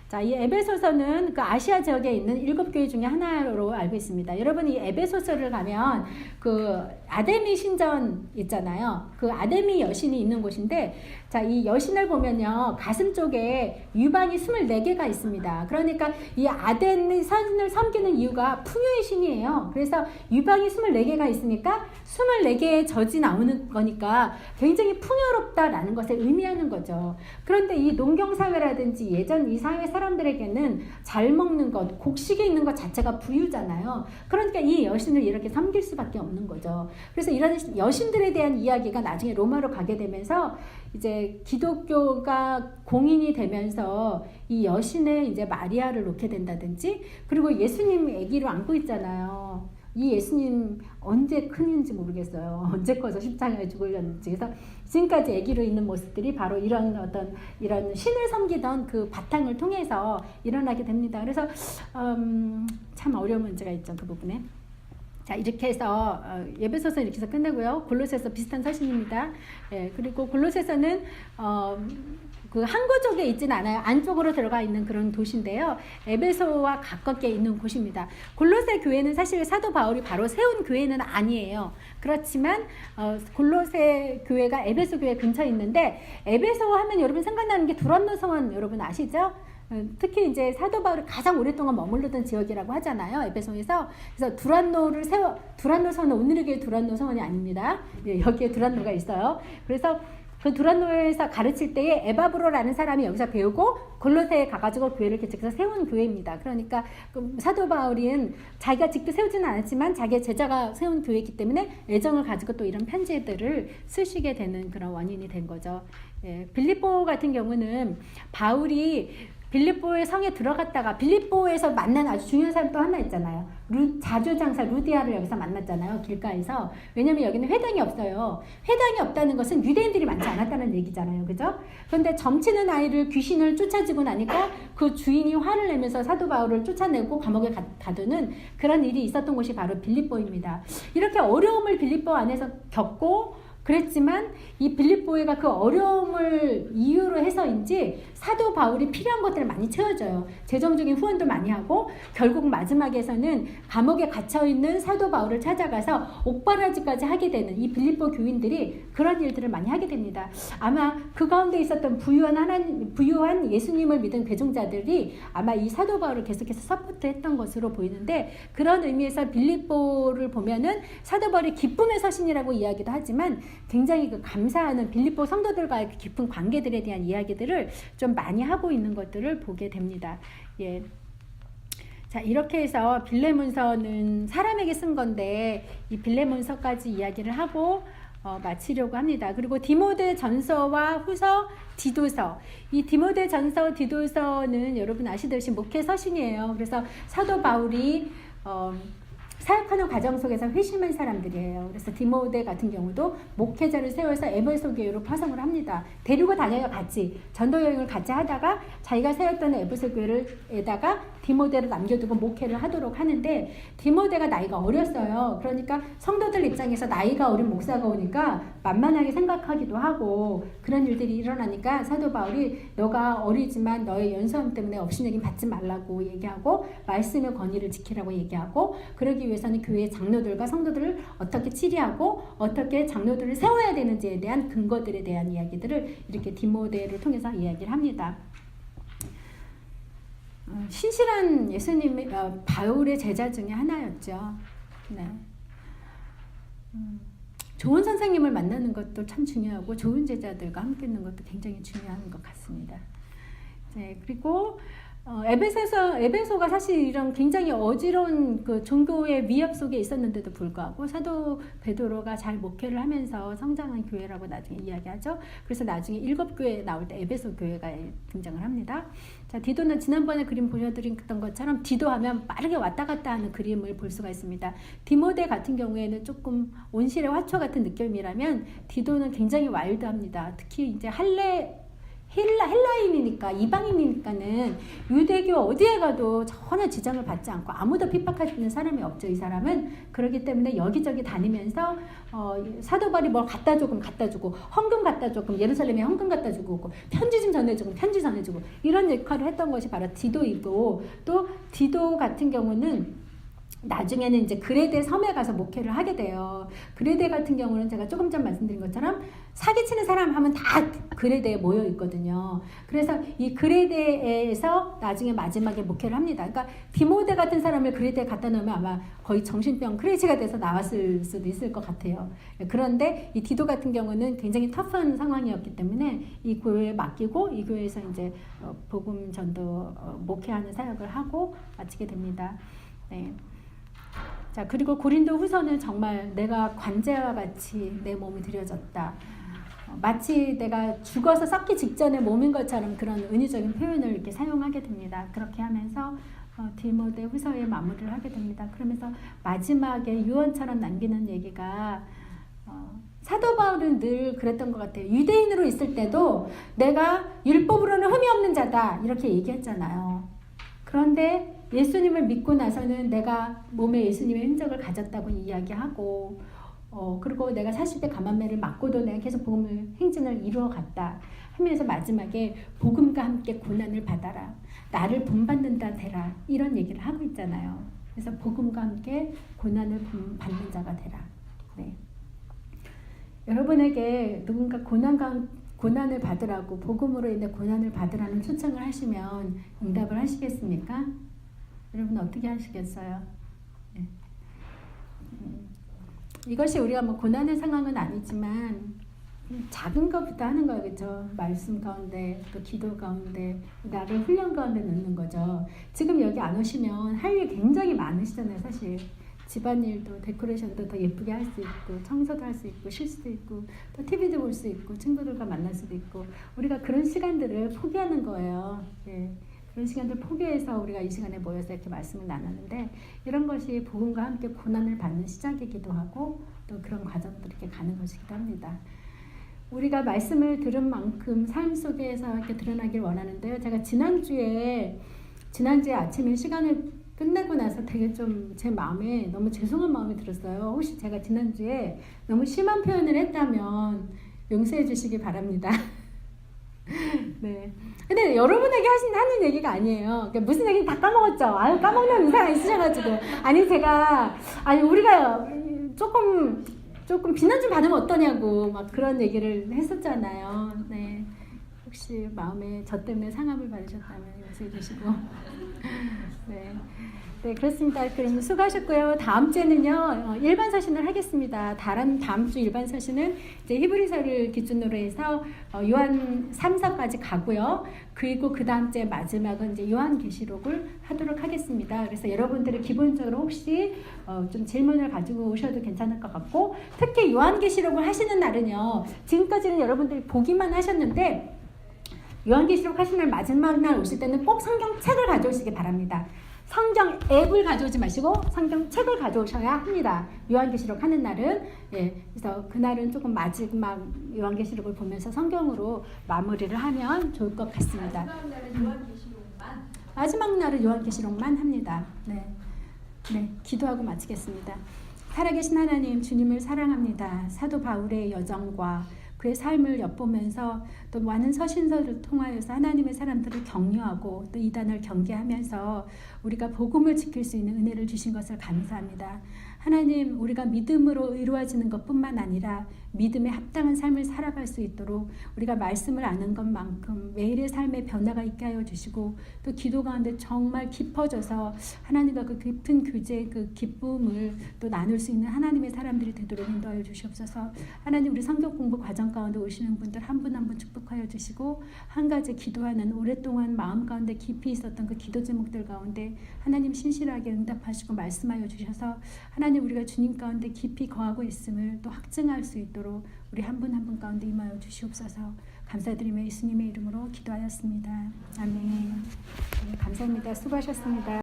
자, 이 에베소서는 그 아시아 지역에 있는 7교회 중에 하나로 알고 있습니다. 여러분이 에베소서를 가면 그 아데미 신전 있잖아요. 그 아데미 여신이 있는 곳인데, 자, 이 여신을 보면요, 가슴 쪽에 유방이 24개가 있습니다. 그러니까 이 아데미 신을 섬기는 이유가 풍요의 신이에요. 그래서 유방이 24개가 있으니까 24개의 젖이 나오는 거니까 굉장히 풍요롭다라는 것을 의미하는 거죠. 그런데 이 농경사회라든지 예전 이 사회 사람들에게는 잘 먹는 것, 곡식에 있는 것 자체가 부유잖아요. 그러니까 이 여신을 이렇게 섬길 수밖에 없는 거죠. 그래서 이런 여신들에 대한 이야기가 나중에 로마로 가게 되면서 이제 기독교가 공인이 되면서 이 여신에 이제 마리아를 놓게 된다든지, 그리고 예수님 아기로 안고 있잖아요. 이 예수님 언제 큰인지 모르겠어요. 언제 커서 십자가에 죽으려는지. 그래서 지금까지 아기로 있는 모습들이 바로 이런 신을 섬기던 그 바탕을 통해서 일어나게 됩니다. 그래서 참 어려운 문제가 있죠, 그 부분에. 자, 이렇게 해서 에베소서 이렇게 해서 끝내고요. 골로새서 비슷한 서신입니다. 예, 그리고 골로새서는 그 항구 쪽에 있진 않아요. 안쪽으로 들어가 있는 그런 도시인데요. 에베소와 가깝게 있는 곳입니다. 골로새 교회는 사실 사도 바울이 바로 세운 교회는 아니에요. 그렇지만 골로새 교회가 에베소 교회 근처에 있는데, 에베소 하면 여러분 생각나는 게 두란노 성원 여러분 아시죠? 특히 이제 사도 바울이 가장 오랫동안 머물렀던 지역이라고 하잖아요. 에베소에서. 그래서 두란노 성은 오늘의 교회 두란노 성원이 아닙니다. 예, 여기에 두란노가 있어요. 그래서 그 두란노에서 가르칠 때에 에바브로라는 사람이 여기서 배우고 골로새에 가가지고 교회를 개척해서 세운 교회입니다. 그러니까 사도 바울은 자기가 직접 세우지는 않았지만 자기의 제자가 세운 교회이기 때문에 애정을 가지고 또 이런 편지들을 쓰시게 되는 그런 원인이 된 거죠. 예, 빌립보 같은 경우는 바울이 빌립보의 성에 들어갔다가 빌립보에서 만난 아주 중요한 사람 또 하나 있잖아요. 자주장사 루디아를 여기서 만났잖아요. 길가에서. 왜냐면 여기는 회당이 없어요. 회당이 없다는 것은 유대인들이 많지 않았다는 얘기잖아요. 그죠? 그런데 점치는 아이를 귀신을 쫓아지고 나니까 그 주인이 화를 내면서 사도 바울을 쫓아내고 감옥에 가두는 그런 일이 있었던 곳이 바로 빌립보입니다. 이렇게 어려움을 빌립보 안에서 겪고 그랬지만 이 빌립보가 그 어려움을 이유로 해서인지 사도 바울이 필요한 것들을 많이 채워줘요. 재정적인 후원도 많이 하고 결국 마지막에서는 감옥에 갇혀있는 사도 바울을 찾아가서 옥바라지까지 하게 되는 이 빌립보 교인들이 그런 일들을 많이 하게 됩니다. 아마 그 가운데 있었던 부유한 예수님을 믿은 대종자들이 아마 이 사도 바울을 계속해서 서포트했던 것으로 보이는데, 그런 의미에서 빌립보를 보면은 사도 바울이 기쁨의 서신이라고 이야기도 하지만 굉장히 그 감사하는 빌립보 성도들과의 그 깊은 관계들에 대한 이야기들을 좀 많이 하고 있는 것들을 보게 됩니다. 예. 자, 이렇게 해서 빌레몬서는 사람에게 쓴 건데 이 빌레몬서까지 이야기를 하고 마치려고 합니다. 그리고 디모데 전서와 후서, 디도서. 이 디모데 전서, 디도서는 여러분 아시듯이 목회 서신이에요. 그래서 사도 바울이 사역하는 과정 속에서 회심한 사람들이에요. 그래서 디모데 같은 경우도 목회자를 세워서 에베소 교회로 파송을 합니다. 데리고 다녀요, 같이. 전도 여행을 같이 하다가 자기가 세웠던 에베소 교회에다가 디모데를 남겨두고 목회를 하도록 하는데, 디모데가 나이가 어렸어요. 그러니까 성도들 입장에서 나이가 어린 목사가 오니까 만만하게 생각하기도 하고 그런 일들이 일어나니까 사도 바울이 너가 어리지만 너의 연소함 때문에 업신여김 받지 말라고 얘기하고 말씀의 권위를 지키라고 얘기하고, 그러기 위해서는 교회 장로들과 성도들을 어떻게 치리하고 어떻게 장로들을 세워야 되는지에 대한 근거들에 대한 이야기들을 이렇게 디모데를 통해서 이야기를 합니다. 신실한 예수님의 바울의 제자 중에 하나였죠. 네. 좋은 선생님을 만나는 것도 참 중요하고 좋은 제자들과 함께 있는 것도 굉장히 중요한 것 같습니다. 네, 그리고 에베소가 사실 이런 굉장히 어지러운 그 종교의 위협 속에 있었는데도 불구하고 사도 베드로가 잘 목회를 하면서 성장한 교회라고 나중에 이야기하죠. 그래서 나중에 7교회 나올 때 에베소 교회가 등장을 합니다. 자, 디도는 지난번에 그림 보여드렸던 것처럼 디도하면 빠르게 왔다 갔다 하는 그림을 볼 수가 있습니다. 디모데 같은 경우에는 조금 온실의 화초 같은 느낌이라면 디도는 굉장히 와일드합니다. 특히 이제 헬라인이니까, 이방인이니까는 유대교 어디에 가도 전혀 지장을 받지 않고 아무도 핍박하는 사람이 없죠, 이 사람은. 그렇기 때문에 여기저기 다니면서 사도 바울이 뭘 갖다 주고 헌금 갖다 주고 예루살렘에 헌금 갖다 주고 편지 좀 전해주고 편지 전해주고 이런 역할을 했던 것이 바로 디도이고, 또 디도 같은 경우는 나중에는 이제 그레데 섬에 가서 목회를 하게 돼요. 그레데 같은 경우는 제가 조금 전 말씀드린 것처럼 사기치는 사람 하면 다 그레데에 모여 있거든요. 그래서 이 그레데에서 나중에 마지막에 목회를 합니다. 그러니까 디모데 같은 사람을 그레데에 갖다 놓으면 아마 거의 정신병 크레이지가 돼서 나왔을 수도 있을 것 같아요. 그런데 이 디도 같은 경우는 굉장히 터프한 상황이었기 때문에 이 교회에 맡기고 이 교회에서 이제 복음 전도 목회하는 사역을 하고 마치게 됩니다. 네. 자, 그리고 고린도 후서는 정말 내가 관제와 같이 내 몸이 드려졌다. 마치 내가 죽어서 썩기 직전의 몸인 것처럼 그런 은유적인 표현을 이렇게 사용하게 됩니다. 그렇게 하면서 디모데 후서에 마무리를 하게 됩니다. 그러면서 마지막에 유언처럼 남기는 얘기가 사도 바울은 늘 그랬던 것 같아요. 유대인으로 있을 때도 내가 율법으로는 흠이 없는 자다 이렇게 얘기했잖아요. 그런데 예수님을 믿고 나서는 내가 몸에 예수님의 흔적을 가졌다고 이야기하고 그리고 내가 40대 가만매를 맞고도 내가 계속 복음을 행진을 이루어 갔다 하면서 마지막에 복음과 함께 고난을 받아라. 나를 본받는다 되라. 이런 얘기를 하고 있잖아요. 그래서 복음과 함께 고난을 받는 자가 되라. 네. 여러분에게 누군가 고난을 받으라고 복음으로 인해 고난을 받으라는 초청을 하시면 응답을 하시겠습니까? 여러분 어떻게 하시겠어요? 네. 이것이 우리가 뭐 고난의 상황은 아니지만 작은 것부터 하는 거예요. 그렇죠? 말씀 가운데 또 기도 가운데 나를 훈련 가운데 넣는 거죠. 지금 여기 안 오시면 할 일 굉장히 많으시잖아요. 사실 집안일도 데코레이션도 더 예쁘게 할 수 있고 청소도 할 수 있고 쉴 수도 있고 또 TV도 볼 수 있고 친구들과 만날 수도 있고 우리가 그런 시간들을 포기하는 거예요. 예. 그런 시간들 포기해서 우리가 이 시간에 모여서 이렇게 말씀을 나눴는데 이런 것이 복음과 함께 고난을 받는 시작이기도 하고 또 그런 과정도 이렇게 가는 것이기도 합니다. 우리가 말씀을 들은 만큼 삶 속에서 이렇게 드러나길 원하는데요. 제가 지난주에 아침에 시간을 끝내고 나서 되게 좀 제 마음에 너무 죄송한 마음이 들었어요. 혹시 제가 지난주에 너무 심한 표현을 했다면 용서해 주시기 바랍니다. 네. 근데 여러분에게 하는 얘기가 아니에요. 그러니까 무슨 얘기 다 까먹었죠? 아유, 까먹는 의사가 있으셔가지고. 우리가 조금 비난 좀 받으면 어떠냐고 막 그런 얘기를 했었잖아요. 네. 혹시 마음에 저 때문에 상함을 받으셨다면 용서해 주시고. 네. 네, 그렇습니다. 그럼 수고하셨고요. 다음 주에는요, 일반 서신을 하겠습니다. 다음 주 일반 서신은 이제 히브리서를 기준으로 해서 요한 3서까지 가고요. 그리고 그 다음 주에 마지막은 이제 요한계시록을 하도록 하겠습니다. 그래서 여러분들이 기본적으로 혹시 좀 질문을 가지고 오셔도 괜찮을 것 같고, 특히 요한계시록을 하시는 날은요, 지금까지는 여러분들이 보기만 하셨는데, 요한계시록 하시는 날 마지막 날 오실 때는 꼭 성경책을 가져오시기 바랍니다. 성경 앱을 가져오지 마시고 성경책을 가져오셔야 합니다. 요한계시록 하는 날은. 예, 그래서 그날은 조금 마지막 요한계시록을 보면서 성경으로 마무리를 하면 좋을 것 같습니다. 마지막 날은 요한계시록만 합니다. 네, 기도하고 마치겠습니다. 살아계신 하나님, 주님을 사랑합니다. 사도 바울의 여정과 그의 삶을 엿보면서 또 많은 서신서를 통하여서 하나님의 사람들을 격려하고 또 이단을 경계하면서 우리가 복음을 지킬 수 있는 은혜를 주신 것을 감사합니다. 하나님, 우리가 믿음으로 의로워지는 것뿐만 아니라 믿음에 합당한 삶을 살아갈 수 있도록 우리가 말씀을 아는 것만큼 매일의 삶에 변화가 있게 하여 주시고 또 기도 가운데 정말 깊어져서 하나님과 그 깊은 교제의 그 기쁨을 또 나눌 수 있는 하나님의 사람들이 되도록 인도하여 주시옵소서. 하나님, 우리 성경 공부 과정 가운데 오시는 분들 한 분 한 분 축복하여 주시고 한 가지 기도하는 오랫동안 마음 가운데 깊이 있었던 그 기도 제목들 가운데 하나님 신실하게 응답하시고 말씀하여 주셔서 하나님, 우리가 주님 가운데 깊이 거하고 있음을 또 확증할 수 있도록 우리 한 분 한 분 가운데 임하여 주시옵소서. 감사드리며 예수님의 이름으로 기도하였습니다. 아멘. 감사합니다. 수고하셨습니다.